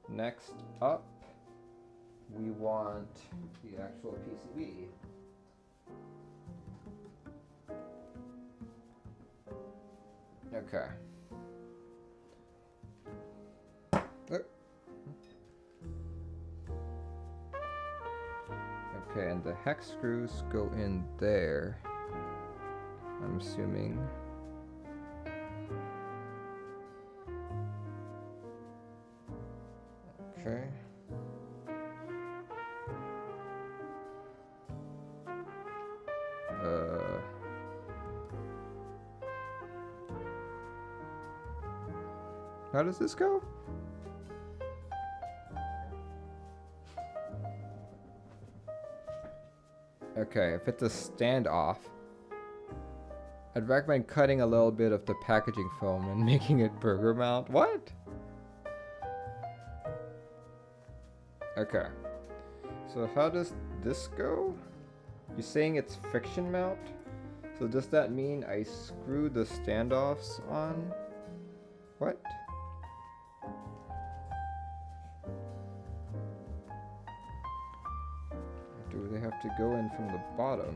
Next up, we want the actual PCB. Okay. Okay, and the hex screws go in there, I'm assuming. Okay. How does this go? Okay, if it's a standoff, I'd recommend cutting a little bit of the packaging film and making it burger mount. What? Okay. So how does this go? You're saying it's friction mount? So does that mean I screw the standoffs on? What? Do they have to go in from the bottom?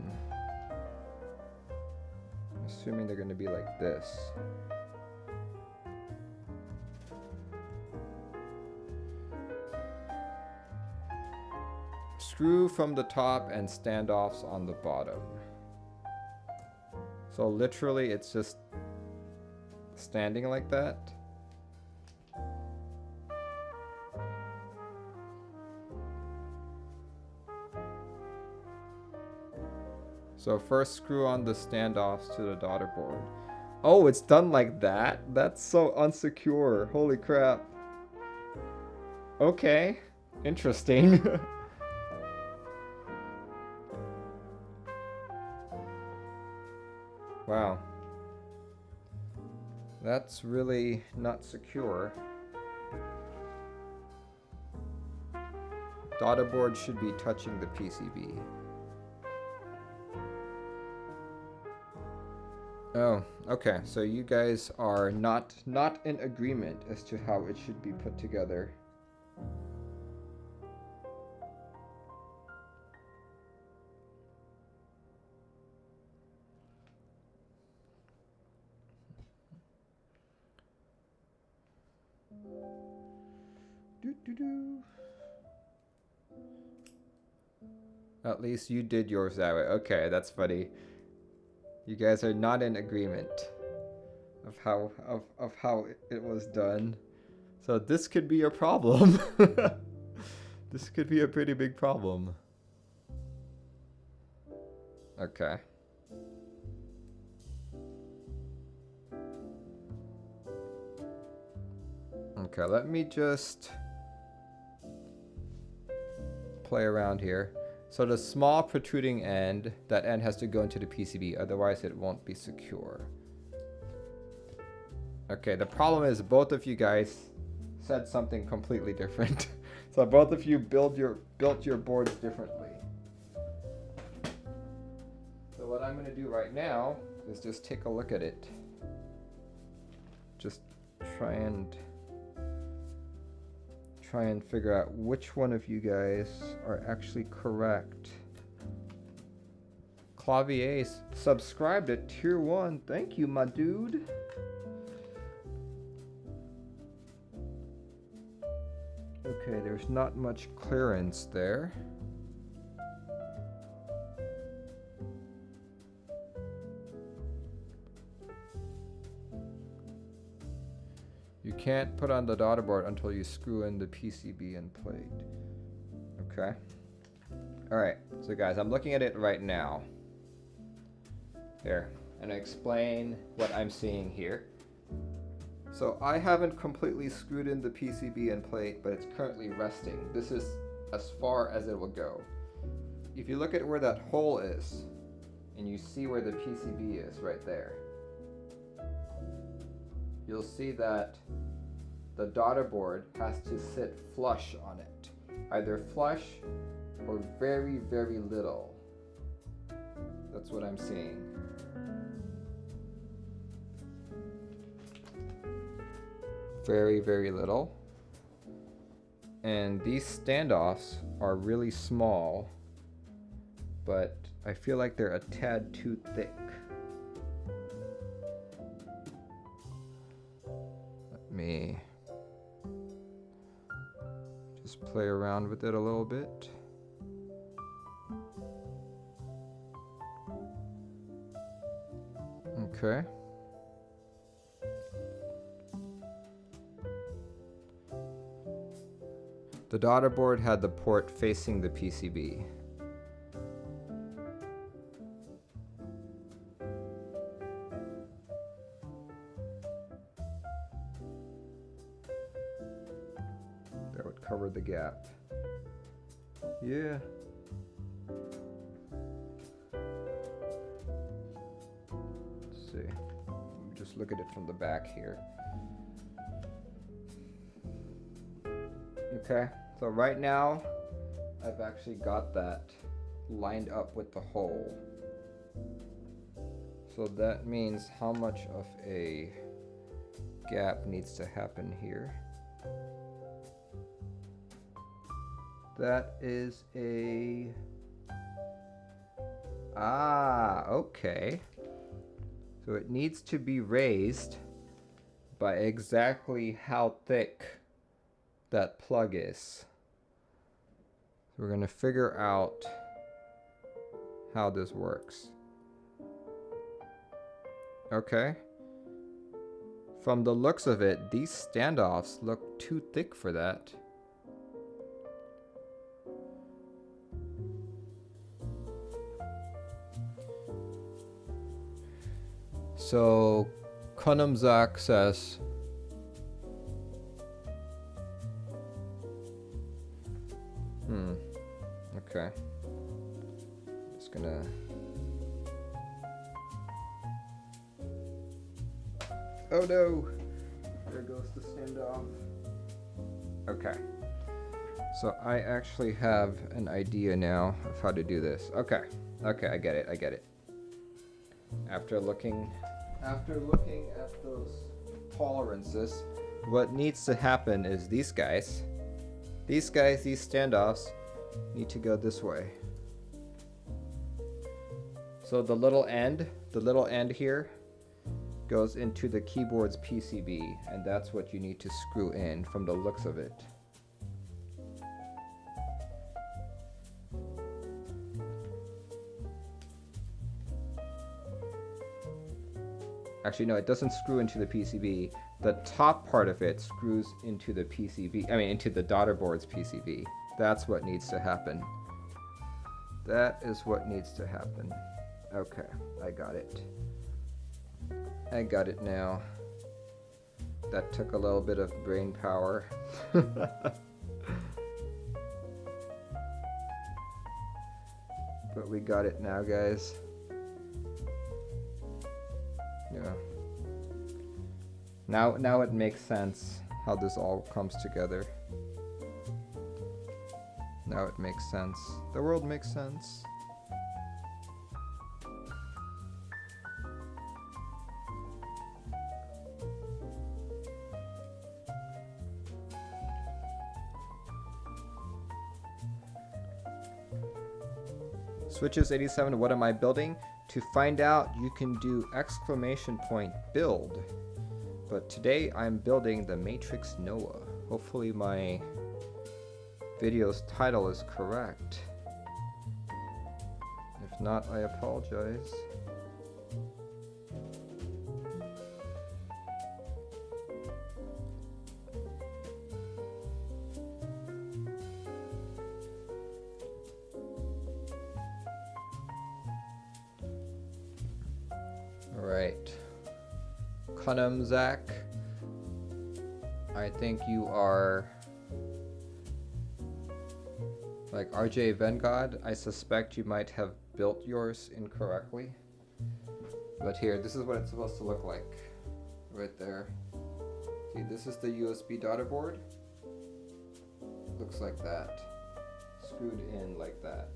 Assuming they're going to be like this. Screw from the top and standoffs on the bottom. So literally it's just standing like that. So first screw on the standoffs to the daughter board. Oh, it's done like that? That's so unsecure. Holy crap. Okay. Interesting. Wow. That's really not secure. Daughter board should be touching the PCB. Oh, okay. So you guys are not in agreement as to how it should be put together. Doo-doo. At least you did yours that way. Okay, that's funny. You guys are not in agreement of how it was done. So this could be a problem. This could be a pretty big problem. Okay. Okay, let me just play around here. So the small protruding end, that end has to go into the PCB, otherwise it won't be secure. Okay, the problem is both of you guys said something completely different. So both of you built your boards differently. So what I'm going to do right now is just take a look at it. Just try and figure out which one of you guys are actually correct. Clavier's subscribed at tier 1. Thank you, my dude. Okay, there's not much clearance there. You can't put on the daughter board until you screw in the PCB and plate. Okay. Alright, so guys, I'm looking at it right now. Here, and I explain what I'm seeing here. So I haven't completely screwed in the PCB and plate, but it's currently resting. This is as far as it will go. If you look at where that hole is, and you see where the PCB is right there, you'll see that the daughter board has to sit flush on it. Either flush or very, very little. That's what I'm seeing. Very, very little. And these standoffs are really small, but I feel like they're a tad too thick. Let me just play around with it a little bit. Okay. The daughter board had the port facing the PCB. That would cover the gap. Yeah. Let's see. Let me just look at it from the back here. Okay. So right now, I've actually got that lined up with the hole. So that means how much of a gap needs to happen here. That is a... okay. So it needs to be raised by exactly how thick that plug is. So we're going to figure out how this works. Okay. From the looks of it, these standoffs look too thick for that. So Konumzak says, okay. Just gonna... Oh no! There goes the standoff. Okay. So I actually have an idea now of how to do this. Okay. Okay, I get it. After looking at those tolerances, what needs to happen is these standoffs need to go this way. So the little end here goes into the keyboard's PCB, and that's what you need to screw in from the looks of it. Actually, no, it doesn't screw into the PCB. The top part of it screws into the PCB, I mean, into the daughter board's PCB. That's what needs to happen. That is what needs to happen. Okay, I got it. I got it now. That took a little bit of brain power. But we got it now, guys. Yeah. Now it makes sense how this all comes together. Now it makes sense. The world makes sense. Switches 87, what am I building? To find out, you can do !build. But today I'm building the Matrix Noah. Hopefully my video's title is correct. If not, I apologize. Alright. Zach. I think you are like RJ Vengod. I suspect you might have built yours incorrectly. But here, this is what it's supposed to look like. Right there. See, this is the USB daughter board. Looks like that. Screwed in like that.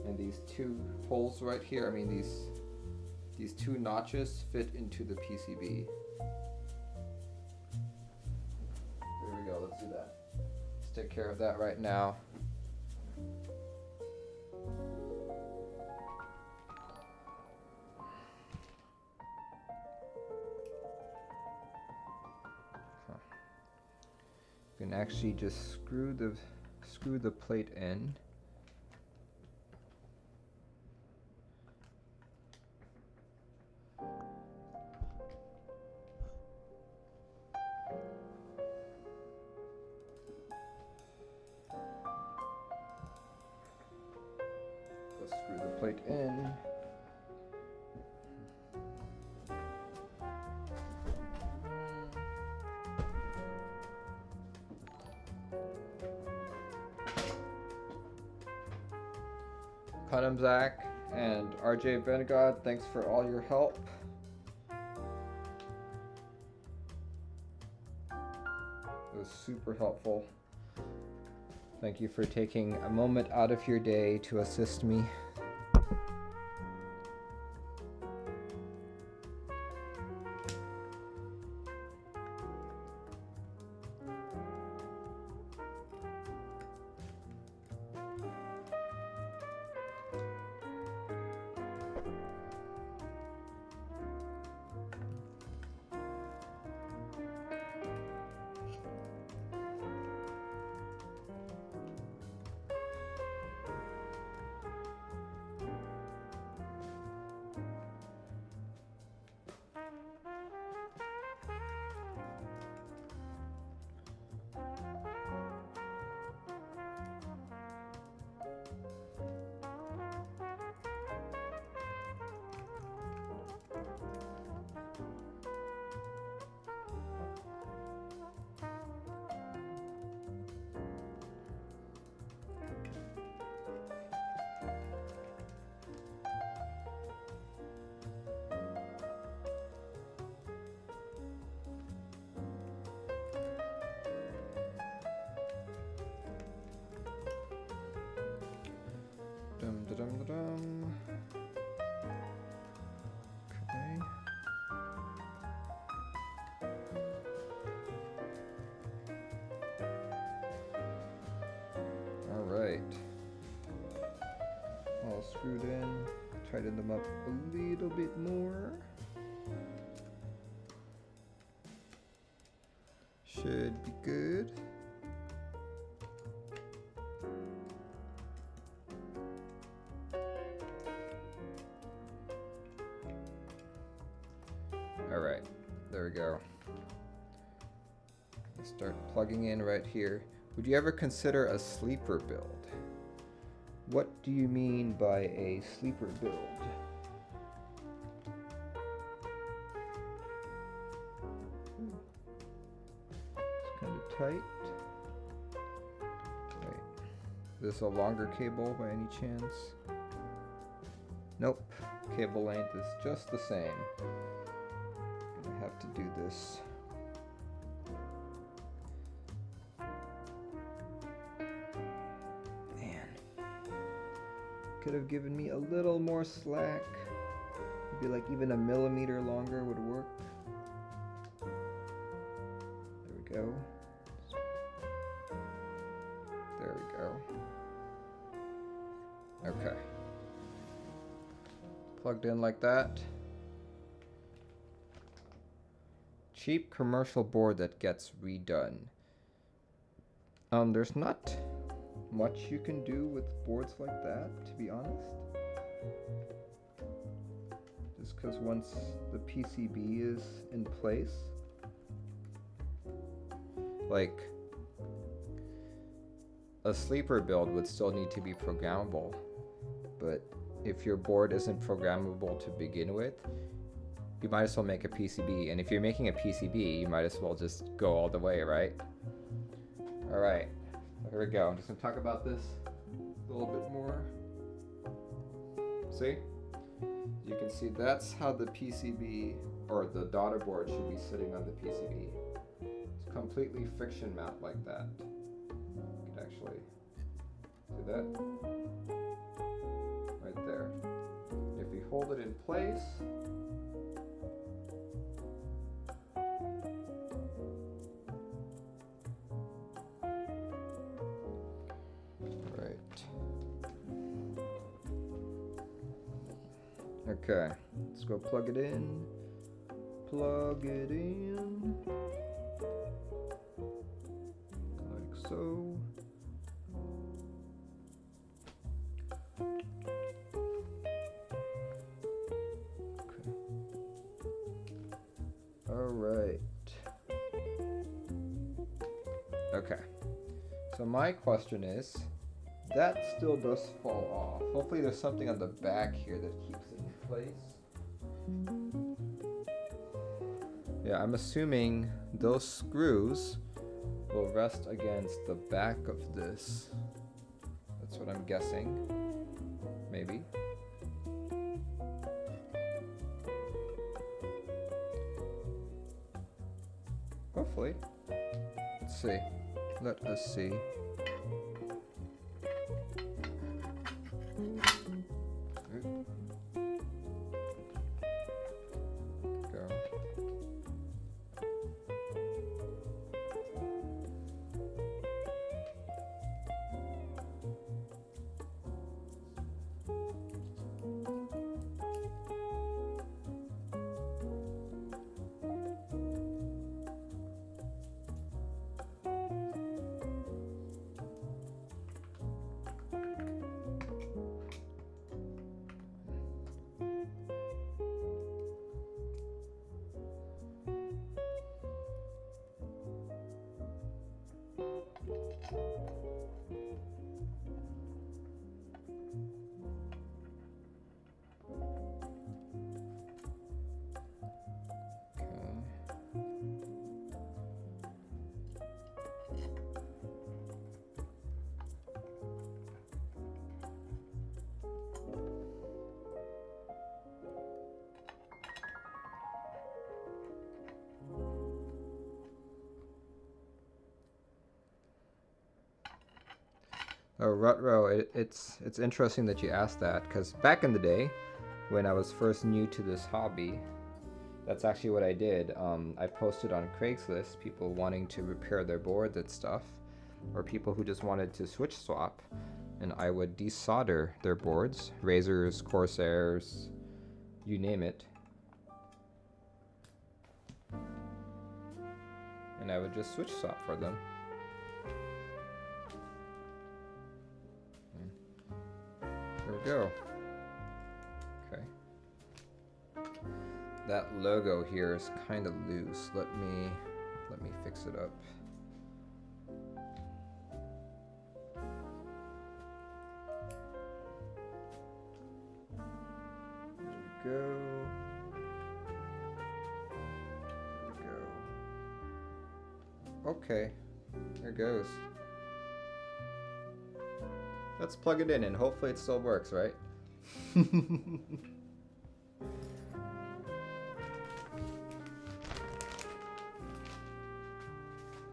And these two holes right here, I mean these two notches fit into the PCB. There we go, let's do that. Let's take care of that right now. You can actually just screw the plate in. Screw the plate in. Zach and RJ Vengod, thanks for all your help. It was super helpful. Thank you for taking a moment out of your day to assist me. Okay. All right. All screwed in. Tighten them up a little bit more. Should be good. Alright, there we go. Start plugging in right here. Would you ever consider a sleeper build? What do you mean by a sleeper build? It's kind of tight. Wait, is this a longer cable by any chance? Nope, cable length is just the same. I'm gonna have to do this. Could have given me a little more slack. Maybe like even a millimeter longer would work. There we go. There we go. Okay. Plugged in like that. Cheap commercial board that gets redone. There's not much you can do with boards like that, to be honest. Just because once the PCB is in place, like a sleeper build would still need to be programmable, but if your board isn't programmable to begin with, you might as well make a PCB. And if you're making a PCB, you might as well just go all the way, right? All right. Here we go. I'm just going to talk about this a little bit more. See? You can see that's how the PCB or the daughter board should be sitting on the PCB. It's completely friction mount like that. You can actually see that? Right there. If we hold it in place, okay, let's go plug it in. Plug it in. Like so. Okay. Alright. Okay. So my question is, that still does fall off. Hopefully there's something on the back here that keeps it in place. Yeah, I'm assuming those screws will rest against the back of this. That's what I'm guessing. Maybe. Hopefully. Let's see. Let us see. Oh, Rutro, it's interesting that you asked that, because back in the day, when I was first new to this hobby, that's actually what I did. I posted on Craigslist people wanting to repair their boards and stuff, or people who just wanted to switch swap, and I would desolder their boards, Razors, Corsairs, you name it. And I would just switch swap for them. There we go. Okay. that logo here is kind of loose. Let me fix it up. There we go. There we go. Okay, there it goes. Let's plug it in and hopefully it still works, right?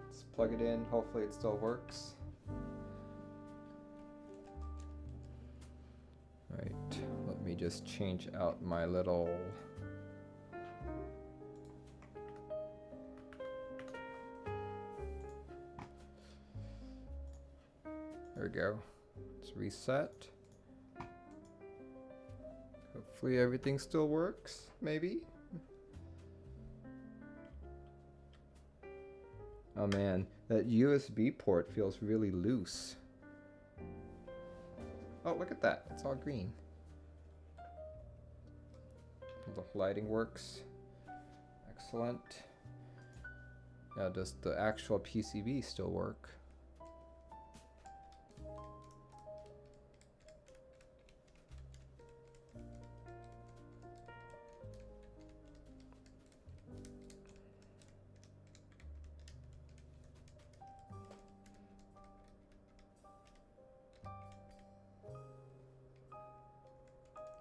Let's plug it in, hopefully it still works. Right, let me just change out my little there we go. Let's reset. Hopefully everything still works, maybe. Oh man, that USB port feels really loose. Oh, look at that, it's all green. The lighting works. Excellent. Now, does the actual PCB still work?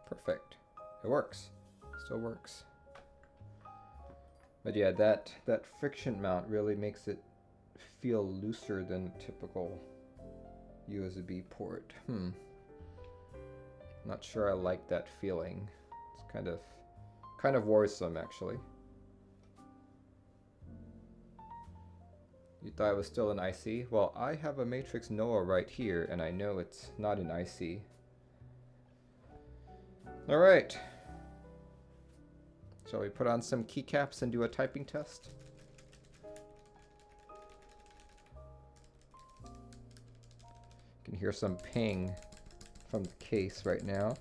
Perfect. It works. Still works. But yeah, that friction mount really makes it feel looser than a typical USB port. Not sure I like that feeling. It's kind of worrisome actually. You thought it was still an IC? Well, I have a Matrix Noah right here and I know it's not an IC. All right. Shall we put on some keycaps and do a typing test? You can hear some ping from the case right now.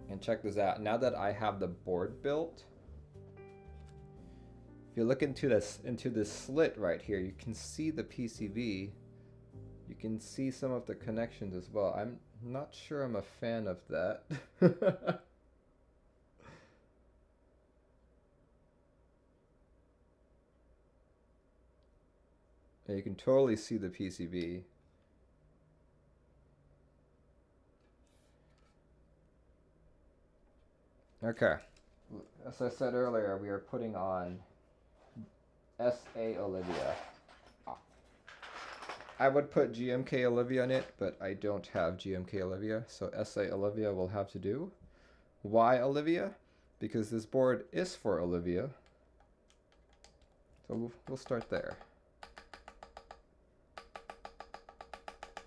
And check this out. Now that I have the board built, if you look into this slit right here, you can see the PCB. You can see some of the connections as well. I'm not sure I'm a fan of that. Yeah, you can totally see the PCB. Okay. As I said earlier, we are putting on SA Olivia. I would put GMK Olivia in it, but I don't have GMK Olivia, so SA Olivia will have to do. Why Olivia? Because this board is for Olivia. So we'll start there.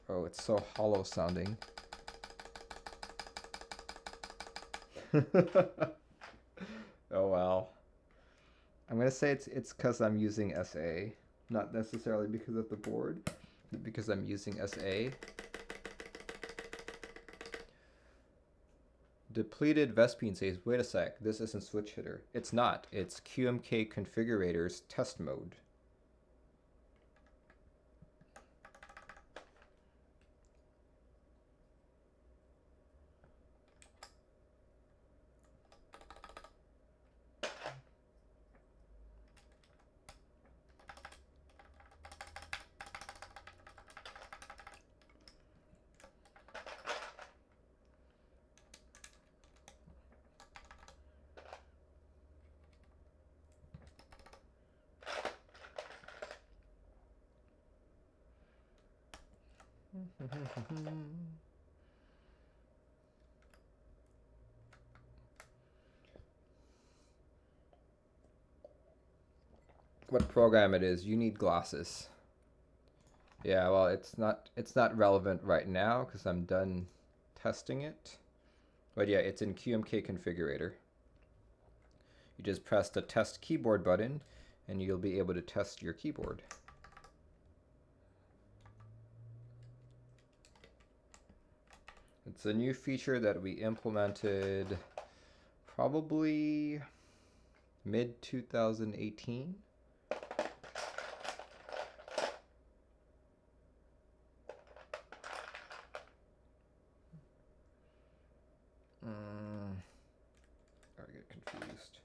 Oh, it's so hollow sounding. Oh well. I'm gonna say it's because I'm using SA, not necessarily because of the board, but because I'm using SA. Depleted Vespine says, wait a sec, this isn't switch hitter. It's not, it's QMK configurator's test mode. What program it is, you need glasses. Yeah, well, it's not relevant right now because I'm done testing it. But yeah, it's in QMK configurator. You just press the test keyboard button and you'll be able to test your keyboard. It's a new feature that we implemented probably mid 2018. I get confused.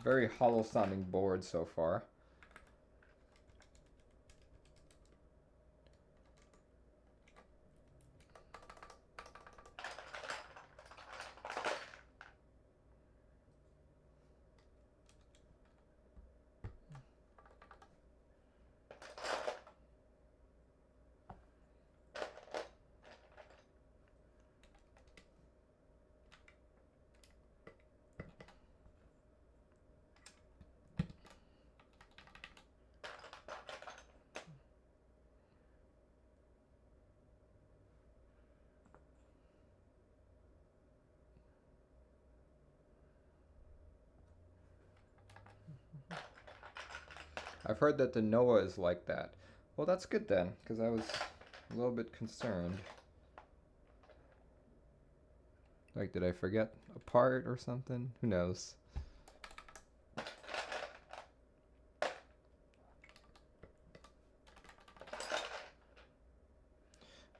Very hollow sounding board so far. I've heard that the Noah is like that. Well, that's good then, because I was a little bit concerned. Like, did I forget a part or something? Who knows?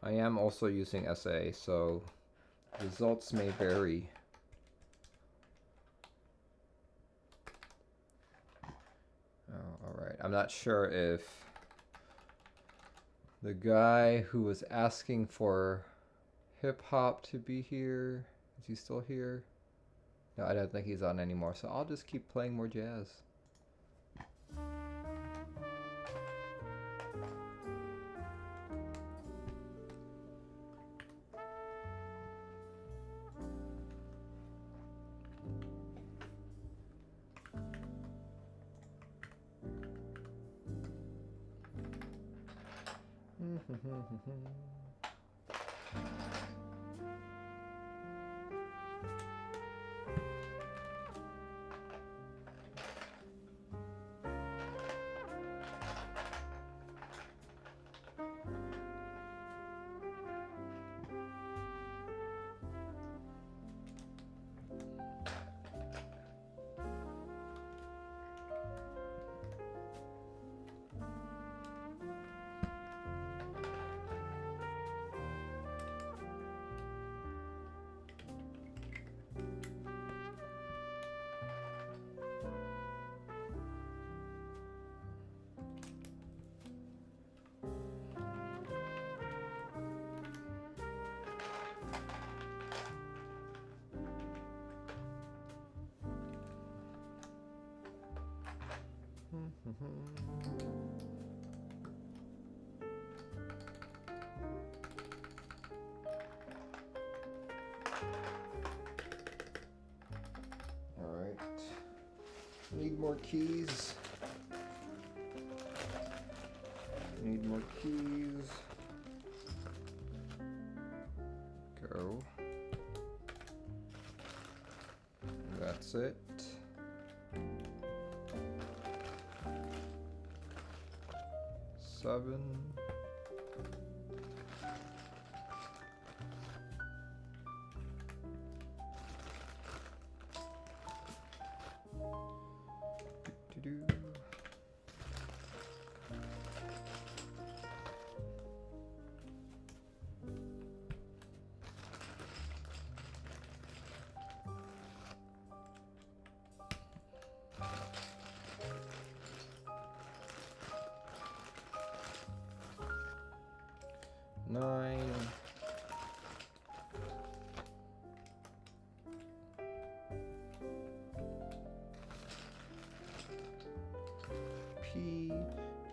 I am also using SA, so results may vary. Alright, I'm not sure if the guy who was asking for hip hop to be here, is he still here? No, I don't think he's on anymore, so I'll just keep playing more jazz. Alright. Need more keys. Need more keys. Go. That's it. Seven. Do-do-do.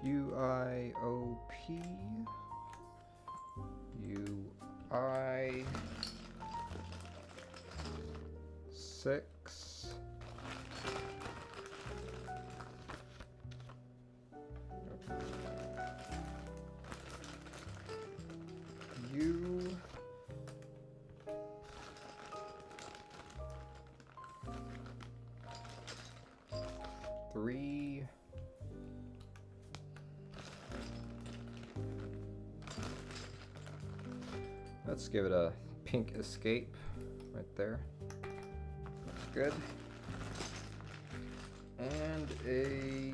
UIOP, UI 6, U 3, let's give it a pink escape right there. That's good. And a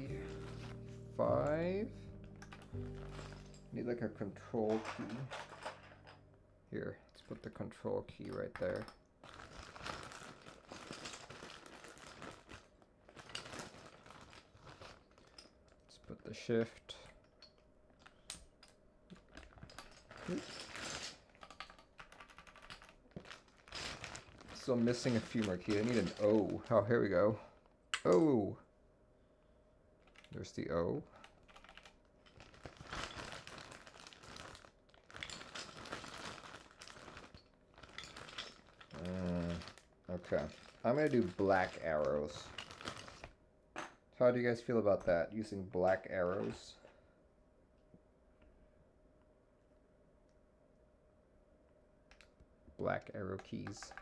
5. Need like a control key. Here, let's put the control key right there. Let's put the shift. Still missing a few more keys. I need an O. Oh, here we go. O. There's the O. Okay. I'm gonna do black arrows. How do you guys feel about that? Using black arrows? Black arrow keys.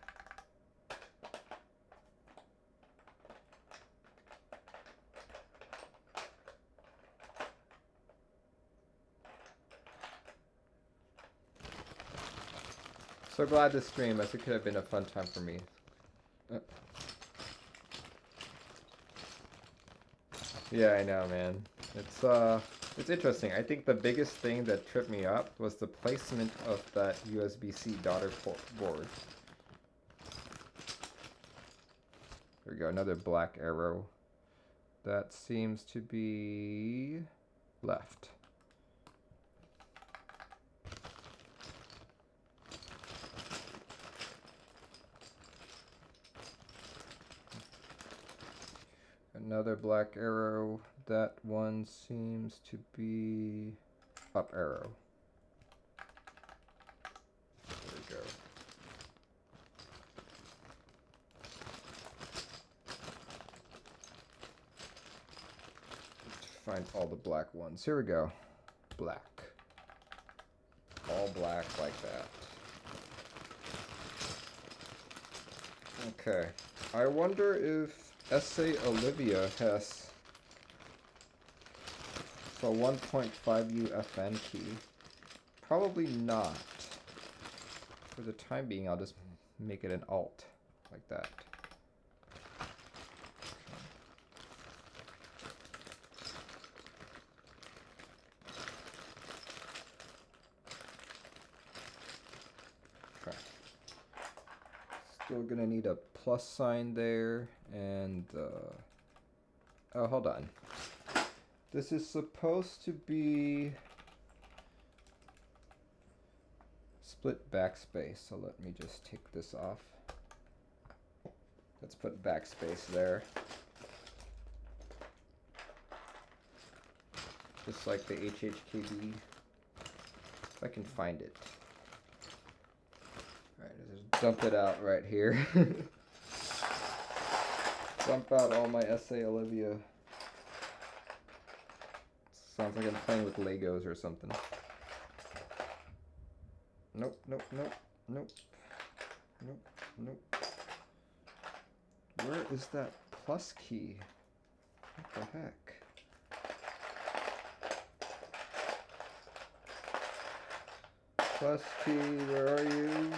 So glad this stream, as it could have been a fun time for me. Yeah, I know, man. It's interesting. I think the biggest thing that tripped me up was the placement of that USB-C daughter board. There we go, another black arrow. That seems to be left. Another black arrow. That one seems to be up arrow. There we go. Let's find all the black ones. Here we go. Black. All black like that. Okay. I wonder if SA Olivia has a 1.5U FN key. Probably not. For the time being, I'll just make it an alt like that. Okay. Still gonna need a plus sign there, and oh, hold on. This is supposed to be split backspace, so let me just take this off. Let's put backspace there. Just like the HHKB, if I can find it. Alright, just dump it out right here. Dump out all my SA Olivia. Sounds like I'm playing with Legos or something. Nope, nope, nope, nope. Nope, nope. Where is that plus key? What the heck? Plus key, where are you?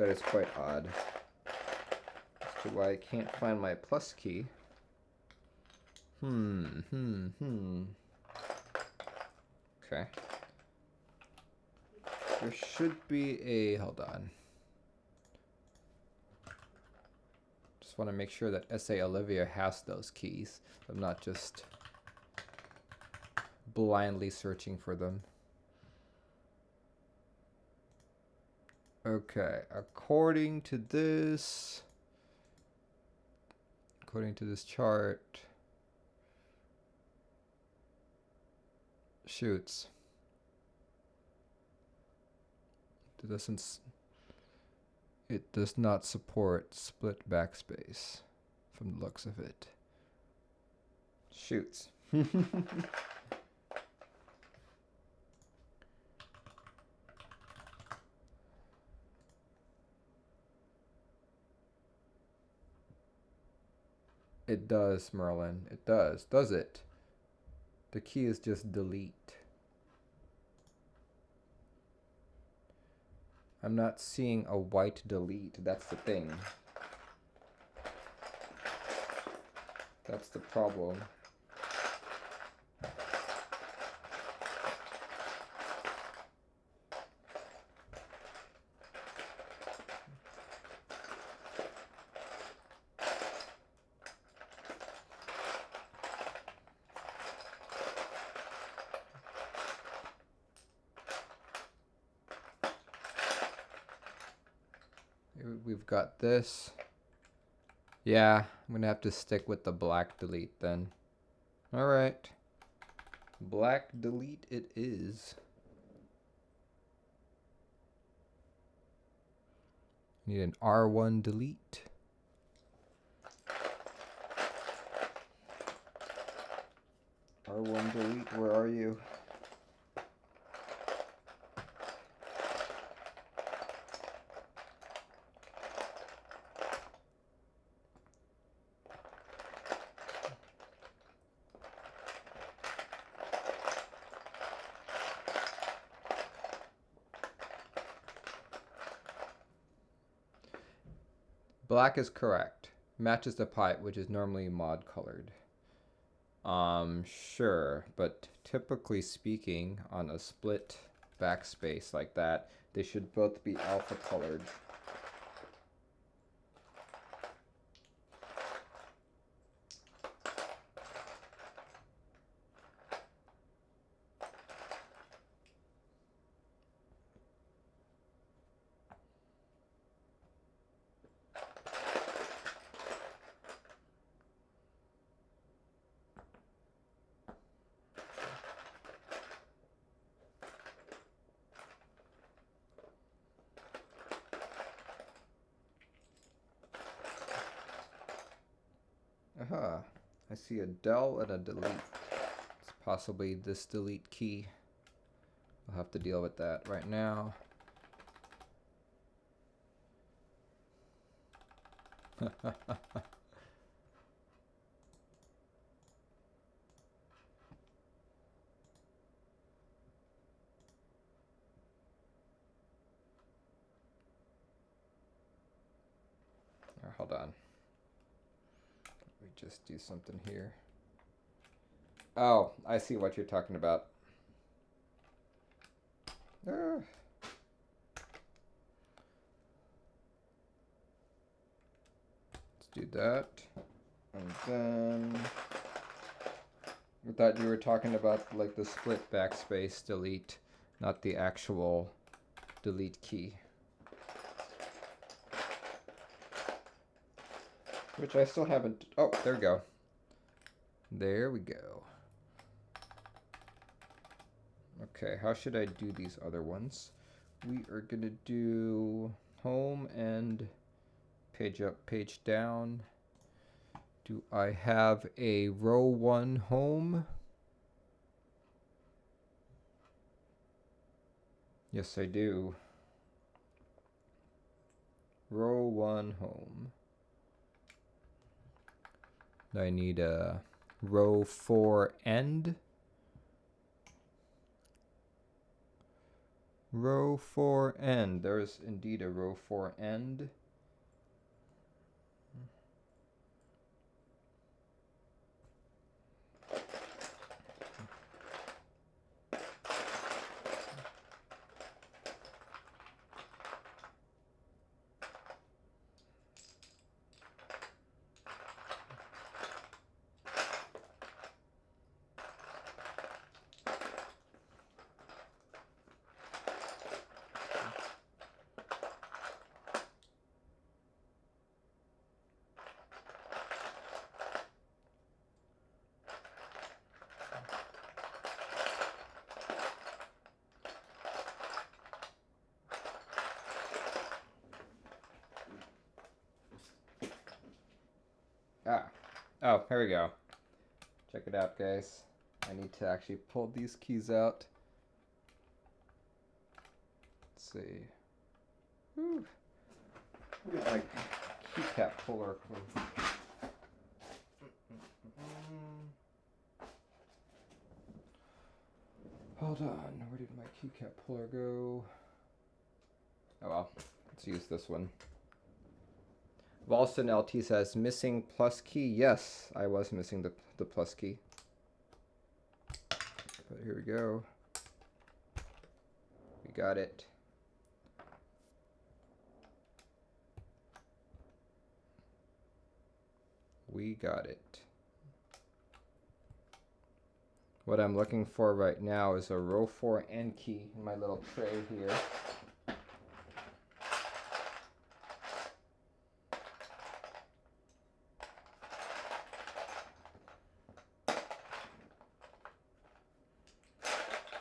That is quite odd as to why I can't find my plus key. Okay. There should be a, hold on. Just want to make sure that SA Olivia has those keys. I'm not just blindly searching for them. Okay, according to this chart, shoots. It does not support split backspace from the looks of it. Shoots. It does, Merlin. It does. Does it? The key is just delete. I'm not seeing a white delete. That's the thing. That's the problem. We've got this. Yeah, I'm gonna have to stick with the black delete then. All right. Black delete it is. Need an R1 delete. R1 delete, where are you? Black is correct. Matches the pipe, which is normally mod colored. Sure, but typically speaking, on a split backspace like that, they should both be alpha colored. Aha, I see a del and a delete. It's possibly this delete key. I'll have to deal with that right now. Hold on. Let me just do something here. Oh, I see what you're talking about. Let's do that. And then I thought you were talking about like the split backspace delete, not the actual delete key. Which I still haven't. Oh, there we go. There we go. Okay, how should I do these other ones? We are gonna do home and page up, page down. Do I have a row 1 home? Yes, I do. Row 1 home. I need a row 4 end. Row 4 end. There is indeed a row 4 end. Oh, here we go. Check it out, guys. I need to actually pull these keys out. Let's see. Whew. Look at my keycap puller. Hold on, where did my keycap puller go? Oh well, let's use this one. Walston LT says, missing plus key. Yes, I was missing the plus key. But here we go. We got it. We got it. What I'm looking for right now is a row 4 end key in my little tray here.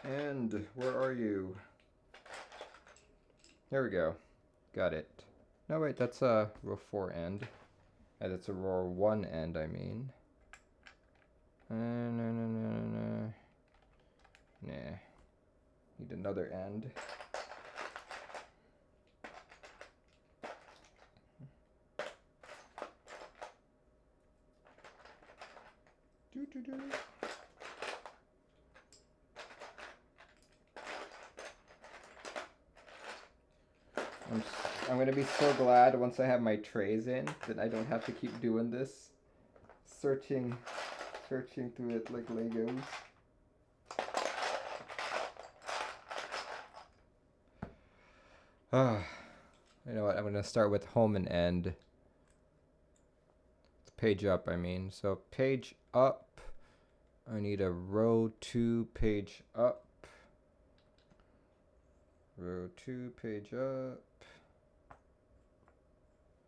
And where are you? There we go. Got it. No, wait, that's a row 4 end. That's a row 1 end, I mean. No. Nah. Need another end. I'm gonna be so glad once I have my trays in that I don't have to keep doing this. Searching through it like Legos. You know what? I'm gonna start with home and end. Page up, I mean. So page up. I need a row 2 page up. Row 2 page up.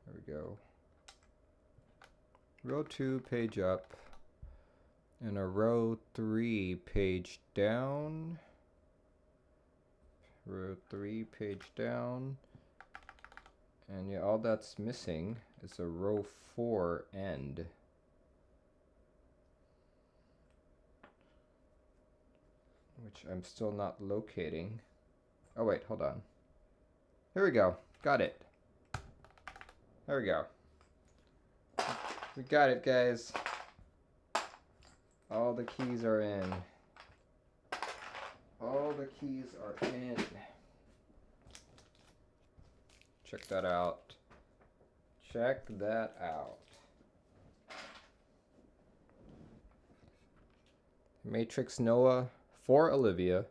There we go. Row 2 page up. And a row 3 page down. Row 3 page down. And yeah, all that's missing is a row 4 end. Which I'm still not locating. Oh wait, hold on. Here we go. Got it. There we go. We got it, guys. All the keys are in. All the keys are in. Check that out. Check that out. Matrix Noah for Olivia,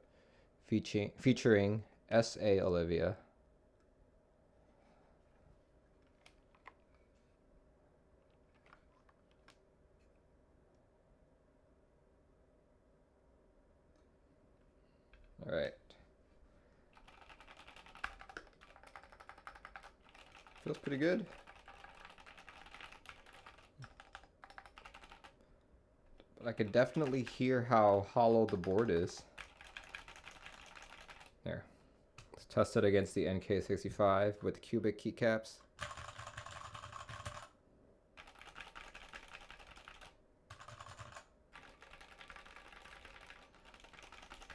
featuring S.A. Olivia. All right. Feels pretty good. But I can definitely hear how hollow the board is. There. Let's test it against the NK65 with cubic keycaps.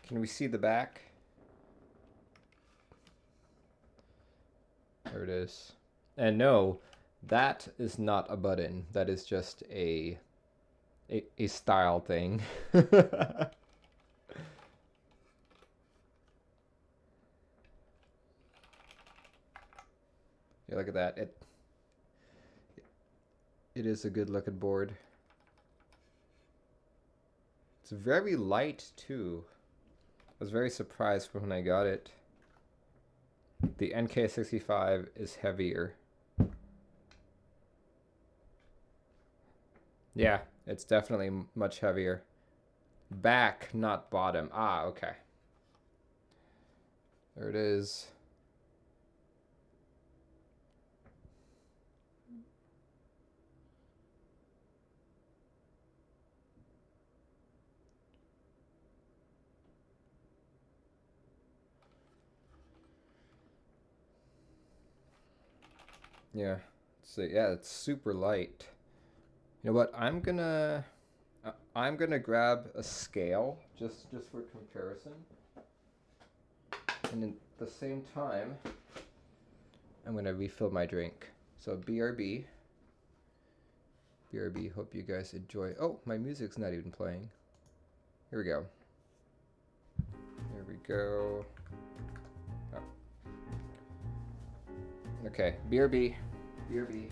Can we see the back? There it is. And no, that is not a button. That is just a style thing. Yeah, look at that. It is a good looking board. It's very light too. I was very surprised when I got it. The NK65 is heavier. Yeah, it's definitely much heavier. Back, not bottom. Ah, okay. There it is. Yeah. So yeah, it's super light. You know what? I'm gonna grab a scale just for comparison. And at the same time, I'm gonna refill my drink. So BRB. BRB, hope you guys enjoy. Oh, my music's not even playing. Here we go. There we go. Oh. Okay, BRB. BRB.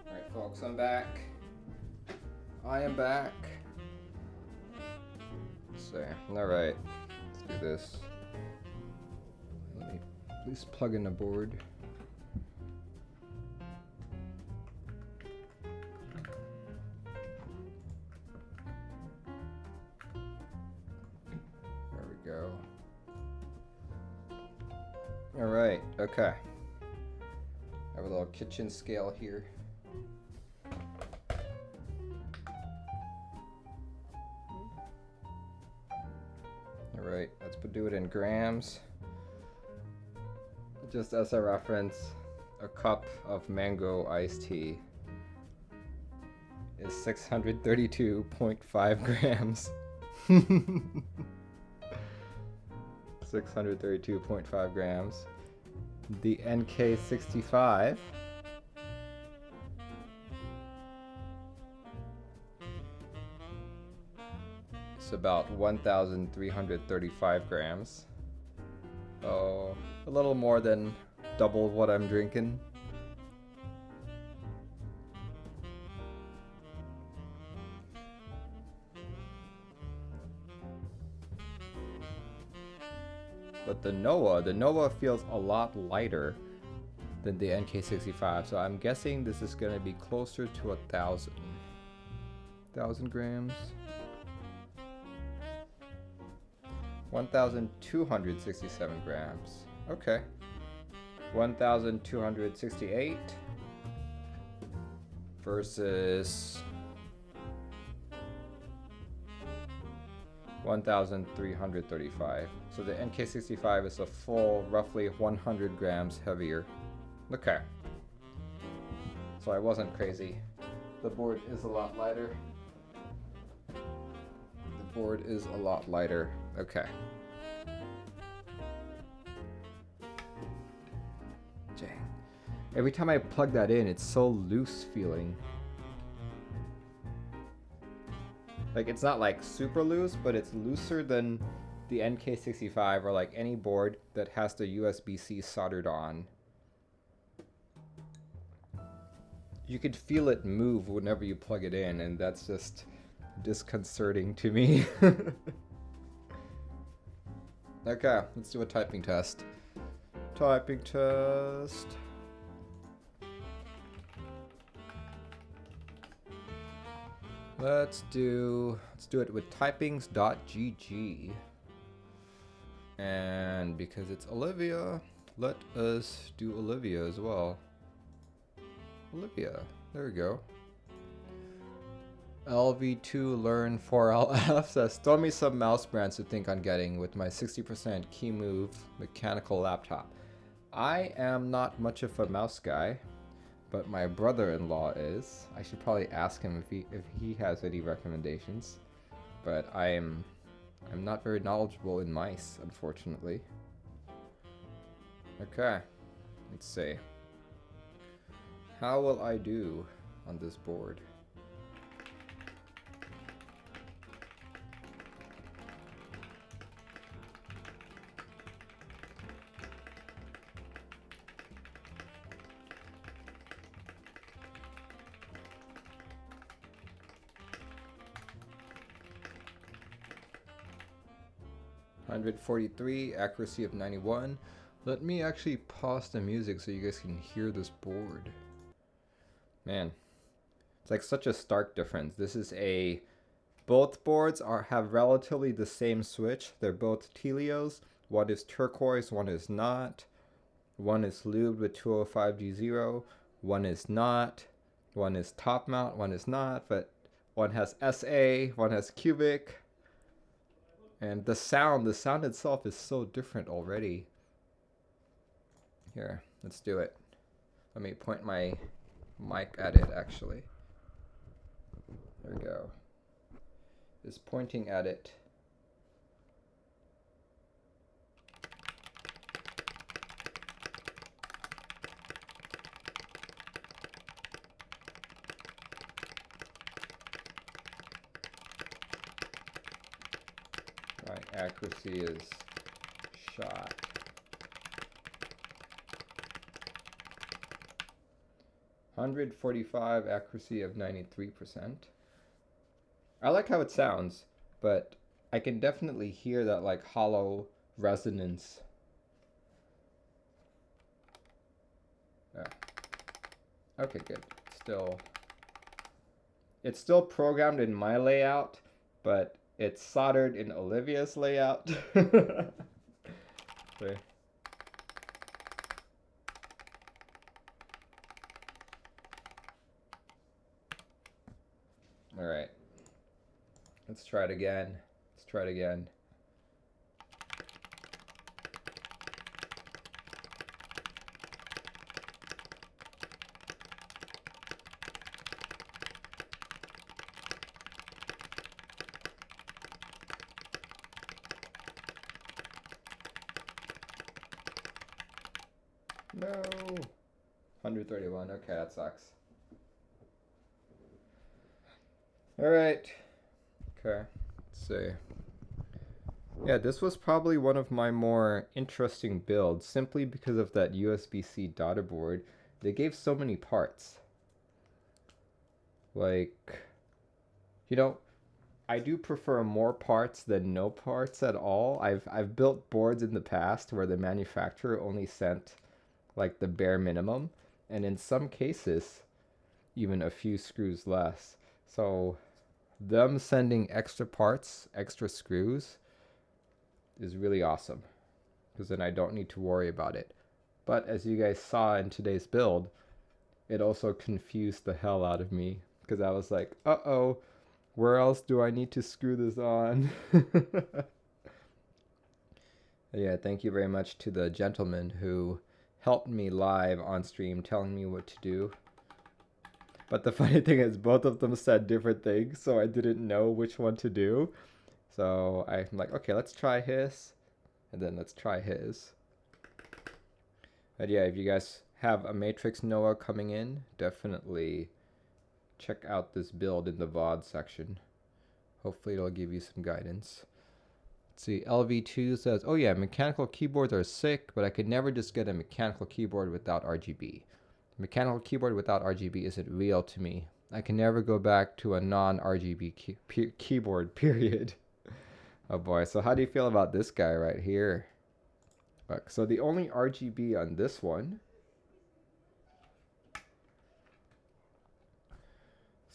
Alright folks, I'm back. I am back. Let's see. Alright, let's do this. Let me at least plug in the board. There we go. Alright, okay. I have a little kitchen scale here. Alright, let's do it in grams. Just as a reference, a cup of mango iced tea is 632.5 grams. 632.5 grams. The NK65 is about 1,335 grams. Oh, a little more than double what I'm drinking. But the Noah feels a lot lighter than the NK65, so I'm guessing this is gonna be closer to 1,000 grams. 1,267 grams. Okay. 1,268 versus 1,335. So the NK65 is a full roughly 100 grams heavier. Okay. So I wasn't crazy. The board is a lot lighter. The board is a lot lighter. Okay. Dang. Every time I plug that in, it's so loose feeling. Like, it's not like super loose, but it's looser than the NK65 or like any board that has the USB-C soldered on. You could feel it move whenever you plug it in, and that's just disconcerting to me. Okay, let's do a typing test. Typing test. Let's do it with typings.gg. And because it's Olivia, let us do Olivia as well. Olivia, there we go. LV2 learn 4LF says, throw me some mouse brands to think on getting with my 60% key move mechanical laptop. I am not much of a mouse guy, but my brother-in-law is. I should probably ask him if he has any recommendations. But I'm not very knowledgeable in mice, unfortunately. Okay, let's see. How will I do on this board? .143, accuracy of 91. Let me actually pause the music so you guys can hear this board. Man, it's like such a stark difference. This is both boards have relatively the same switch. They're both Telios. One is turquoise, one is not. One is lubed with 205G0, one is not. One is top mount, one is not, but one has SA, one has cubic. And the sound itself is so different already. Here, let's do it. Let me point my mic at it, actually. There we go. It's pointing at it. My accuracy is shot. .145, accuracy of 93%. I like how it sounds, but I can definitely hear that like hollow resonance. Yeah. Okay, good. It's still programmed in my layout, but it's soldered in Olivia's layout. Okay. All right. Let's try it again. No. 131. Okay, that sucks. All right. Okay. Let's see. Yeah, this was probably one of my more interesting builds simply because of that USB-C daughter board. They gave so many parts. Like, you know, I do prefer more parts than no parts at all. I've built boards in the past where the manufacturer only sent like the bare minimum, and in some cases even a few screws less. So them sending extra parts, extra screws is really awesome, because then I don't need to worry about it. But as you guys saw in today's build, it also confused the hell out of me, because I was like, uh-oh, where else do I need to screw this on? Yeah, thank you very much to the gentleman who helped me live on stream telling me what to do. But the funny thing is both of them said different things, so I didn't know which one to do. So I'm like, okay, let's try his, and then let's try his. But yeah, if you guys have a Matrix Noah coming in, definitely check out this build in the VOD section. Hopefully it'll give you some guidance. Let's see, LV2 says, oh yeah, mechanical keyboards are sick, but I could never just get a mechanical keyboard without RGB. Mechanical keyboard without RGB isn't real to me. I can never go back to a non-RGB keyboard, period. Oh boy, so how do you feel about this guy right here? Look, so the only RGB on this one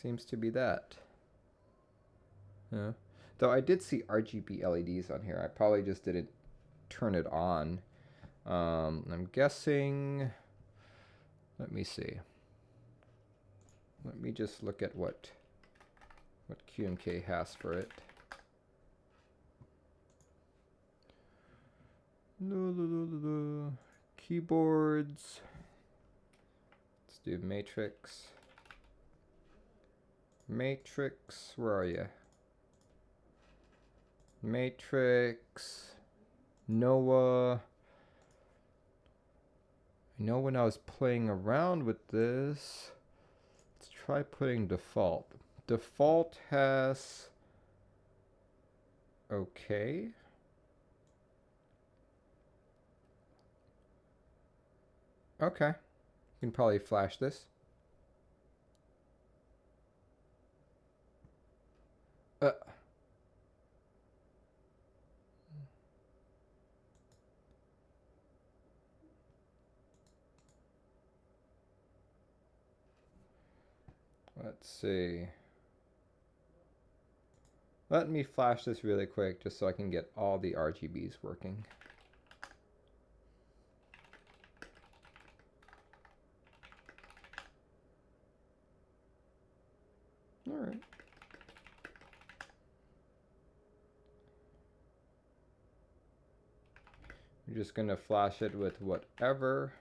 seems to be that. Yeah. Though I did see RGB LEDs on here. I probably just didn't turn it on. I'm guessing... Let me see. Let me just look at what QMK has for it. Keyboards. Let's do Matrix. Matrix, where are you? Matrix, Noah. I know when I was playing around with this, let's try putting default. Default has, okay. Okay, you can probably flash this. Let's see. Let me flash this really quick just so I can get all the RGBs working. All right. I'm just gonna flash it with whatever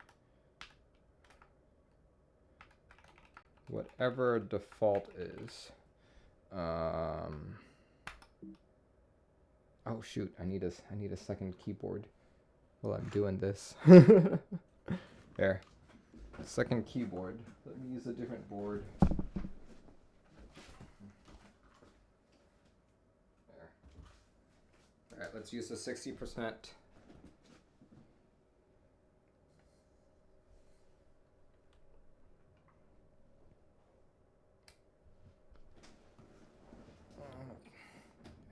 default is. Oh shoot, I need a second keyboard while I'm doing this. There. Second keyboard. Let me use a different board. There. Alright, let's use the 60%.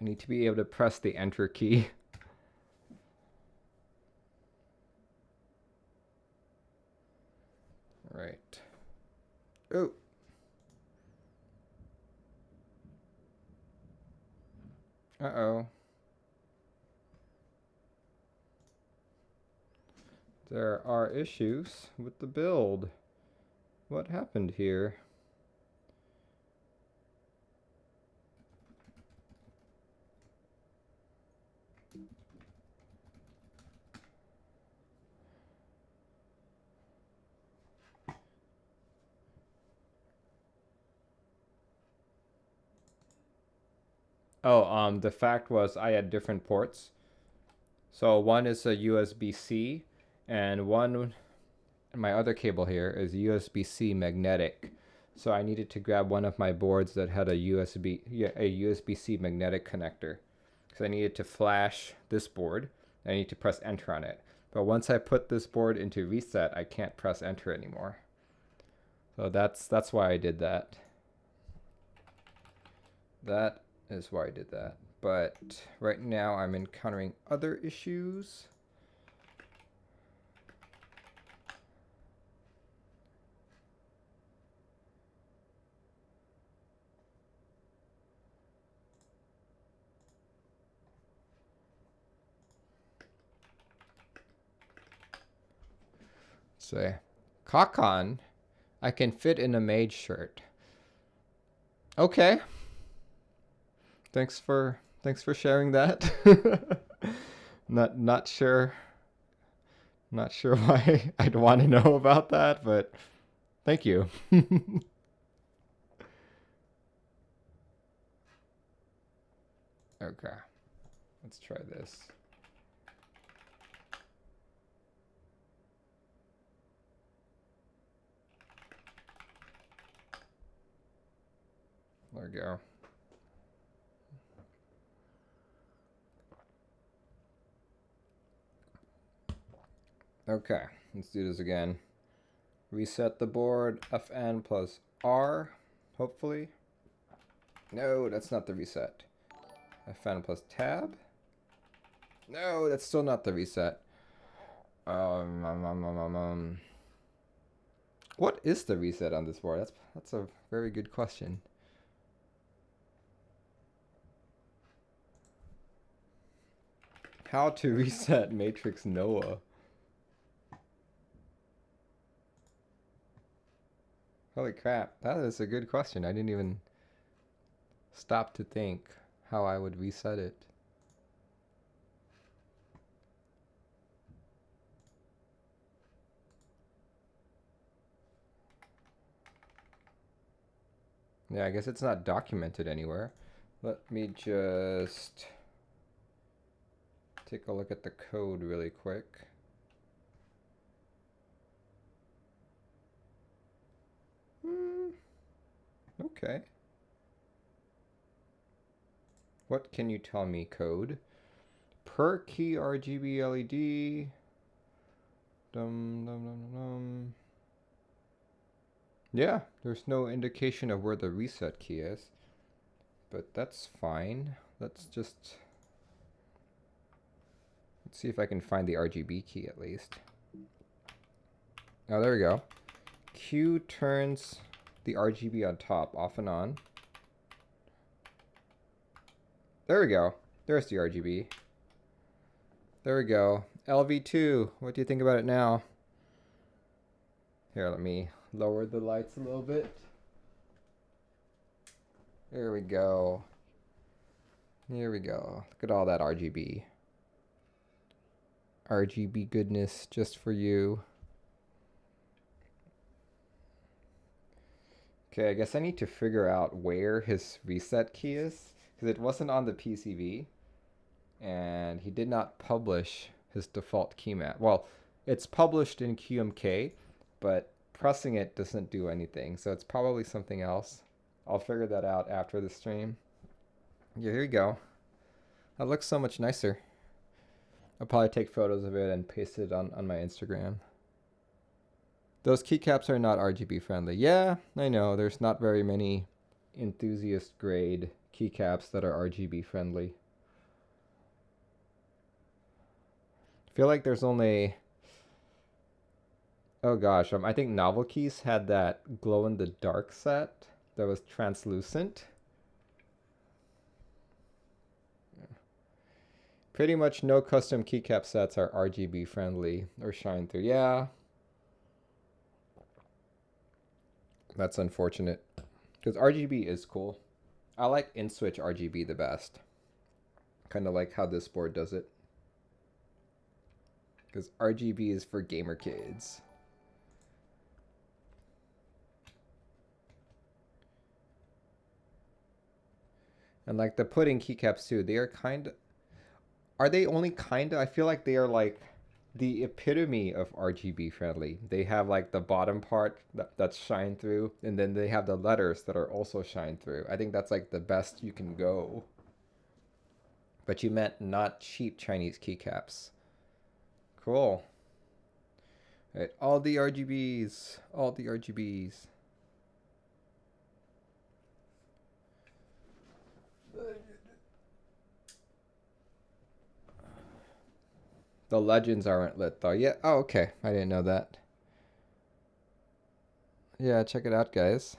I need to be able to press the enter key. Right. Oh. Uh-oh. There are issues with the build. What happened here? Oh, the fact was I had different ports. So one is a USB-C, and my other cable here is USB-C magnetic. So I needed to grab one of my boards that had a USB-C magnetic connector. So I needed to flash this board. I need to press enter on it. But once I put this board into reset, I can't press enter anymore. So that's why I did that. That is why I did that. But right now I'm encountering other issues. Say, Kakan, I can fit in a maid shirt. Okay. Thanks for sharing that. Not sure why I'd want to know about that, but thank you. Okay. Let's try this. There we go. Okay, let's do this again. Reset the board, Fn plus R, hopefully. No, that's not the reset. Fn plus tab. No, that's still not the reset. What is the reset on this board? That's a very good question. How to reset Matrix Noah? Holy crap, that is a good question. I didn't even stop to think how I would reset it. Yeah, I guess it's not documented anywhere. Let me just take a look at the code really quick. Okay. What can you tell me, code? Per key RGB LED. Dum dum dum dum. Yeah, there's no indication of where the reset key is. But that's fine. Let's see if I can find the RGB key at least. Oh, there we go. Q turns the RGB on top off and on. There we go. There's the RGB. There we go. LV2. What do you think about it now? Here, let me lower the lights a little bit. There we go. Here we go. Look at all that RGB. RGB goodness just for you. Okay, I guess I need to figure out where his reset key is, because it wasn't on the PCB, and he did not publish his default key map. Well, it's published in QMK, but pressing it doesn't do anything, so it's probably something else. I'll figure that out after the stream. Yeah, here you go. That looks so much nicer. I'll probably take photos of it and paste it on my Instagram. Those keycaps are not RGB friendly. Yeah, I know. There's not very many enthusiast grade keycaps that are RGB friendly. I feel like there's only... Oh gosh, I think Novelkeys had that glow-in-the-dark set that was translucent. Pretty much no custom keycap sets are RGB friendly or shine through. Yeah. That's unfortunate. Because RGB is cool. I like in-switch RGB the best. Kind of like how this board does it. Because RGB is for gamer kids. And like the pudding keycaps too, they are kind of... Are they only kind of? I feel like they are like the epitome of RGB friendly. They have like the bottom part that's shine through, and then they have the letters that are also shine through. I think that's like the best you can go. But you meant not cheap Chinese keycaps. Cool. All right, all the RGBs. All the RGBs. The legends aren't lit though. Yeah. Oh, okay. I didn't know that. Yeah, check it out, guys.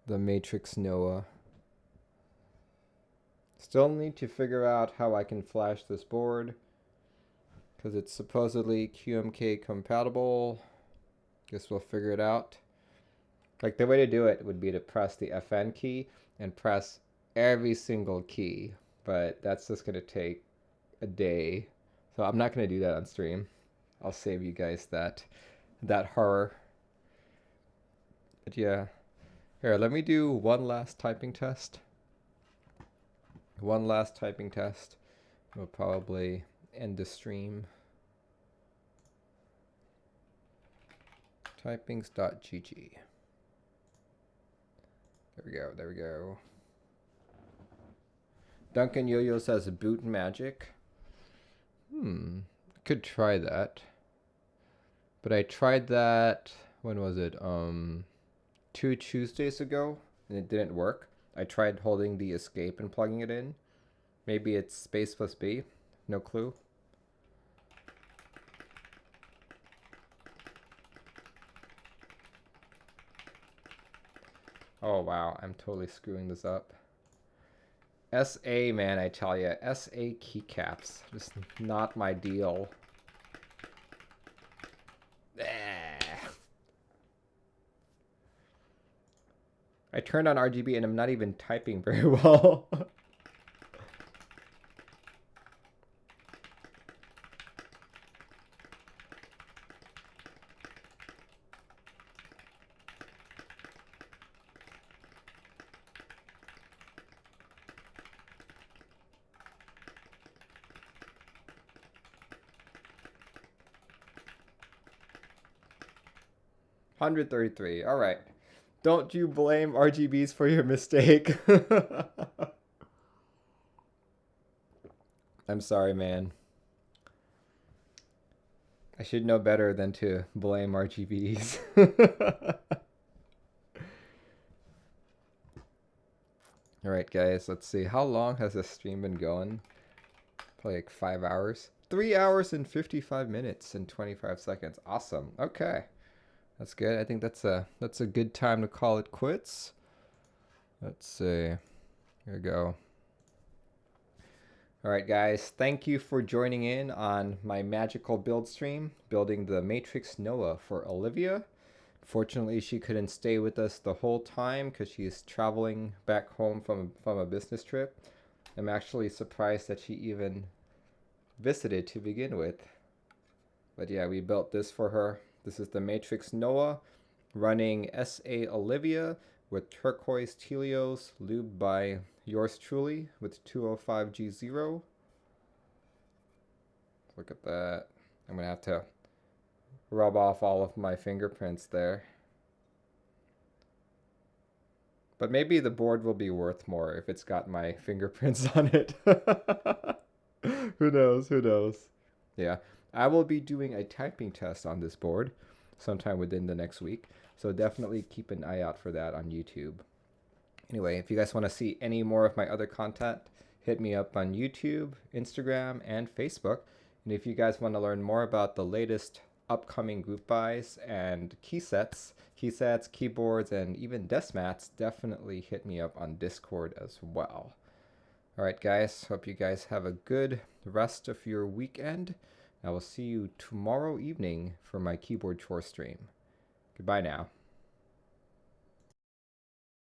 The Matrix Noah. Still need to figure out how I can flash this board, because it's supposedly QMK compatible. Guess we'll figure it out. Like the way to do it would be to press the FN key and press every single key, but that's just gonna take a day, so I'm not gonna do that on stream. I'll save you guys that horror. But yeah, here, let me do one last typing test. One last typing test. We'll probably end the stream. Typings.gg. There we go, there we go. Duncan Yo-Yo says boot magic. Could try that. But I tried that, when was it? 2 Tuesdays ago, and it didn't work. I tried holding the escape and plugging it in. Maybe it's space plus B. No clue. Oh wow, I'm totally screwing this up. SA, man, I tell ya. SA keycaps. Just not my deal. I turned on RGB and I'm not even typing very well. 133. All right. Don't you blame RGBs for your mistake. I'm sorry, man. I should know better than to blame RGBs. All right, guys, let's see. How long has this stream been going? Probably like 5 hours. 3 hours and 55 minutes and 25 seconds. Awesome. Okay. That's good. I think that's a good time to call it quits. Let's see. Here we go. All right, guys. Thank you for joining in on my magical build stream, building the Matrix Noah for Olivia. Fortunately, she couldn't stay with us the whole time because she's traveling back home from a business trip. I'm actually surprised that she even visited to begin with. But yeah, we built this for her. This is the Matrix Noah running SA Olivia with turquoise Telios, lubed by yours truly with 205G0. Look at that. I'm going to have to rub off all of my fingerprints there. But maybe the board will be worth more if it's got my fingerprints on it. Who knows? Who knows? Yeah. I will be doing a typing test on this board sometime within the next week. So definitely keep an eye out for that on YouTube. Anyway, if you guys want to see any more of my other content, hit me up on YouTube, Instagram, and Facebook. And if you guys want to learn more about the latest upcoming group buys and key sets, keyboards, and even desk mats, definitely hit me up on Discord as well. All right, guys. Hope you guys have a good rest of your weekend. I will see you tomorrow evening for my keyboard chore stream. Goodbye now.